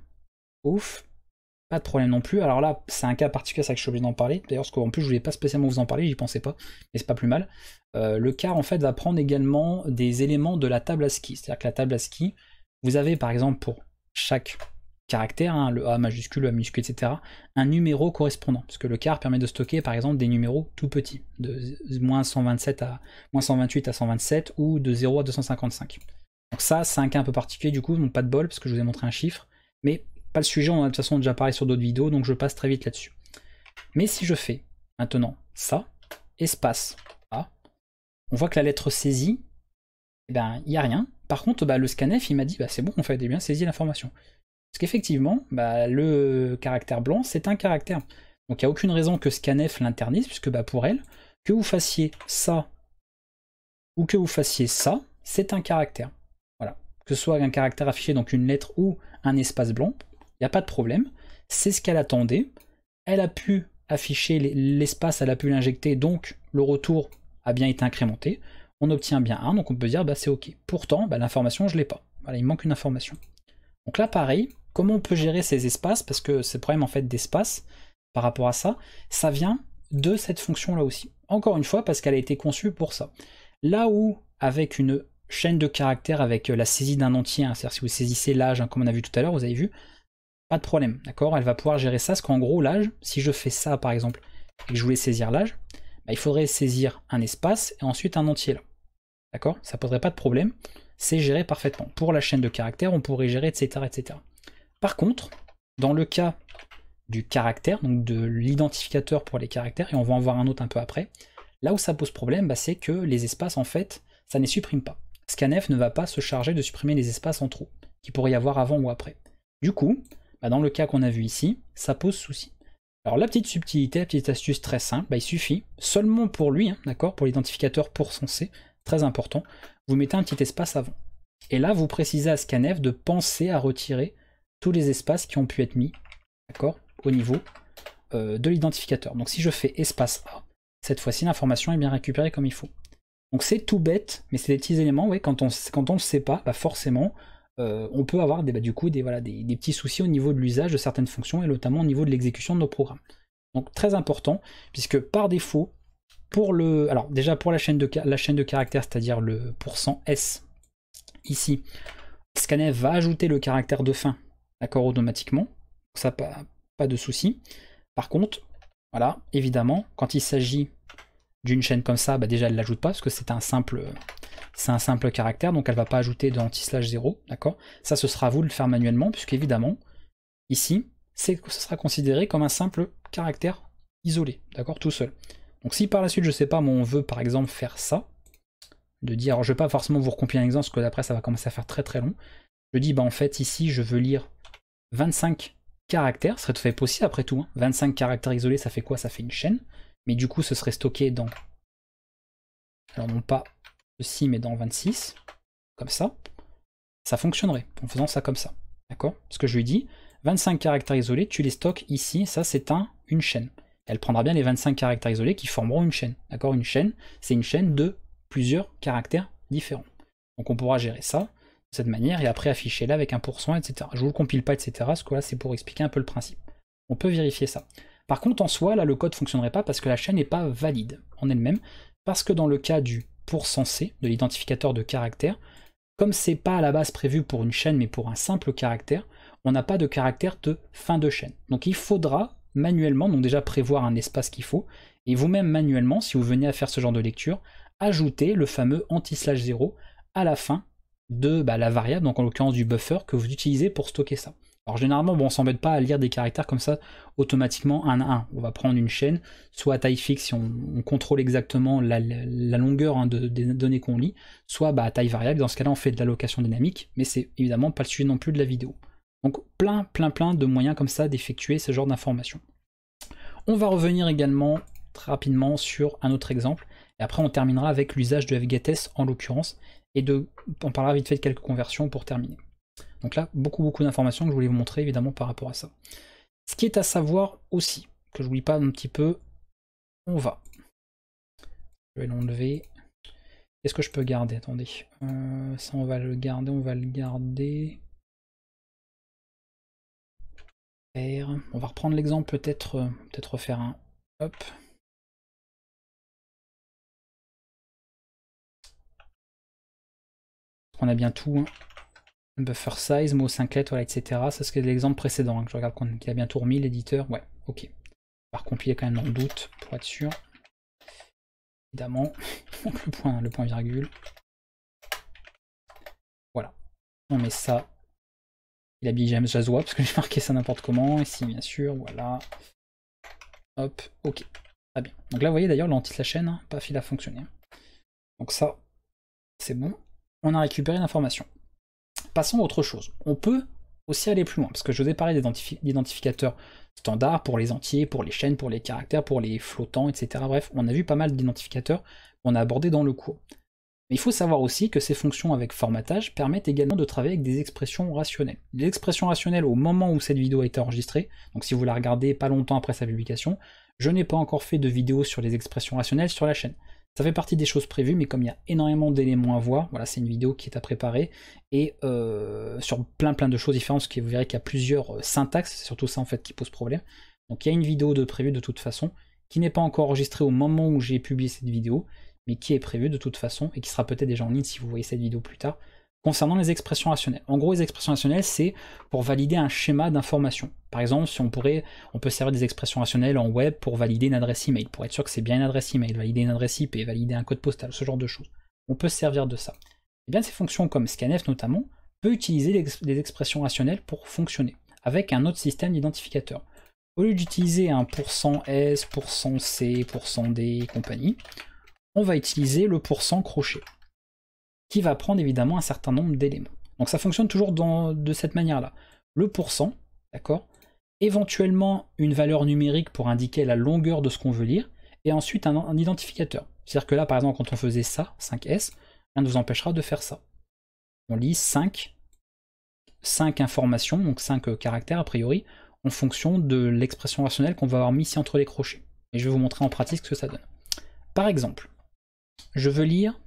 ouf, pas de problème non plus. Alors là, c'est un cas particulier, c'est ça que je suis obligé d'en parler. D'ailleurs, parce qu'en plus, je voulais pas spécialement vous en parler, j'y pensais pas, mais c'est pas plus mal. Le car, en fait, va prendre également des éléments de la table ASCII. C'est-à-dire que la table ASCII, vous avez par exemple pour chaque caractère, le A majuscule, le A minuscule, etc., un numéro correspondant. Parce que le car permet de stocker par exemple des numéros tout petits, de moins 127 à moins 128 à 127 ou de 0 à 255. Donc ça, c'est un cas un peu particulier du coup, donc pas de bol, parce que je vous ai montré un chiffre, mais pas le sujet, on a de toute façon déjà parlé sur d'autres vidéos, donc je passe très vite là-dessus. Mais si je fais maintenant ça, espace A, on voit que la lettre saisie, eh ben, il n'y a rien. Par contre, le scanf, il m'a dit, c'est bon, on fait bien saisi l'information. Parce qu'effectivement, le caractère blanc, c'est un caractère. Donc il n'y a aucune raison que scanf l'internise, puisque pour elle, que vous fassiez ça ou que vous fassiez ça, c'est un caractère. Voilà. Que ce soit un caractère affiché, donc une lettre ou un espace blanc, il n'y a pas de problème. C'est ce qu'elle attendait. Elle a pu afficher l'espace, elle a pu l'injecter, donc le retour a bien été incrémenté. On obtient bien 1, donc on peut dire c'est ok. Pourtant, l'information, je ne l'ai pas. Voilà, il manque une information. Donc là, pareil, comment on peut gérer ces espaces, parce que c'est le problème en fait d'espace par rapport à ça, ça vient de cette fonction-là aussi. Encore une fois, parce qu'elle a été conçue pour ça. Là où, avec une chaîne de caractères, avec la saisie d'un entier, c'est-à-dire si vous saisissez l'âge, comme on a vu tout à l'heure, vous avez vu, pas de problème, d'accord? Elle va pouvoir gérer ça, parce qu'en gros, l'âge, si je fais ça par exemple, et que je voulais saisir l'âge, il faudrait saisir un espace et ensuite un entier là. D'accord? Ça poserait pas de problème, c'est géré parfaitement. Pour la chaîne de caractères, on pourrait gérer, etc., etc. Par contre, dans le cas du caractère, donc de l'identificateur pour les caractères, et on va en voir un autre un peu après, là où ça pose problème, c'est que les espaces, en fait, ça ne les supprime pas. Scanf ne va pas se charger de supprimer les espaces en trop, qu'il pourrait y avoir avant ou après. Du coup, dans le cas qu'on a vu ici, ça pose souci. Alors la petite subtilité, la petite astuce très simple, il suffit, seulement pour lui, d'accord, pour l'identificateur pour son C, très important, vous mettez un petit espace avant. Et là, vous précisez à scanf de penser à retirer tous les espaces qui ont pu être mis, d'accord, au niveau de l'identificateur. Donc si je fais espace A, cette fois-ci l'information est bien récupérée comme il faut. Donc c'est tout bête, mais c'est des petits éléments, quand on ne le sait pas, forcément, on peut avoir des petits soucis au niveau de l'usage de certaines fonctions, et notamment au niveau de l'exécution de nos programmes. Donc très important, puisque par défaut, alors déjà pour la chaîne de caractères, c'est-à-dire le %s, ici, scanf va ajouter le caractère de fin, d'accord, automatiquement, donc ça pas de souci. Par contre, voilà, évidemment, quand il s'agit d'une chaîne comme ça, déjà elle ne l'ajoute pas, parce que c'est un simple caractère, donc elle ne va pas ajouter de anti/0, d'accord. Ça, ce sera à vous de le faire manuellement, puisque évidemment, ici, ce sera considéré comme un simple caractère isolé, d'accord, tout seul. Donc si par la suite, je sais pas, moi on veut par exemple faire ça, de dire, alors je vais pas forcément vous recompiler un exemple, parce que d'après ça va commencer à faire très très long, je dis, en fait ici, je veux lire 25 caractères, ce serait tout à fait possible après tout. 25 caractères isolés, ça fait quoi? Ça fait une chaîne. Mais du coup, ce serait stocké dans... Alors non pas ceci, mais dans 26. Comme ça. Ça fonctionnerait en faisant ça comme ça. D'accord? Parce que je lui dis, 25 caractères isolés, tu les stockes ici, ça c'est une chaîne. Elle prendra bien les 25 caractères isolés qui formeront une chaîne. D'accord? Une chaîne, c'est une chaîne de plusieurs caractères différents. Donc on pourra gérer ça de cette manière et après afficher là avec un pourcent, etc. Je vous le compile pas, etc. Parce que là c'est pour expliquer un peu le principe. On peut vérifier ça. Par contre en soi, là le code ne fonctionnerait pas parce que la chaîne n'est pas valide en elle-même. Parce que dans le cas du %C, de l'identificateur de caractère, comme c'est pas à la base prévu pour une chaîne mais pour un simple caractère, on n'a pas de caractère de fin de chaîne. Donc il faudra manuellement, donc déjà prévoir un espace qu'il faut, et vous-même manuellement, si vous venez à faire ce genre de lecture, ajouter le fameux anti/0 à la fin de la variable, donc en l'occurrence du buffer, que vous utilisez pour stocker ça. Alors généralement, bon, on s'embête pas à lire des caractères comme ça automatiquement un à un. On va prendre une chaîne, soit à taille fixe si on contrôle exactement la longueur des données qu'on lit, soit à taille variable. Dans ce cas-là, on fait de l'allocation dynamique, mais c'est évidemment pas le sujet non plus de la vidéo. Donc plein de moyens comme ça d'effectuer ce genre d'informations. On va revenir également très rapidement sur un autre exemple, et après on terminera avec l'usage de fgetS en l'occurrence, et on parlera vite fait de quelques conversions pour terminer. Donc là, beaucoup d'informations que je voulais vous montrer évidemment par rapport à ça. Ce qui est à savoir aussi, que je n'oublie pas un petit peu, je vais l'enlever. Qu'est-ce que je peux garder? Attendez. Ça on va le garder. On va reprendre l'exemple, peut-être refaire un. Hop. On a bien tout. Buffer size, mot 5 lettres, voilà, etc. Ça c'est l'exemple précédent. Je regarde qu'il a bien tout remis, l'éditeur. Ouais, ok. On va recompiler quand même dans le doute pour être sûr. Évidemment. Donc le point virgule. Voilà. On met ça. Il habille James Jazoua parce que j'ai marqué ça n'importe comment. Ici, bien sûr, voilà. Hop, ok. Très bien. Donc là, vous voyez d'ailleurs, l'anti/chaîne, hein, paf, il a fonctionné. Donc ça, c'est bon. On a récupéré l'information. Passons à autre chose. On peut aussi aller plus loin, parce que je vous ai parlé d'identificateurs standards pour les entiers, pour les chaînes, pour les caractères, pour les flottants, etc. Bref, on a vu pas mal d'identificateurs qu'on a abordés dans le cours. Mais il faut savoir aussi que ces fonctions avec formatage permettent également de travailler avec des expressions rationnelles. Les expressions rationnelles au moment où cette vidéo a été enregistrée, donc si vous la regardez pas longtemps après sa publication, je n'ai pas encore fait de vidéo sur les expressions rationnelles sur la chaîne. Ça fait partie des choses prévues, mais comme il y a énormément d'éléments à voir, voilà, c'est une vidéo qui est à préparer, et sur plein de choses différentes, parce que vous verrez qu'il y a plusieurs syntaxes, c'est surtout ça en fait qui pose problème. Donc il y a une vidéo de prévue de toute façon, qui n'est pas encore enregistrée au moment où j'ai publié cette vidéo, mais qui est prévu de toute façon, et qui sera peut-être déjà en ligne si vous voyez cette vidéo plus tard, concernant les expressions rationnelles. En gros, les expressions rationnelles, c'est pour valider un schéma d'information. Par exemple, si on peut servir des expressions rationnelles en web pour valider une adresse email, pour être sûr que c'est bien une adresse email, valider une adresse IP, valider un code postal, ce genre de choses. On peut se servir de ça. Et bien ces fonctions comme scanf notamment, peut utiliser les expressions rationnelles pour fonctionner, avec un autre système d'identificateur. Au lieu d'utiliser un %S, %C, %D et compagnie, on va utiliser le % crochet, qui va prendre évidemment un certain nombre d'éléments. Donc ça fonctionne toujours de cette manière-là. Le %, d'accord, éventuellement une valeur numérique pour indiquer la longueur de ce qu'on veut lire, et ensuite un identificateur. C'est-à-dire que là, par exemple, quand on faisait ça, 5S, rien ne vous empêchera de faire ça. On lit 5 informations, donc 5 caractères a priori, en fonction de l'expression rationnelle qu'on va avoir mis ici entre les crochets. Et je vais vous montrer en pratique ce que ça donne. Par exemple, je veux lire,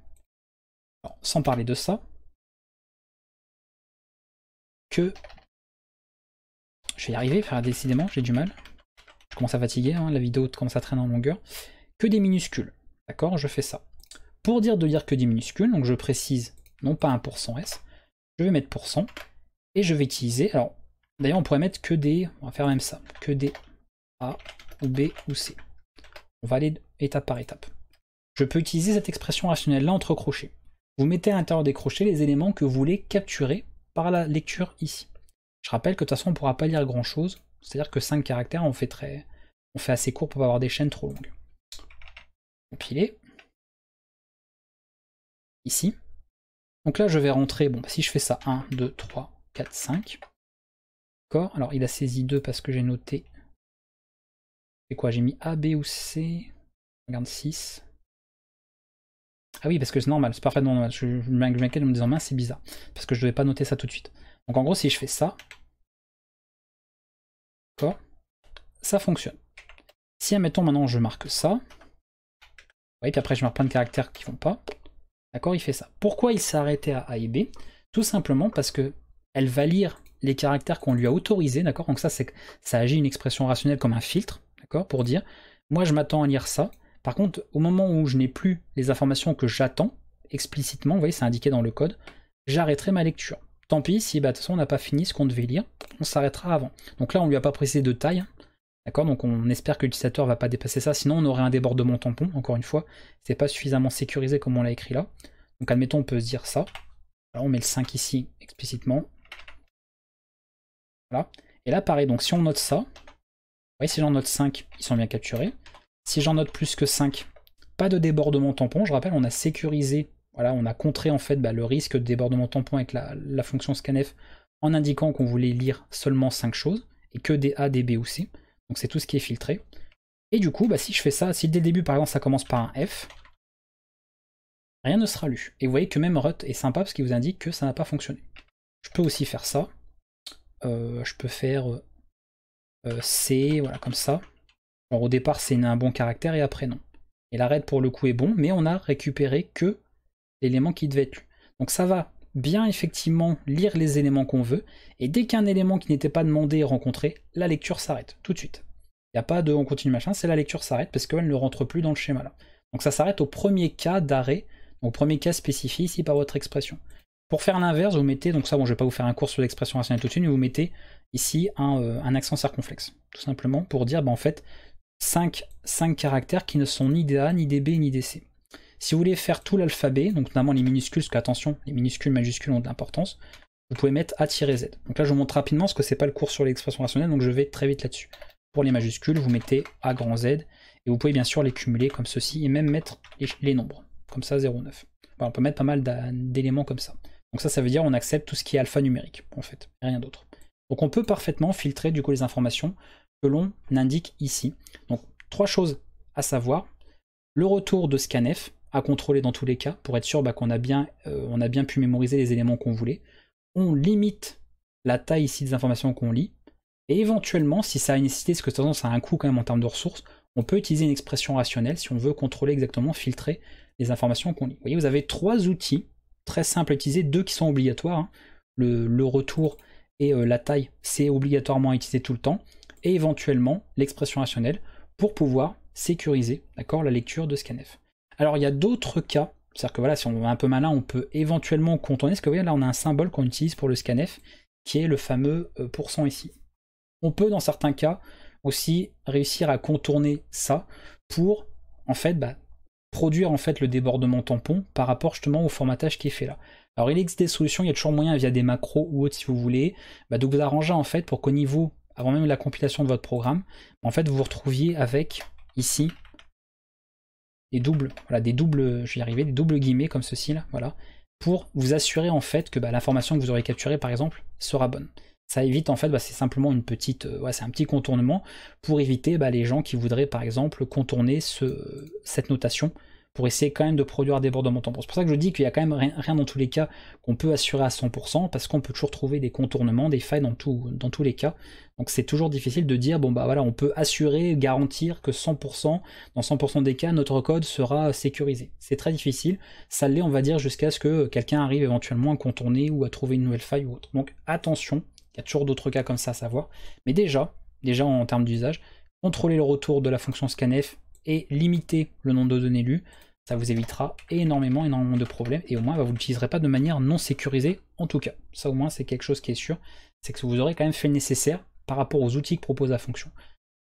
sans parler de ça, que... Je vais y arriver, décidément, j'ai du mal. Je commence à fatiguer, hein, la vidéo commence à traîner en longueur. Que des minuscules, d'accord, je fais ça. Pour dire de lire que des minuscules, donc je précise, non pas un %S, je vais mettre %, et je vais utiliser, alors, d'ailleurs on pourrait mettre que des, on va faire même ça, que des A, ou B, ou C. On va aller étape par étape. Je peux utiliser cette expression rationnelle là entre crochets. Vous mettez à l'intérieur des crochets les éléments que vous voulez capturer par la lecture ici. Je rappelle que de toute façon on ne pourra pas lire grand chose, c'est-à-dire que 5 caractères on fait assez court pour pas avoir des chaînes trop longues. Compiler. Ici. Donc là je vais rentrer, bon si je fais ça 1, 2, 3, 4, 5. D'accord, alors il a saisi 2 parce que j'ai noté. C'est quoi, j'ai mis A, B ou C? Regarde 6. Ah oui, parce que c'est normal, c'est parfaitement normal. Je m'inquiète en me disant mince, c'est bizarre. Parce que je devais pas noter ça tout de suite. Donc en gros, si je fais ça, d'accord, ça fonctionne. Si admettons maintenant je marque ça, oui, puis après je marque plein de caractères qui vont pas, d'accord, il fait ça. Pourquoi il s'est arrêté à A et B? Tout simplement parce que elle va lire les caractères qu'on lui a autorisés, d'accord. Donc ça, ça agit une expression rationnelle comme un filtre, d'accord, pour dire moi je m'attends à lire ça. Par contre, au moment où je n'ai plus les informations que j'attends explicitement, vous voyez, c'est indiqué dans le code, j'arrêterai ma lecture. Tant pis si bah, de toute façon on n'a pas fini ce qu'on devait lire, on s'arrêtera avant. Donc là on lui a pas précisé de taille, d'accord, donc on espère que l'utilisateur ne va pas dépasser ça, sinon on aurait un débordement tampon, encore une fois, c'est pas suffisamment sécurisé comme on l'a écrit là. Donc admettons on peut se dire ça. Alors on met le 5 ici explicitement. Voilà. Et là pareil, donc si on note ça, vous voyez, si j'en note 5, ils sont bien capturés. Si j'en note plus que 5, pas de débordement tampon. Je rappelle, on a sécurisé, voilà, on a contré en fait le risque de débordement tampon avec la fonction scanf en indiquant qu'on voulait lire seulement 5 choses et que des A, des B ou C. Donc c'est tout ce qui est filtré. Et du coup, bah, si je fais ça, si dès le début par exemple ça commence par un F, rien ne sera lu. Et vous voyez que même rut est sympa parce qu'il vous indique que ça n'a pas fonctionné. Je peux aussi faire ça. Je peux faire C, voilà, comme ça. Alors au départ c'est un bon caractère et après non. Et l'arrêt pour le coup est bon, mais on a récupéré que l'élément qui devait être lu. Donc ça va bien effectivement lire les éléments qu'on veut, et dès qu'un élément qui n'était pas demandé est rencontré, la lecture s'arrête tout de suite. Il n'y a pas de on continue machin, c'est la lecture s'arrête parce qu'elle ne rentre plus dans le schéma là. Donc ça s'arrête au premier cas d'arrêt, au premier cas spécifié ici par votre expression. Pour faire l'inverse, vous mettez, donc ça bon je vais pas vous faire un cours sur l'expression rationnelle tout de suite, mais vous mettez ici un accent circonflexe, tout simplement pour dire en fait 5 caractères qui ne sont ni des A, ni des B, ni des C. Si vous voulez faire tout l'alphabet, donc notamment les minuscules, parce qu'attention, les minuscules, majuscules ont de l'importance, vous pouvez mettre A-Z. Donc là je vous montre rapidement, parce que c'est pas le cours sur l'expression rationnelle, donc je vais très vite là-dessus. Pour les majuscules, vous mettez A grand Z, et vous pouvez bien sûr les cumuler comme ceci, et même mettre les nombres, comme ça 0,9. Enfin, on peut mettre pas mal d'éléments comme ça. Donc ça veut dire on accepte tout ce qui est alphanumérique, en fait, et rien d'autre. Donc on peut parfaitement filtrer du coup les informations que l'on indique ici. Donc 3 choses à savoir. Le retour de scanf à contrôler dans tous les cas, pour être sûr qu'on a bien pu mémoriser les éléments qu'on voulait. On limite la taille ici des informations qu'on lit. Et éventuellement, si ça a une nécessité, parce que de toute façon ça a un coût quand même en termes de ressources, on peut utiliser une expression rationnelle si on veut contrôler exactement, filtrer les informations qu'on lit. Vous voyez, vous avez 3 outils très simples à utiliser, 2 qui sont obligatoires. Hein. Le retour et la taille, c'est obligatoirement à utiliser tout le temps. Et éventuellement l'expression rationnelle pour pouvoir sécuriser, d'accord, la lecture de scanf. Alors il y a d'autres cas, c'est-à-dire que voilà, si on est un peu malin, on peut éventuellement contourner, parce que vous voyez là on a un symbole qu'on utilise pour le scanf, qui est le fameux % ici. On peut dans certains cas aussi réussir à contourner ça pour en fait produire en fait le débordement tampon par rapport justement au formatage qui est fait là. Alors il existe des solutions, il y a toujours moyen via des macros ou autres si vous voulez, de vous arranger en fait pour qu'au niveau, avant même la compilation de votre programme, en fait vous vous retrouviez avec ici des doubles, voilà, des doubles, je vais y arriver, des doubles guillemets comme ceci là, voilà, pour vous assurer en fait que l'information que vous aurez capturée par exemple sera bonne. Ça évite en fait, c'est simplement une petite, c'est un petit contournement pour éviter les gens qui voudraient par exemple contourner cette notation pour essayer quand même de produire un débordement tampon. C'est pour ça que je dis qu'il n'y a quand même rien dans tous les cas qu'on peut assurer à 100%, parce qu'on peut toujours trouver des contournements, des failles dans tous les cas. Donc c'est toujours difficile de dire, voilà, on peut assurer, garantir que 100%, dans 100% des cas, notre code sera sécurisé. C'est très difficile, ça l'est on va dire jusqu'à ce que quelqu'un arrive éventuellement à contourner ou à trouver une nouvelle faille ou autre. Donc attention, il y a toujours d'autres cas comme ça à savoir. Mais déjà en termes d'usage, contrôler le retour de la fonction scanf et limiter le nombre de données lues, ça vous évitera énormément de problèmes, et au moins vous ne l'utiliserez pas de manière non sécurisée en tout cas. Ça au moins c'est quelque chose qui est sûr, c'est que vous aurez quand même fait le nécessaire par rapport aux outils que propose la fonction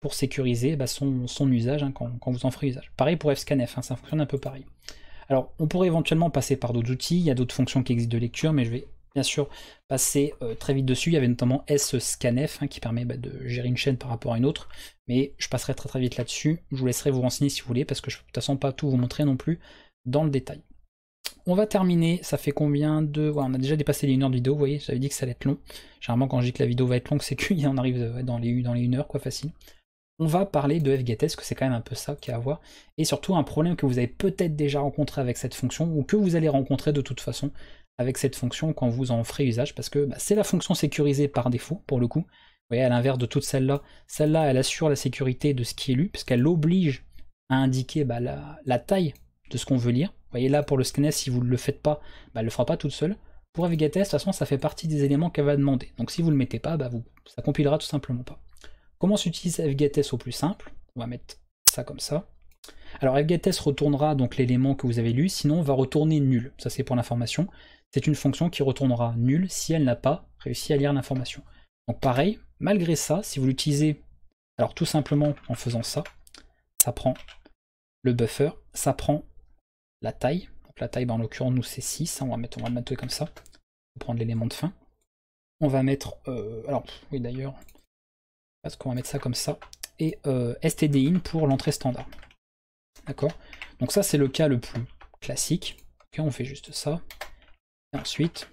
pour sécuriser son usage quand vous en ferez usage. Pareil pour fscanf, ça fonctionne un peu pareil. Alors on pourrait éventuellement passer par d'autres outils, il y a d'autres fonctions qui existent de lecture, mais je vais bien sûr passer très vite dessus. Il y avait notamment scanf qui permet de gérer une chaîne par rapport à une autre, mais je passerai très vite là-dessus. Je vous laisserai vous renseigner si vous voulez, parce que je ne peux de toute façon pas tout vous montrer non plus dans le détail. On va terminer, ça fait combien de... Ouais, on a déjà dépassé les 1 heure de vidéo, vous voyez, j'avais dit que ça allait être long. Généralement quand je dis que la vidéo va être longue, c'est qu'on arrive dans les 1 heure, quoi, facile. On va parler de FGetS, que c'est quand même un peu ça qu'il y a à voir, et surtout un problème que vous avez peut-être déjà rencontré avec cette fonction, ou que vous allez rencontrer de toute façon avec cette fonction quand vous en ferez usage, parce que c'est la fonction sécurisée par défaut, pour le coup. Vous voyez, à l'inverse de toute celle-là, elle assure la sécurité de ce qui est lu, puisqu'elle oblige à indiquer la taille de ce qu'on veut lire. Vous voyez là, pour le scanner, si vous ne le faites pas, elle ne le fera pas toute seule. Pour FGetS, de toute façon, ça fait partie des éléments qu'elle va demander. Donc si vous ne le mettez pas, ça compilera tout simplement pas. Comment s'utilise FGetS au plus simple? On va mettre ça comme ça. Alors FGetS retournera donc l'élément que vous avez lu, sinon on va retourner nul. Ça c'est pour l'information. C'est une fonction qui retournera nul si elle n'a pas réussi à lire l'information. Donc pareil, malgré ça, si vous l'utilisez, alors tout simplement en faisant ça, ça prend le buffer, ça prend la taille. Donc la taille, en l'occurrence, nous c'est 6, on va le mettre comme ça. On va prendre l'élément de fin. On va mettre, alors oui d'ailleurs, parce qu'on va mettre ça comme ça, et stdin pour l'entrée standard. D'accord? Donc ça c'est le cas le plus classique. Ok, on fait juste ça. Et ensuite,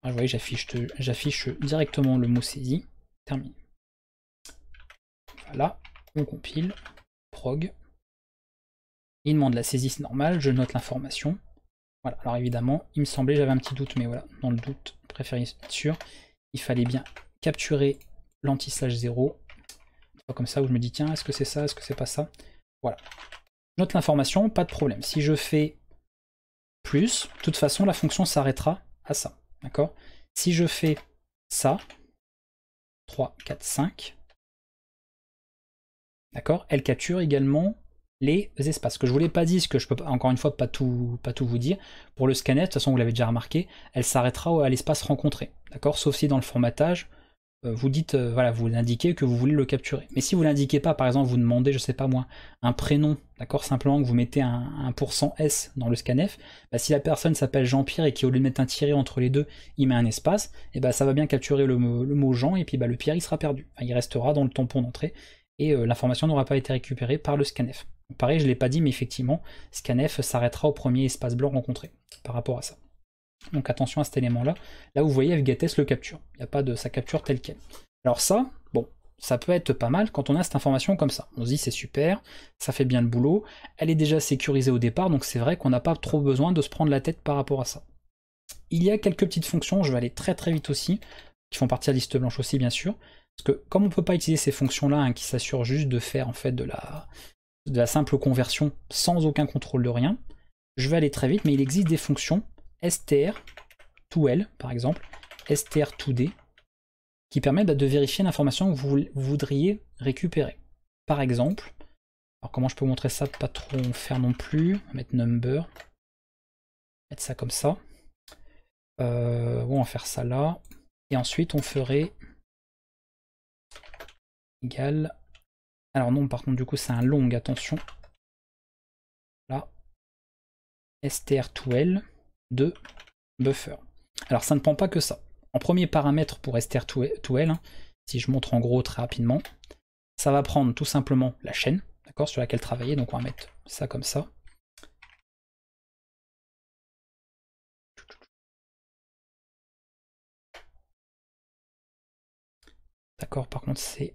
vous voyez, j'affiche directement le mot saisi. Terminé. Voilà, on compile, prog. Il demande la saisie, c'est normal, je note l'information. Voilà, alors évidemment, il me semblait, j'avais un petit doute, mais voilà, dans le doute, préféré être sûr, il fallait bien capturer l'anti/0. Comme ça, où je me dis, tiens, est-ce que c'est ça, est-ce que c'est pas ça? Voilà. Je note l'information, pas de problème. Si je fais plus, de toute façon, la fonction s'arrêtera à ça. D'accord? Si je fais ça, 3, 4, 5, d'accord, elle capture également les espaces. Ce que je ne vous l'ai pas dit, ce que je peux encore une fois pas tout vous dire, pour le scanner, de toute façon vous l'avez déjà remarqué, elle s'arrêtera à l'espace rencontré, d'accord, sauf si dans le formatage, vous dites, voilà, vous indiquez que vous voulez le capturer. Mais si vous l'indiquez pas, par exemple, vous demandez, je sais pas moi, un prénom, d'accord, simplement que vous mettez un %S dans le scanf, si la personne s'appelle Jean-Pierre et qu'au lieu de mettre un tiret entre les deux, il met un espace, et ça va bien capturer le mot Jean, et puis le Pierre il sera perdu. Enfin, il restera dans le tampon d'entrée, et l'information n'aura pas été récupérée par le scanf. Donc, pareil, je ne l'ai pas dit, mais effectivement, scanf s'arrêtera au premier espace blanc rencontré, par rapport à ça. Donc attention à cet élément-là. Là, vous voyez, FGetS le capture. Il n'y a pas de sa capture telle quelle. Alors ça, bon, ça peut être pas mal quand on a cette information comme ça. On se dit c'est super, ça fait bien le boulot, elle est déjà sécurisée au départ, donc c'est vrai qu'on n'a pas trop besoin de se prendre la tête par rapport à ça. Il y a quelques petites fonctions, je vais aller très très vite aussi, qui font partie de la liste blanche aussi bien sûr, parce que comme on ne peut pas utiliser ces fonctions-là, qui s'assurent juste de faire en fait de la simple conversion sans aucun contrôle de rien, je vais aller très vite, mais il existe des fonctions str2l par exemple, str2d, qui permettent de vérifier l'information que vous voudriez récupérer. Par exemple, alors comment je peux montrer ça, pas trop en faire non plus, on va mettre number, mettre ça comme ça, on va faire ça là, et ensuite on ferait égal, alors non par contre du coup c'est un long, attention, là, str2l de buffer. Alors ça ne prend pas que ça. En premier paramètre pour str2l, si je montre en gros très rapidement, ça va prendre tout simplement la chaîne, d'accord, sur laquelle travailler, donc on va mettre ça comme ça. D'accord, par contre c'est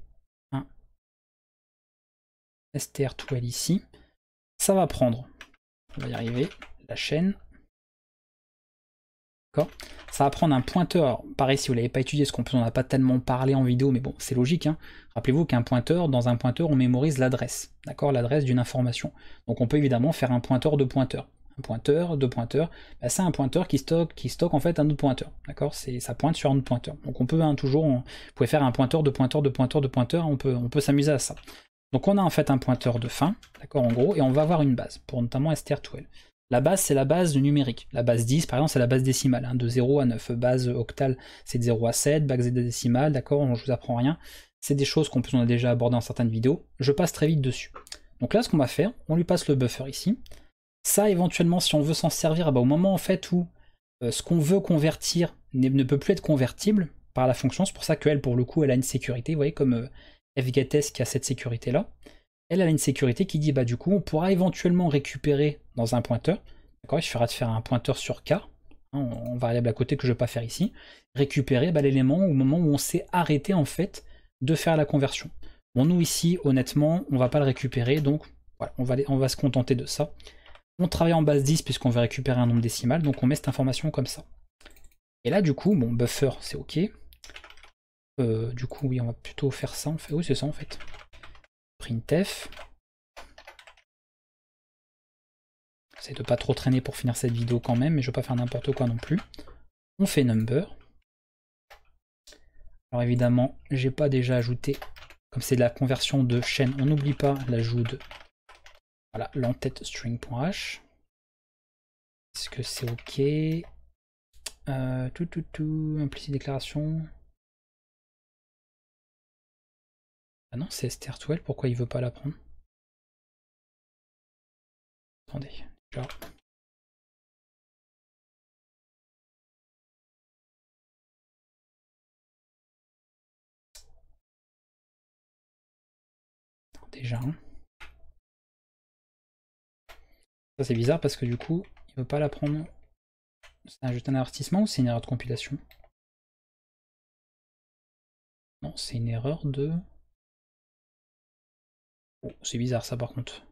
un str2l ici. Ça va prendre, on va y arriver, la chaîne. Ça va prendre un pointeur, alors, pareil si vous ne l'avez pas étudié, parce qu'on n'en a pas tellement parlé en vidéo, mais bon, c'est logique. Rappelez-vous qu'un pointeur, dans un pointeur, on mémorise l'adresse, d'accord, l'adresse d'une information. Donc on peut évidemment faire un pointeur de pointeur. Un pointeur, deux pointeurs, c'est un pointeur qui stocke en fait un autre pointeur, d'accord, ça pointe sur un autre pointeur. Donc on peut vous pouvez faire un pointeur de pointeur de pointeur de pointeur, on peut s'amuser à ça. Donc on a en fait un pointeur de fin, d'accord, en gros, et on va avoir une base, pour notamment str2l. La base, c'est la base du numérique. La base 10, par exemple, c'est la base décimale, de 0 à 9. Base octale, c'est de 0 à 7. Base décimale, d'accord, je vous apprends rien. C'est des choses qu'on a déjà abordées dans certaines vidéos. Je passe très vite dessus. Donc là, ce qu'on va faire, on lui passe le buffer ici. Ça, éventuellement, si on veut s'en servir, au moment en fait où ce qu'on veut convertir ne peut plus être convertible par la fonction, c'est pour ça qu'elle, pour le coup, elle a une sécurité. Vous voyez, comme FGetS qui a cette sécurité-là. Elle a une sécurité qui dit, du coup, on pourra éventuellement récupérer dans un pointeur, D'accord, il suffira de faire un pointeur sur K, en variable à côté que je ne vais pas faire ici, récupérer l'élément au moment où on s'est arrêté en fait de faire la conversion. Bon, nous ici, honnêtement, on va pas le récupérer, donc voilà, on va se contenter de ça. On travaille en base 10 puisqu'on veut récupérer un nombre décimal, donc on met cette information comme ça. Et là, du coup, bon, buffer, c'est OK. Du coup, oui, on va plutôt faire ça. Oui, c'est ça en fait. Printf. J'essaie de pas trop traîner pour finir cette vidéo quand même, mais je vais pas faire n'importe quoi non plus. On fait number. Alors évidemment, j'ai pas déjà ajouté, comme c'est de la conversion de chaîne, on n'oublie pas l'ajout de voilà, l'entête string.h. Est-ce que c'est OK? Implicite déclaration. Ah non, c'est str12, pourquoi il veut pas la prendre? Attendez, déjà. Déjà. Ça c'est bizarre parce que du coup, il veut pas la prendre. C'est juste un avertissement ou c'est une erreur de compilation? Non, c'est une erreur de... Oh, c'est bizarre ça par contre.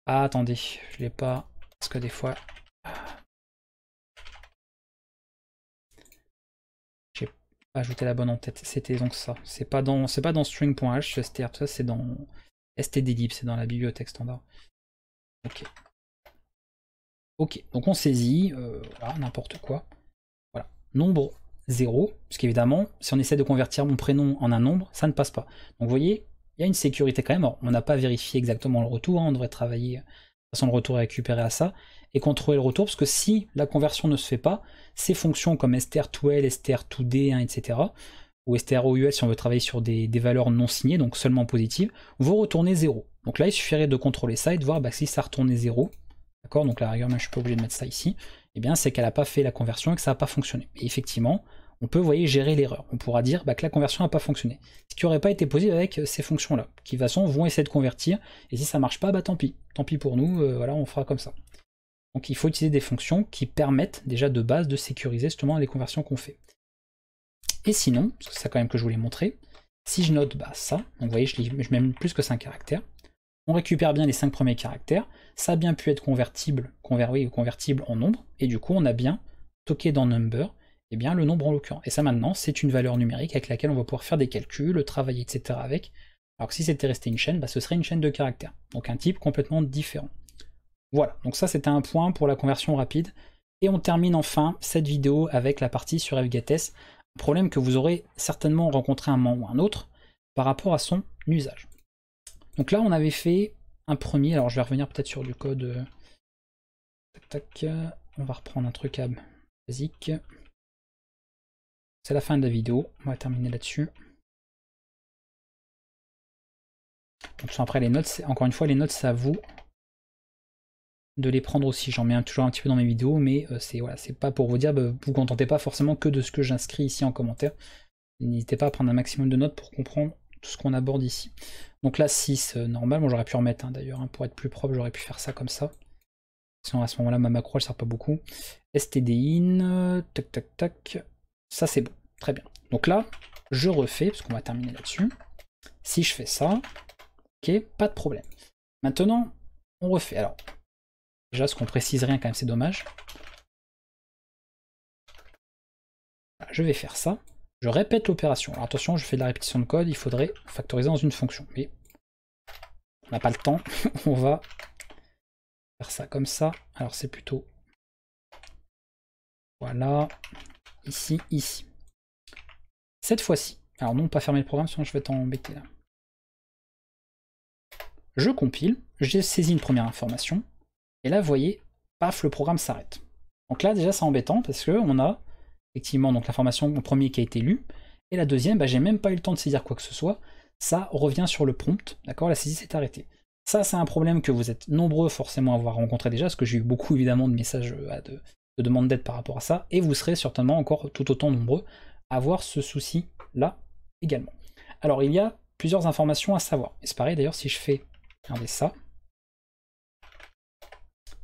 Ah attendez, je l'ai pas... Parce que des fois... J'ai pas ajouté la bonne en tête. C'était donc ça. C'est pas dans string.h, ce str, ça c'est dans stdlib, c'est dans la bibliothèque standard. Ok. Ok, donc on saisit, voilà, n'importe quoi. Voilà. Nombre 0, parce qu'évidemment, si on essaie de convertir mon prénom en un nombre, ça ne passe pas. Donc vous voyez, il y a une sécurité quand même. Alors, on n'a pas vérifié exactement le retour, hein, on devrait travailler, de toute façon le retour est récupéré à ça, et contrôler le retour, parce que si la conversion ne se fait pas, ces fonctions comme str2l, str2d, hein, etc., ou strOUL si on veut travailler sur des valeurs non signées, donc seulement positives, vont retourner 0. Donc là, il suffirait de contrôler ça et de voir si ça retournait 0. D'accord, donc la rigueur, même je suis pas obligé de mettre ça ici, eh bien c'est qu'elle n'a pas fait la conversion et que ça n'a pas fonctionné. Et effectivement, on peut, vous voyez, gérer l'erreur. On pourra dire que la conversion n'a pas fonctionné. Ce qui n'aurait pas été possible avec ces fonctions-là, qui de toute façon vont essayer de convertir, et si ça marche pas, tant pis. Tant pis pour nous, voilà, on fera comme ça. Donc il faut utiliser des fonctions qui permettent déjà de base de sécuriser justement les conversions qu'on fait. Et sinon, parce que c'est ça quand même que je voulais montrer, si je note ça, donc vous voyez, je mets plus que 5 caractères, on récupère bien les 5 premiers caractères, ça a bien pu être convertible en nombre, et du coup on a bien stocké dans number, et bien le nombre en l'occurrence. Et ça maintenant, c'est une valeur numérique avec laquelle on va pouvoir faire des calculs, travailler, etc. avec. Alors que si c'était resté une chaîne, ce serait une chaîne de caractères, donc un type complètement différent. Voilà, donc ça c'était un point pour la conversion rapide. Et on termine enfin cette vidéo avec la partie sur FGTS, un problème que vous aurez certainement rencontré un moment ou un autre par rapport à son usage. Donc là, on avait fait un premier. Alors, je vais revenir peut-être sur du code. Tac, tac. On va reprendre un truc basique. C'est la fin de la vidéo. On va terminer là-dessus. Donc, après, les notes, encore une fois, les notes, c'est à vous de les prendre aussi. J'en mets toujours un petit peu dans mes vidéos, mais c'est pas pour vous dire, vous vous contentez pas forcément que de ce que j'inscris ici en commentaire. N'hésitez pas à prendre un maximum de notes pour comprendre tout ce qu'on aborde ici. Donc là 6 normal, bon j'aurais pu remettre d'ailleurs, pour être plus propre j'aurais pu faire ça comme ça. Sinon à ce moment là ma macro elle sert pas beaucoup. stdin, tac tac tac, ça c'est bon, très bien. Donc là je refais, parce qu'on va terminer là-dessus. Si je fais ça, ok, pas de problème. Maintenant on refait, alors déjà ce qu'on précise rien quand même c'est dommage. Je vais faire ça. Je répète l'opération. Alors attention, je fais de la répétition de code, il faudrait factoriser dans une fonction. Mais on n'a pas le temps, on va faire ça comme ça. Alors c'est plutôt... Voilà. Ici, ici. Cette fois-ci. Alors non, pas fermer le programme, sinon je vais t'embêter là. Je compile, j'ai saisi une première information. Et là, vous voyez, paf, le programme s'arrête. Donc là, déjà, c'est embêtant parce qu'on a effectivement donc l'information au premier qui a été lue. Et la deuxième, j'ai même pas eu le temps de saisir quoi que ce soit. Ça revient sur le prompt, d'accord, la saisie s'est arrêtée. Ça, c'est un problème que vous êtes nombreux forcément à avoir rencontré déjà, parce que j'ai eu beaucoup évidemment de messages de demandes d'aide par rapport à ça, et vous serez certainement encore tout autant nombreux à avoir ce souci-là également. Alors, il y a plusieurs informations à savoir. Et c'est pareil d'ailleurs si je fais, regardez ça.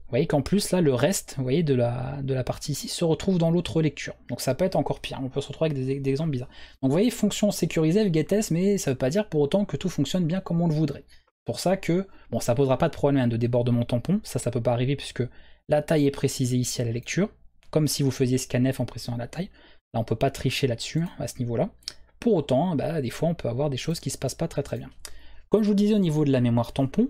Vous voyez qu'en plus là le reste, vous voyez, de la partie ici se retrouve dans l'autre lecture. Donc ça peut être encore pire, on peut se retrouver avec des exemples bizarres. Donc vous voyez, fonction sécurisée avec getS, mais ça veut pas dire pour autant que tout fonctionne bien comme on le voudrait. Pour ça que, bon, ça posera pas de problème hein, de débordement tampon, ça peut pas arriver puisque la taille est précisée ici à la lecture, comme si vous faisiez scanf en précisant la taille. Là on peut pas tricher là-dessus, hein, à ce niveau-là. Pour autant, bah, des fois on peut avoir des choses qui se passent pas très très bien. Comme je vous disais au niveau de la mémoire tampon,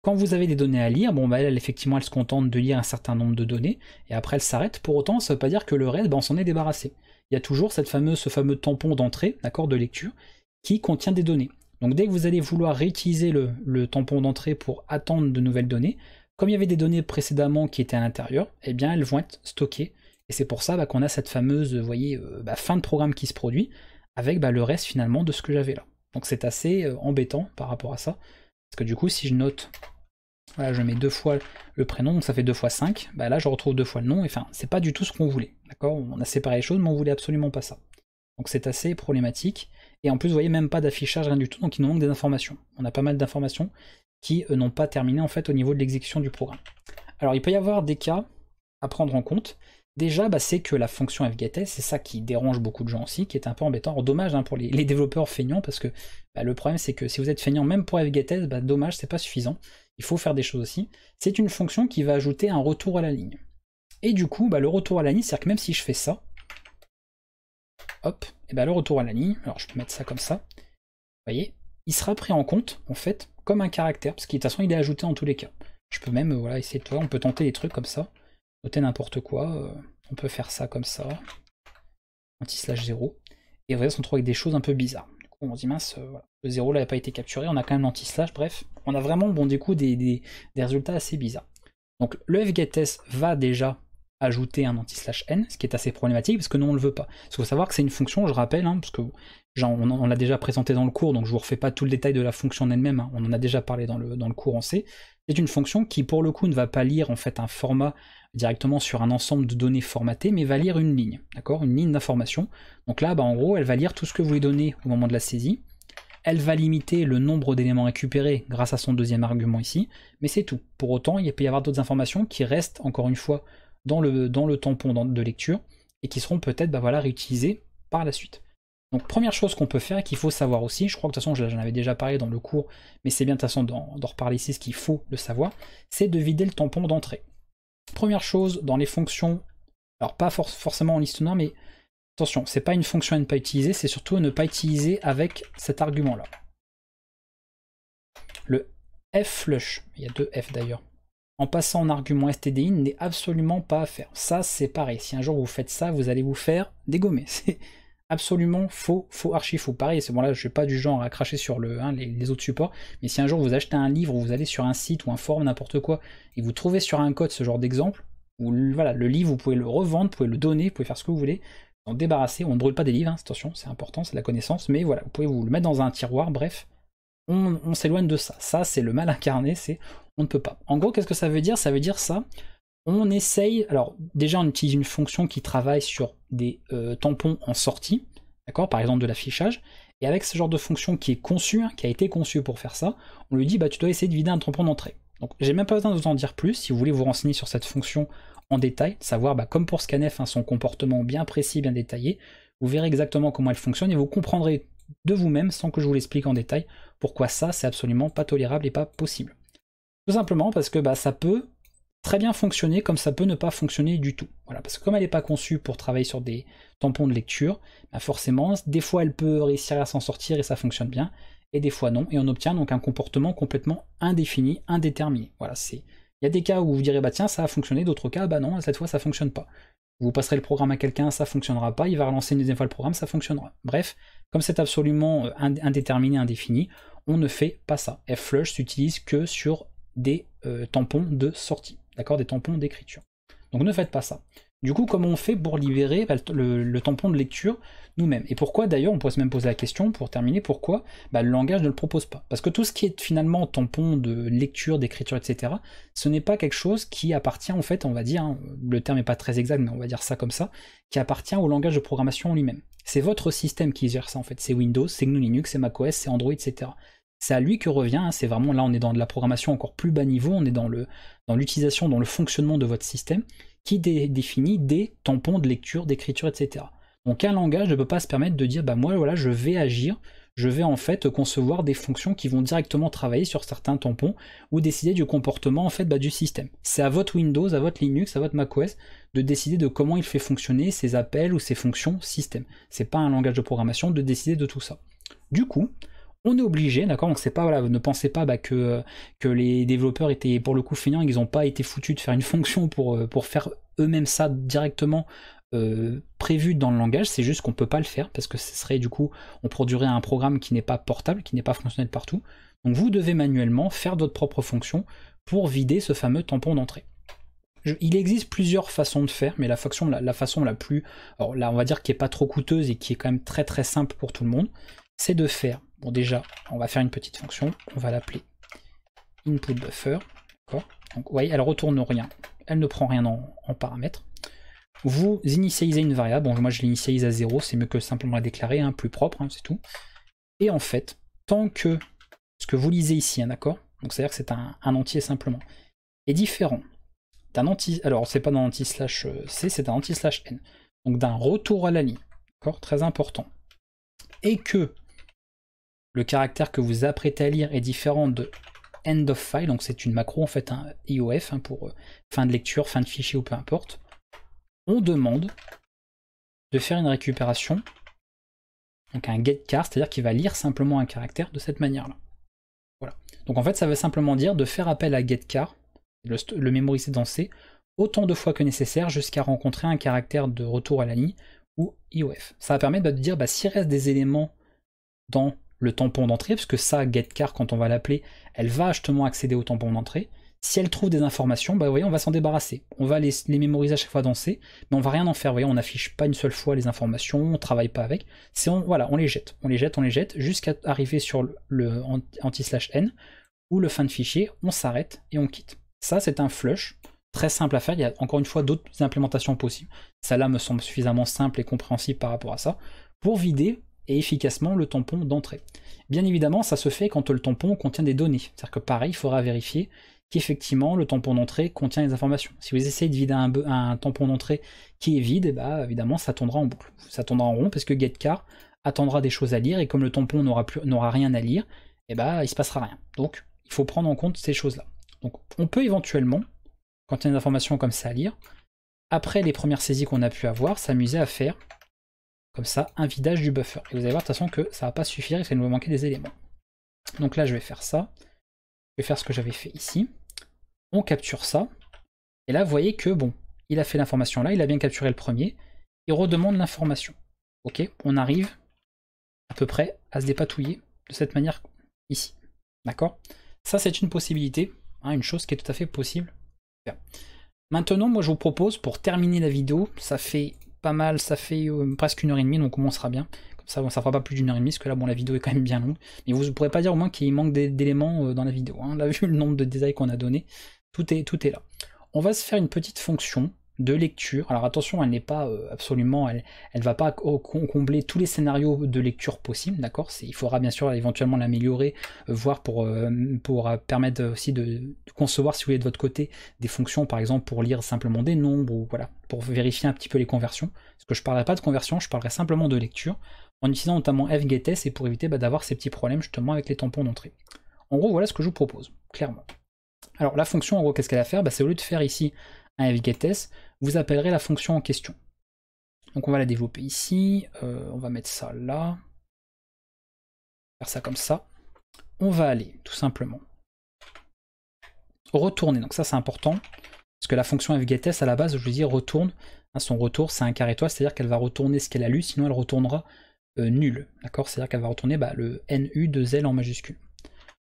quand vous avez des données à lire, bon bah elle effectivement elle se contente de lire un certain nombre de données, et après elle s'arrête. Pour autant, ça veut pas dire que le reste, bah, on s'en est débarrassé. Il y a toujours ce fameux tampon d'entrée, d'accord, de lecture, qui contient des données. Donc dès que vous allez vouloir réutiliser le tampon d'entrée pour attendre de nouvelles données, comme il y avait des données précédemment qui étaient à l'intérieur, eh bien elles vont être stockées. Et c'est pour ça bah, qu'on a cette fameuse, vous voyez, fin de programme qui se produit, avec bah, le reste finalement de ce que j'avais là. Donc c'est assez embêtant par rapport à ça. Parce que du coup, si je note, voilà, je mets 2 fois le prénom, donc ça fait 2 fois 5, bah là je retrouve 2 fois le nom, et enfin, c'est pas du tout ce qu'on voulait, d'accord? On a séparé les choses, mais on voulait absolument pas ça. Donc c'est assez problématique, et en plus, vous voyez, même pas d'affichage, rien du tout, donc il nous manque des informations. On a pas mal d'informations qui n'ont pas terminé en fait au niveau de l'exécution du programme. Alors il peut y avoir des cas à prendre en compte. Déjà, bah, c'est que la fonction fgetS, c'est ça qui dérange beaucoup de gens aussi, qui est un peu embêtant. Alors, dommage hein, pour les développeurs feignants, parce que bah, le problème c'est que si vous êtes feignant même pour fgetS, bah, dommage, c'est pas suffisant. Il faut faire des choses aussi. C'est une fonction qui va ajouter un retour à la ligne. Et du coup, bah, le retour à la ligne, c'est-à-dire que même si je fais ça, hop, et bah, le retour à la ligne, alors je peux mettre ça comme ça, vous voyez, il sera pris en compte, en fait, comme un caractère, parce que de toute façon, il est ajouté en tous les cas. Je peux même, voilà, essayer de voir, on peut tenter des trucs comme ça. Noter n'importe quoi, on peut faire ça comme ça, anti/0, et vous voyez, on se retrouve avec des choses un peu bizarres. Du coup, on se dit mince, voilà. Le 0 là n'a pas été capturé, on a quand même l'anti/, bref, on a vraiment, bon, du coup, des résultats assez bizarres. Donc le fgetS va déjà ajouter un anti/n, ce qui est assez problématique, parce que nous on ne le veut pas. Il faut savoir que c'est une fonction, je rappelle, hein, parce que on l'a déjà présenté dans le cours, donc je vous refais pas tout le détail de la fonction en elle-même, hein, on en a déjà parlé dans le cours en C. C'est une fonction qui, pour le coup, ne va pas lire en fait un format directement sur un ensemble de données formatées, mais va lire une ligne, d'accord, une ligne d'information. Donc là, bah, en gros, elle va lire tout ce que vous lui donnez au moment de la saisie. Elle va limiter le nombre d'éléments récupérés grâce à son deuxième argument ici, mais c'est tout. Pour autant, il peut y avoir d'autres informations qui restent, encore une fois, dans le tampon de lecture, et qui seront peut-être bah, voilà, réutilisées par la suite. Donc première chose qu'on peut faire et qu'il faut savoir aussi, je crois que de toute façon j'en avais déjà parlé dans le cours, mais c'est bien de toute façon d'en reparler ici, ce qu'il faut le savoir, c'est de vider le tampon d'entrée. Première chose, dans les fonctions, alors pas forcément en liste noire, mais attention, c'est pas une fonction à ne pas utiliser, c'est surtout à ne pas utiliser avec cet argument-là. Le fflush, il y a 2 F d'ailleurs, en passant en argument stdin n'est absolument pas à faire. Ça c'est pareil, si un jour vous faites ça, vous allez vous faire dégommer. C'est absolument faux, archi faux. Pareil, c'est bon là, je suis pas du genre à cracher sur les autres supports, mais si un jour vous achetez un livre, ou vous allez sur un site ou un forum, n'importe quoi, et vous trouvez sur un code ce genre d'exemple, où voilà, le livre, vous pouvez le revendre, vous pouvez le donner, vous pouvez faire ce que vous voulez, en débarrasser, on ne brûle pas des livres, hein, attention, c'est important, c'est de la connaissance, mais voilà, vous pouvez vous le mettre dans un tiroir, bref, on s'éloigne de ça. Ça, c'est le mal incarné, c'est on ne peut pas. En gros, qu'est-ce que ça veut dire? Ça veut dire ça. On essaye, alors déjà on utilise une fonction qui travaille sur des tampons en sortie, d'accord, par exemple de l'affichage, et avec ce genre de fonction qui est conçue, hein, qui a été conçue pour faire ça, on lui dit bah tu dois essayer de vider un tampon d'entrée. Donc j'ai même pas besoin de vous en dire plus, si vous voulez vous renseigner sur cette fonction en détail, savoir bah, comme pour scanf, hein, son comportement bien précis, bien détaillé, vous verrez exactement comment elle fonctionne et vous comprendrez de vous-même, sans que je vous l'explique en détail, pourquoi ça c'est absolument pas tolérable et pas possible. Tout simplement parce que bah, ça peut très bien fonctionner comme ça peut ne pas fonctionner du tout. Voilà, parce que comme elle n'est pas conçue pour travailler sur des tampons de lecture, bah forcément, des fois elle peut réussir à s'en sortir et ça fonctionne bien, et des fois non, et on obtient donc un comportement complètement indéfini, indéterminé. Voilà, il y a des cas où vous direz bah tiens ça a fonctionné, d'autres cas bah non, cette fois ça fonctionne pas. Vous passerez le programme à quelqu'un, ça fonctionnera pas, il va relancer une deuxième fois le programme, ça fonctionnera. Bref, comme c'est absolument indéterminé, indéfini, on ne fait pas ça. Fflush s'utilise que sur des tampons de sortie, d'accord, des tampons d'écriture. Donc ne faites pas ça. Du coup, comment on fait pour libérer le tampon de lecture nous-mêmes? Et pourquoi d'ailleurs, on pourrait se même poser la question, pour terminer, pourquoi le langage ne le propose pas? Parce que tout ce qui est finalement tampon de lecture, d'écriture, etc., ce n'est pas quelque chose qui appartient, en fait, on va dire, hein, le terme n'est pas très exact, mais on va dire ça comme ça, qui appartient au langage de programmation en lui-même. C'est votre système qui gère ça, en fait. C'est Windows, c'est GNU Linux, c'est macOS, c'est Android, etc. c'est à lui que revient, hein, c'est vraiment là on est dans de la programmation encore plus bas niveau, on est dans l'utilisation, dans le fonctionnement de votre système, qui définit des tampons de lecture, d'écriture, etc. Donc un langage ne peut pas se permettre de dire, bah moi voilà, je vais agir, je vais en fait concevoir des fonctions qui vont directement travailler sur certains tampons, ou décider du comportement en fait du système. C'est à votre Windows, à votre Linux, à votre macOS, de décider de comment il fait fonctionner ses appels ou ses fonctions système. C'est pas un langage de programmation de décider de tout ça. Du coup, on est obligé, d'accord, donc c'est pas, voilà, ne pensez pas que les développeurs étaient pour le coup feignants, ils n'ont pas été foutus de faire une fonction pour faire eux-mêmes ça directement prévu dans le langage, c'est juste qu'on peut pas le faire, parce que ce serait du coup, on produirait un programme qui n'est pas portable, qui n'est pas fonctionnel partout, donc vous devez manuellement faire votre propre fonction pour vider ce fameux tampon d'entrée. Il existe plusieurs façons de faire, mais la façon la plus, alors là on va dire qui est pas trop coûteuse et qui est quand même très très simple pour tout le monde, c'est de faire, bon déjà, on va faire une petite fonction, on va l'appeler input buffer, d'accord. Donc vous voyez, elle retourne rien, elle ne prend rien en paramètres. Vous initialisez une variable, bon moi je l'initialise à 0, c'est mieux que simplement la déclarer, hein, plus propre, hein, c'est tout. Et en fait, tant que ce que vous lisez ici, hein, d'accord, donc c'est-à-dire que c'est un entier simplement, est différent d'un anti, alors c'est pas d'un anti-slash c, c'est un anti-slash n, donc d'un retour à la ligne, d'accord, très important, et que le caractère que vous apprêtez à lire est différent de end of file, donc c'est une macro en fait, un IOF, hein, pour fin de lecture, fin de fichier ou peu importe, on demande de faire une récupération, donc un getChar, c'est-à-dire qu'il va lire simplement un caractère de cette manière-là. Voilà. Donc en fait ça veut simplement dire de faire appel à getChar, le mémoriser dans C, autant de fois que nécessaire jusqu'à rencontrer un caractère de retour à la ligne ou IOF. Ça va permettre de dire s'il reste des éléments dans le tampon d'entrée, parce que ça, getChar, quand on va l'appeler, elle va justement accéder au tampon d'entrée. Si elle trouve des informations, vous voyez, on va s'en débarrasser. On va les mémoriser à chaque fois dans C, mais on va rien en faire. Vous voyez, on n'affiche pas une seule fois les informations, on travaille pas avec. Voilà, on les jette, jusqu'à arriver sur le anti/n, ou le fin de fichier, on s'arrête et on quitte. Ça, c'est un flush, très simple à faire. Il y a encore une fois d'autres implémentations possibles. Celle-là me semble suffisamment simple et compréhensible par rapport à ça, pour vider et efficacement le tampon d'entrée. Bien évidemment, ça se fait quand le tampon contient des données. C'est-à-dire que pareil, il faudra vérifier qu'effectivement le tampon d'entrée contient des informations. Si vous essayez de vider un tampon d'entrée qui est vide, évidemment ça tournera en boucle. Ça tournera en rond parce que getChar attendra des choses à lire et comme le tampon n'aura rien à lire, il se passera rien. Donc il faut prendre en compte ces choses-là. Donc on peut éventuellement, quand il y a des informations comme ça à lire, après les premières saisies qu'on a pu avoir, s'amuser à faire comme ça un vidage du buffer. Et vous allez voir de toute façon que ça va pas suffire et qu'il va nous manquer des éléments. Donc là je vais faire ça. Je vais faire ce que j'avais fait ici. On capture ça. Et là vous voyez que bon, il a fait l'information là, il a bien capturé le premier. Il redemande l'information. Ok, on arrive à peu près à se dépatouiller de cette manière ici. D'accord? Ça c'est une possibilité, hein, une chose qui est tout à fait possible. Maintenant moi je vous propose pour terminer la vidéo, ça fait pas mal, ça fait presque 1h30, donc on sera bien. Comme ça, bon, ça fera pas plus d'1h30, parce que là, bon, la vidéo est quand même bien longue. Mais vous ne pourrez pas dire au moins qu'il manque d'éléments dans la vidéo. Hein. On a vu le nombre de détails qu'on a donné. Tout est là. On va se faire une petite fonction de lecture. Alors attention, elle n'est pas absolument, elle va pas combler tous les scénarios de lecture possibles, d'accord. Il faudra bien sûr éventuellement l'améliorer, voir pour permettre aussi de concevoir, si vous voulez, de votre côté, des fonctions, par exemple, pour lire simplement des nombres, ou voilà, pour vérifier un petit peu les conversions. Parce que je ne parlerai pas de conversion, je parlerai simplement de lecture, en utilisant notamment fgetS et pour éviter d'avoir ces petits problèmes justement avec les tampons d'entrée. En gros, voilà ce que je vous propose, clairement. Alors la fonction, en gros, qu'est-ce qu'elle a à faire? C'est au lieu de faire ici un fgetS, vous appellerez la fonction en question. Donc on va la développer ici, on va mettre ça là, faire ça comme ça. On va aller tout simplement retourner, donc ça c'est important, parce que la fonction fgetS à la base, je vous dis retourne, hein, son retour c'est un carré étoile, c'est-à-dire qu'elle va retourner ce qu'elle a lu, sinon elle retournera nul, d'accord, c'est-à-dire qu'elle va retourner le NU de L en majuscule.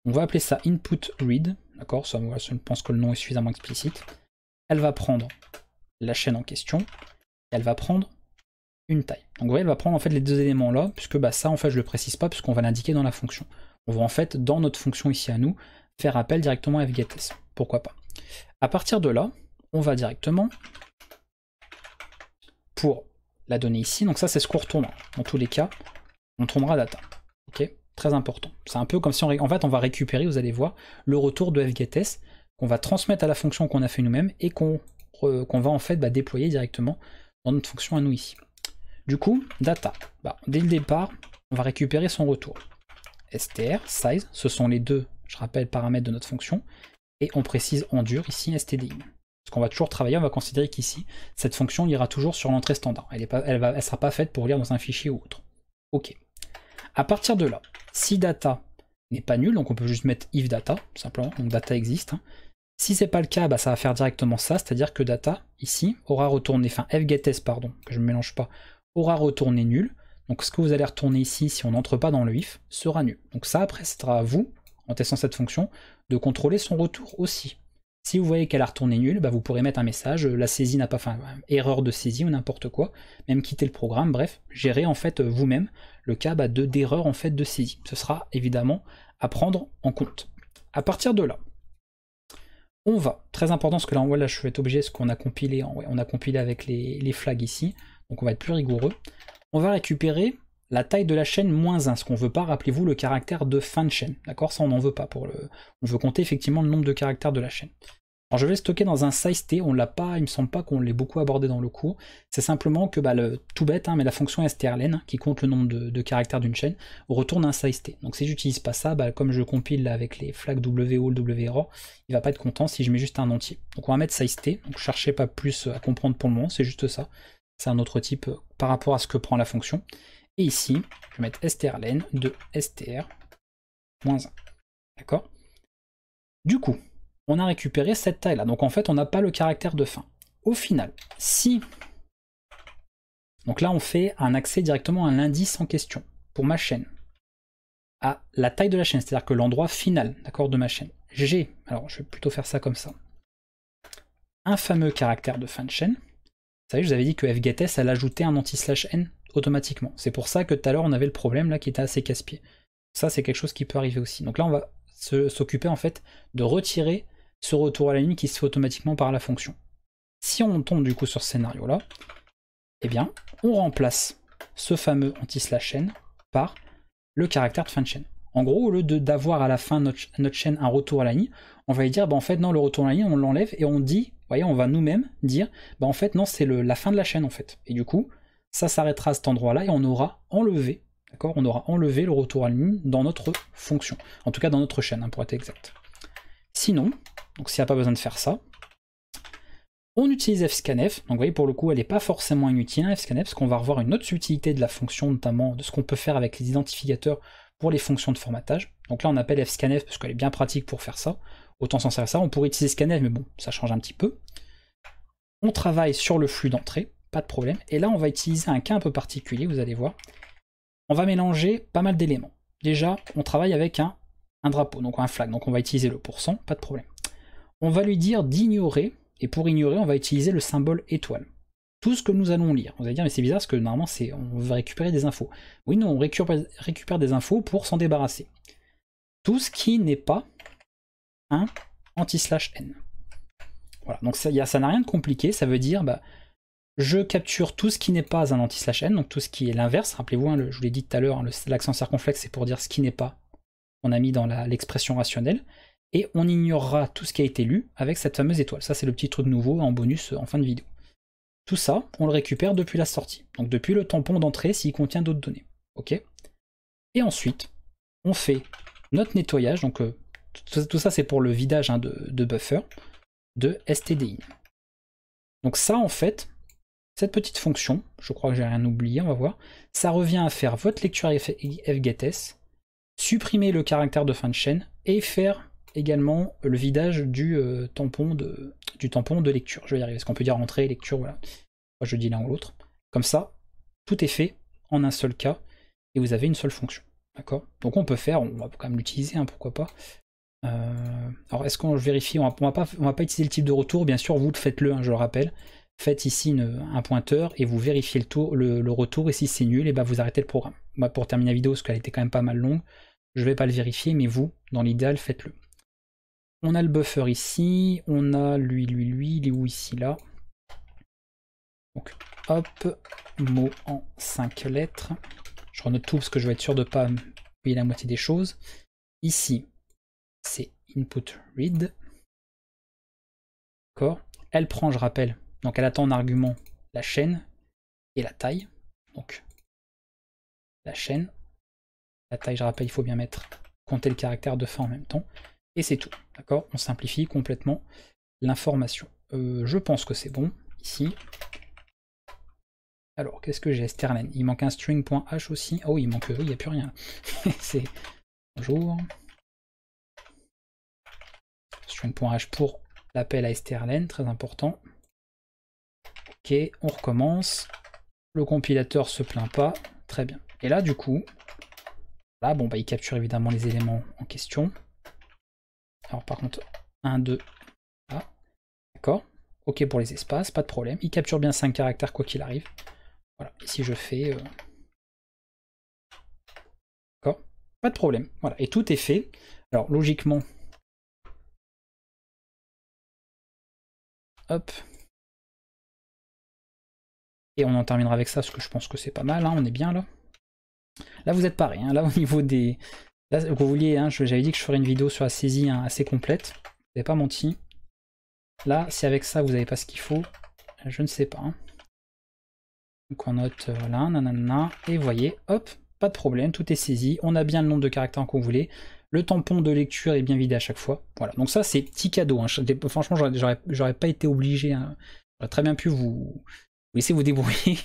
On va appeler ça input read, d'accord, ça, voilà, je pense que le nom est suffisamment explicite. Elle va prendre la chaîne en question, et elle va prendre une taille. Donc vous voyez, elle va prendre en fait les deux éléments là, puisque ça en fait je le précise pas, puisqu'on va l'indiquer dans la fonction. On va en fait, dans notre fonction ici à nous, faire appel directement à fgetS. Pourquoi pas. À partir de là, on va directement, pour la donnée ici, donc ça c'est ce qu'on retournera. Dans tous les cas, on tournera data. Ok. très important. C'est un peu comme si en fait on va récupérer, vous allez voir, le retour de fgetS qu'on va transmettre à la fonction qu'on a fait nous-mêmes et qu'on va en fait déployer directement dans notre fonction à nous ici. Du coup, data, dès le départ, on va récupérer son retour. str, size, ce sont les deux, je rappelle, paramètres de notre fonction, et on précise en dur ici stdin. Parce qu'on va toujours travailler, on va considérer qu'ici, cette fonction ira toujours sur l'entrée standard. Elle ne sera pas faite pour lire dans un fichier ou autre. Ok. À partir de là, si data n'est pas nul, donc on peut juste mettre if data, simplement, donc data existe. Si c'est pas le cas, ça va faire directement ça, c'est-à-dire que data, ici, aura retourné, enfin fgetS, pardon, que je ne mélange pas, aura retourné nul. Donc ce que vous allez retourner ici, si on n'entre pas dans le if, sera nul. Donc ça, après, ce sera à vous, en testant cette fonction, de contrôler son retour aussi. Si vous voyez qu'elle a retourné nul, vous pourrez mettre un message, la saisie n'a pas, enfin, erreur de saisie ou n'importe quoi, même quitter le programme, bref, gérer en fait vous-même le cas d'erreur en fait de saisie. Ce sera évidemment à prendre en compte. À partir de là, on va, très important, parce que là je vais être obligé, parce qu'on a compilé, on a compilé avec les flags ici, donc on va être plus rigoureux. On va récupérer la taille de la chaîne -1, ce qu'on veut pas, rappelez-vous, le caractère de fin de chaîne, d'accord? Ça on n'en veut pas, on veut compter effectivement le nombre de caractères de la chaîne. Alors je vais le stocker dans un size-t, on l'a pas, il me semble pas qu'on l'ait beaucoup abordé dans le cours, c'est simplement que tout bête, mais la fonction strlen, qui compte le nombre de caractères d'une chaîne, retourne un size-t. Donc si j'utilise pas ça, comme je compile là, avec les flags WALL, WArrow, il va pas être content si je mets juste un entier. Donc on va mettre size-t, donc cherchez pas plus à comprendre pour le moment, c'est juste ça. C'est un autre type par rapport à ce que prend la fonction. Et ici, je vais mettre strlen de str-1. D'accord? Du coup, on a récupéré cette taille-là. Donc en fait, on n'a pas le caractère de fin. Au final, si... Donc là, on fait un accès directement à l'indice en question, pour ma chaîne. À la taille de la chaîne, c'est-à-dire que l'endroit final, d'accord, de ma chaîne. J'ai, alors je vais plutôt faire ça comme ça, un fameux caractère de fin de chaîne. Vous savez, je vous avais dit que fgetS, elle ajoutait un anti/n automatiquement. C'est pour ça que tout à l'heure, on avait le problème là qui était assez casse-pied. Ça, c'est quelque chose qui peut arriver aussi. Donc là, on va s'occuper en fait de retirer ce retour à la ligne qui se fait automatiquement par la fonction. Si on tombe du coup sur ce scénario-là, eh bien, on remplace ce fameux anti/n par le caractère de fin de chaîne. En gros, au lieu d'avoir à la fin de notre chaîne un retour à la ligne, on va lui dire, en fait, non, le retour à la ligne, on l'enlève et on dit, voyez, on va nous-mêmes dire, en fait, non, c'est la fin de la chaîne, en fait. Et du coup, ça s'arrêtera à cet endroit-là et on aura enlevé, d'accord, on aura enlevé le retour à la ligne dans notre fonction. En tout cas, dans notre chaîne, pour être exact. Sinon, donc s'il n'y a pas besoin de faire ça, on utilise fscanf. Donc vous voyez, pour le coup, elle n'est pas forcément inutile, fscanf, parce qu'on va revoir une autre utilité de la fonction, notamment de ce qu'on peut faire avec les identifiateurs pour les fonctions de formatage. Donc là, on appelle fscanf parce qu'elle est bien pratique pour faire ça. Autant s'en servir ça. On pourrait utiliser scanf, mais bon, ça change un petit peu. On travaille sur le flux d'entrée, pas de problème. Et là, on va utiliser un cas un peu particulier, vous allez voir. On va mélanger pas mal d'éléments. Déjà, on travaille avec un drapeau, donc un flag. Donc on va utiliser le %, pas de problème. On va lui dire d'ignorer, et pour ignorer, on va utiliser le symbole étoile. Tout ce que nous allons lire. Vous allez dire, mais c'est bizarre parce que normalement, on va récupérer des infos. Oui, non, on récupère des infos pour s'en débarrasser. Tout ce qui n'est pas un anti/n. Voilà, donc ça n'a rien de compliqué, ça veut dire, je capture tout ce qui n'est pas un anti/n, donc tout ce qui est l'inverse. Rappelez-vous, je vous l'ai dit tout à l'heure, l'accent circonflexe, c'est pour dire ce qui n'est pas, on a mis dans l'expression rationnelle. Et on ignorera tout ce qui a été lu avec cette fameuse étoile. Ça, c'est le petit truc nouveau en bonus en fin de vidéo. Tout ça, on le récupère depuis la sortie. Donc depuis le tampon d'entrée s'il contient d'autres données. Ok. Et ensuite, on fait notre nettoyage. Donc tout ça, c'est pour le vidage de buffer de stdin. Donc ça, en fait, cette petite fonction, je crois que j'ai rien oublié, on va voir, ça revient à faire votre lecture fgetS, supprimer le caractère de fin de chaîne et faire également le vidage du tampon de lecture. Je vais y arriver, parce qu'on peut dire entrée, lecture, voilà. Moi, je dis l'un ou l'autre. Comme ça, tout est fait en un seul cas, et vous avez une seule fonction. D'accord? Donc on peut faire, on va quand même l'utiliser, pourquoi pas. Alors est-ce qu'on vérifie, on va pas utiliser le type de retour, bien sûr, vous faites-le, je le rappelle. Faites ici un pointeur et vous vérifiez le retour, et si c'est nul, et vous arrêtez le programme. Moi, pour terminer la vidéo, parce qu'elle était quand même pas mal longue, je vais pas le vérifier, mais vous, dans l'idéal, faites-le. On a le buffer ici, on a lui, il est où ici, là. Donc, hop, mot en 5 lettres. Je renote tout parce que je vais être sûr de ne pas voyez la moitié des choses. Ici, c'est input read. D'accord. Elle prend, je rappelle, donc elle attend en argument la chaîne et la taille. Donc la chaîne, la taille, je rappelle, il faut bien compter le caractère de fin en même temps. Et c'est tout. D'accord. On simplifie complètement l'information. Je pense que c'est bon ici. Alors, qu'est-ce que j'ai, strlen? Il manque un string.h aussi. Oh, il manque, il n'y a plus rien. C'est bonjour. String.h pour l'appel à strlen, très important. Ok, on recommence. Le compilateur se plaint pas. Très bien. Et là, du coup, là, bon, bah, il capture évidemment les éléments en question. Alors, par contre, 1, 2, là. D'accord. Ok pour les espaces, pas de problème. Il capture bien 5 caractères quoi qu'il arrive. Voilà, ici je fais... D'accord, pas de problème. Voilà, et tout est fait. Alors logiquement... Hop. Et on en terminera avec ça, parce que je pense que c'est pas mal, hein, on est bien là. Là vous êtes pareil, hein, là au niveau des... Là, vous vouliez, hein, j'avais dit que je ferais une vidéo sur la saisie hein, assez complète. Vous n'avez pas menti. Là, si avec ça vous n'avez pas ce qu'il faut, je ne sais pas. Hein. Donc on note, voilà, nanana, et vous voyez, hop, pas de problème, tout est saisi, on a bien le nombre de caractères qu'on voulait, le tampon de lecture est bien vidé à chaque fois, voilà, donc ça c'est petit cadeau, hein. Franchement j'aurais pas été obligé, hein. J'aurais très bien pu vous laisser vous débrouiller,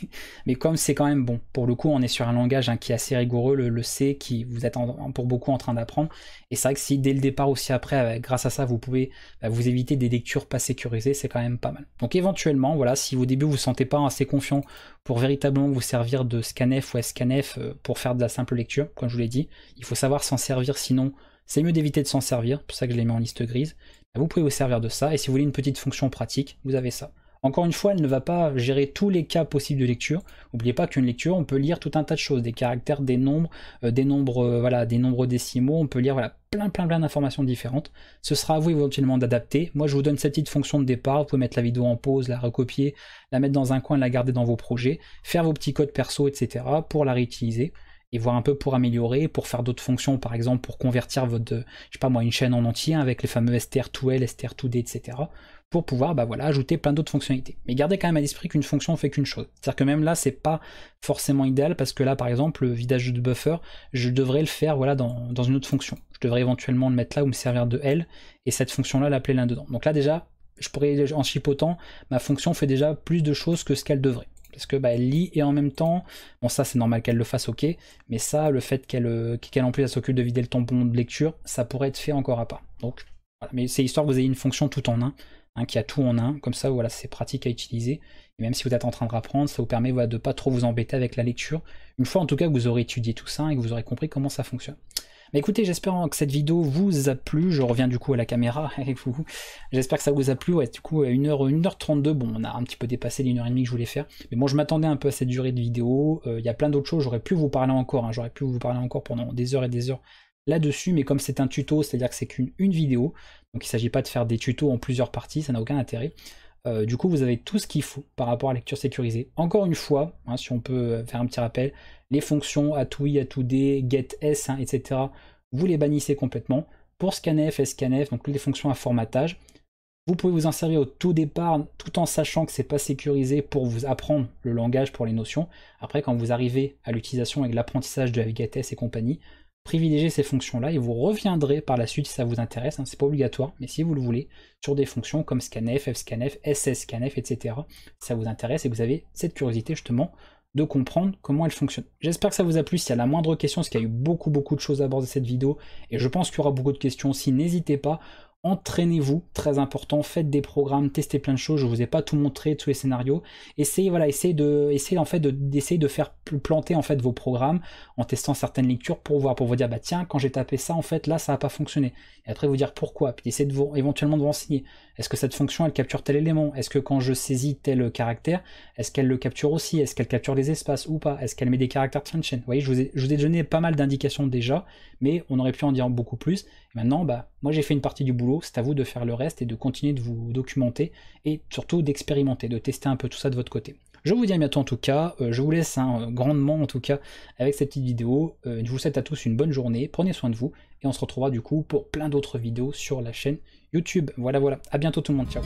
mais comme c'est quand même bon, pour le coup on est sur un langage hein, qui est assez rigoureux, le C, qui vous êtes pour beaucoup en train d'apprendre, et c'est vrai que si dès le départ aussi après, grâce à ça vous pouvez vous éviter des lectures pas sécurisées, c'est quand même pas mal. Donc éventuellement, voilà, si au début vous ne vous sentez pas assez confiant pour véritablement vous servir de scanf ou scanf pour faire de la simple lecture, comme je vous l'ai dit, il faut savoir s'en servir, sinon c'est mieux d'éviter de s'en servir, c'est pour ça que je l'ai mis en liste grise. Vous pouvez vous servir de ça, et si vous voulez une petite fonction pratique, vous avez ça. Encore une fois, elle ne va pas gérer tous les cas possibles de lecture. N'oubliez pas qu'une lecture, on peut lire tout un tas de choses, des caractères, des nombres, voilà, des nombres décimaux, on peut lire voilà, plein d'informations différentes. Ce sera à vous éventuellement d'adapter. Moi, je vous donne cette petite fonction de départ. Vous pouvez mettre la vidéo en pause, la recopier, la mettre dans un coin, la garder dans vos projets, faire vos petits codes perso, etc. pour la réutiliser et voir un peu pour améliorer, pour faire d'autres fonctions, par exemple pour convertir votre, je sais pas moi, une chaîne en entier avec les fameux str2l, str2d, etc. pour pouvoir voilà, ajouter plein d'autres fonctionnalités. Mais gardez quand même à l'esprit qu'une fonction fait qu'une chose. C'est-à-dire que même là, c'est pas forcément idéal parce que là, par exemple, le vidage de buffer, je devrais le faire voilà, dans une autre fonction. Je devrais éventuellement le mettre là ou me servir de L et cette fonction-là l'appeler là-dedans. Donc là déjà, je pourrais, en chipotant, ma fonction fait déjà plus de choses que ce qu'elle devrait. Parce que elle lit et en même temps, bon ça c'est normal qu'elle le fasse, ok, mais ça, le fait qu'elle en plus elle s'occupe de vider le tampon de lecture, ça pourrait être fait encore à part. Donc voilà, mais c'est histoire que vous ayez une fonction tout en un, qui a tout en un, comme ça voilà, c'est pratique à utiliser. Et même si vous êtes en train de rapprendre, ça vous permet voilà, de ne pas trop vous embêter avec la lecture. Une fois en tout cas que vous aurez étudié tout ça et que vous aurez compris comment ça fonctionne. Mais écoutez, j'espère que cette vidéo vous a plu. Je reviens du coup à la caméra avec vous. J'espère que ça vous a plu. Ouais, du coup, 1h32, bon, on a un petit peu dépassé les 1h30 que je voulais faire. Mais bon, je m'attendais un peu à cette durée de vidéo. Il y a plein d'autres choses, j'aurais pu vous parler encore. Hein. J'aurais pu vous parler encore pendant des heures et des heures là-dessus. Mais comme c'est un tuto, c'est-à-dire que c'est qu'une vidéo, donc il ne s'agit pas de faire des tutos en plusieurs parties, ça n'a aucun intérêt. Du coup, vous avez tout ce qu'il faut par rapport à la lecture sécurisée. Encore une fois, hein, si on peut faire un petit rappel, les fonctions attouI, attouD, getS, hein, etc., vous les bannissez complètement. Pour scanf, scanf, donc toutes les fonctions à formatage, vous pouvez vous en servir au tout départ, tout en sachant que c'est pas sécurisé pour vous apprendre le langage pour les notions. Après, quand vous arrivez à l'utilisation avec l'apprentissage de getS et compagnie, privilégiez ces fonctions-là et vous reviendrez par la suite si ça vous intéresse, hein, c'est pas obligatoire, mais si vous le voulez, sur des fonctions comme scanf, fscanf, sscanf, etc. Si ça vous intéresse et que vous avez cette curiosité justement de comprendre comment elle fonctionne. J'espère que ça vous a plu. S'il y a la moindre question, parce qu'il y a eu beaucoup de choses à aborder cette vidéo, et je pense qu'il y aura beaucoup de questions aussi, n'hésitez pas. Entraînez-vous, très important, faites des programmes, testez plein de choses, je ne vous ai pas tout montré, tous les scénarios. Essayez de faire planter en fait vos programmes en testant certaines lectures pour vous dire bah tiens, quand j'ai tapé ça en fait là ça n'a pas fonctionné. Et après vous dire pourquoi, puis essayez éventuellement de vous renseigner. Est-ce que cette fonction elle capture tel élément? Est-ce que quand je saisis tel caractère, est-ce qu'elle le capture aussi? Est-ce qu'elle capture les espaces ou pas? Est-ce qu'elle met des caractères de fin de chaîne? Vous voyez, je vous ai donné pas mal d'indications déjà, mais on aurait pu en dire beaucoup plus. Et maintenant, bah, moi j'ai fait une partie du boulot, c'est à vous de faire le reste et de continuer de vous documenter et surtout d'expérimenter, de tester un peu tout ça de votre côté. Je vous dis à bientôt en tout cas, je vous laisse grandement en tout cas avec cette petite vidéo. Je vous souhaite à tous une bonne journée, prenez soin de vous, et on se retrouvera du coup pour plein d'autres vidéos sur la chaîne YouTube. Voilà, à bientôt tout le monde, ciao.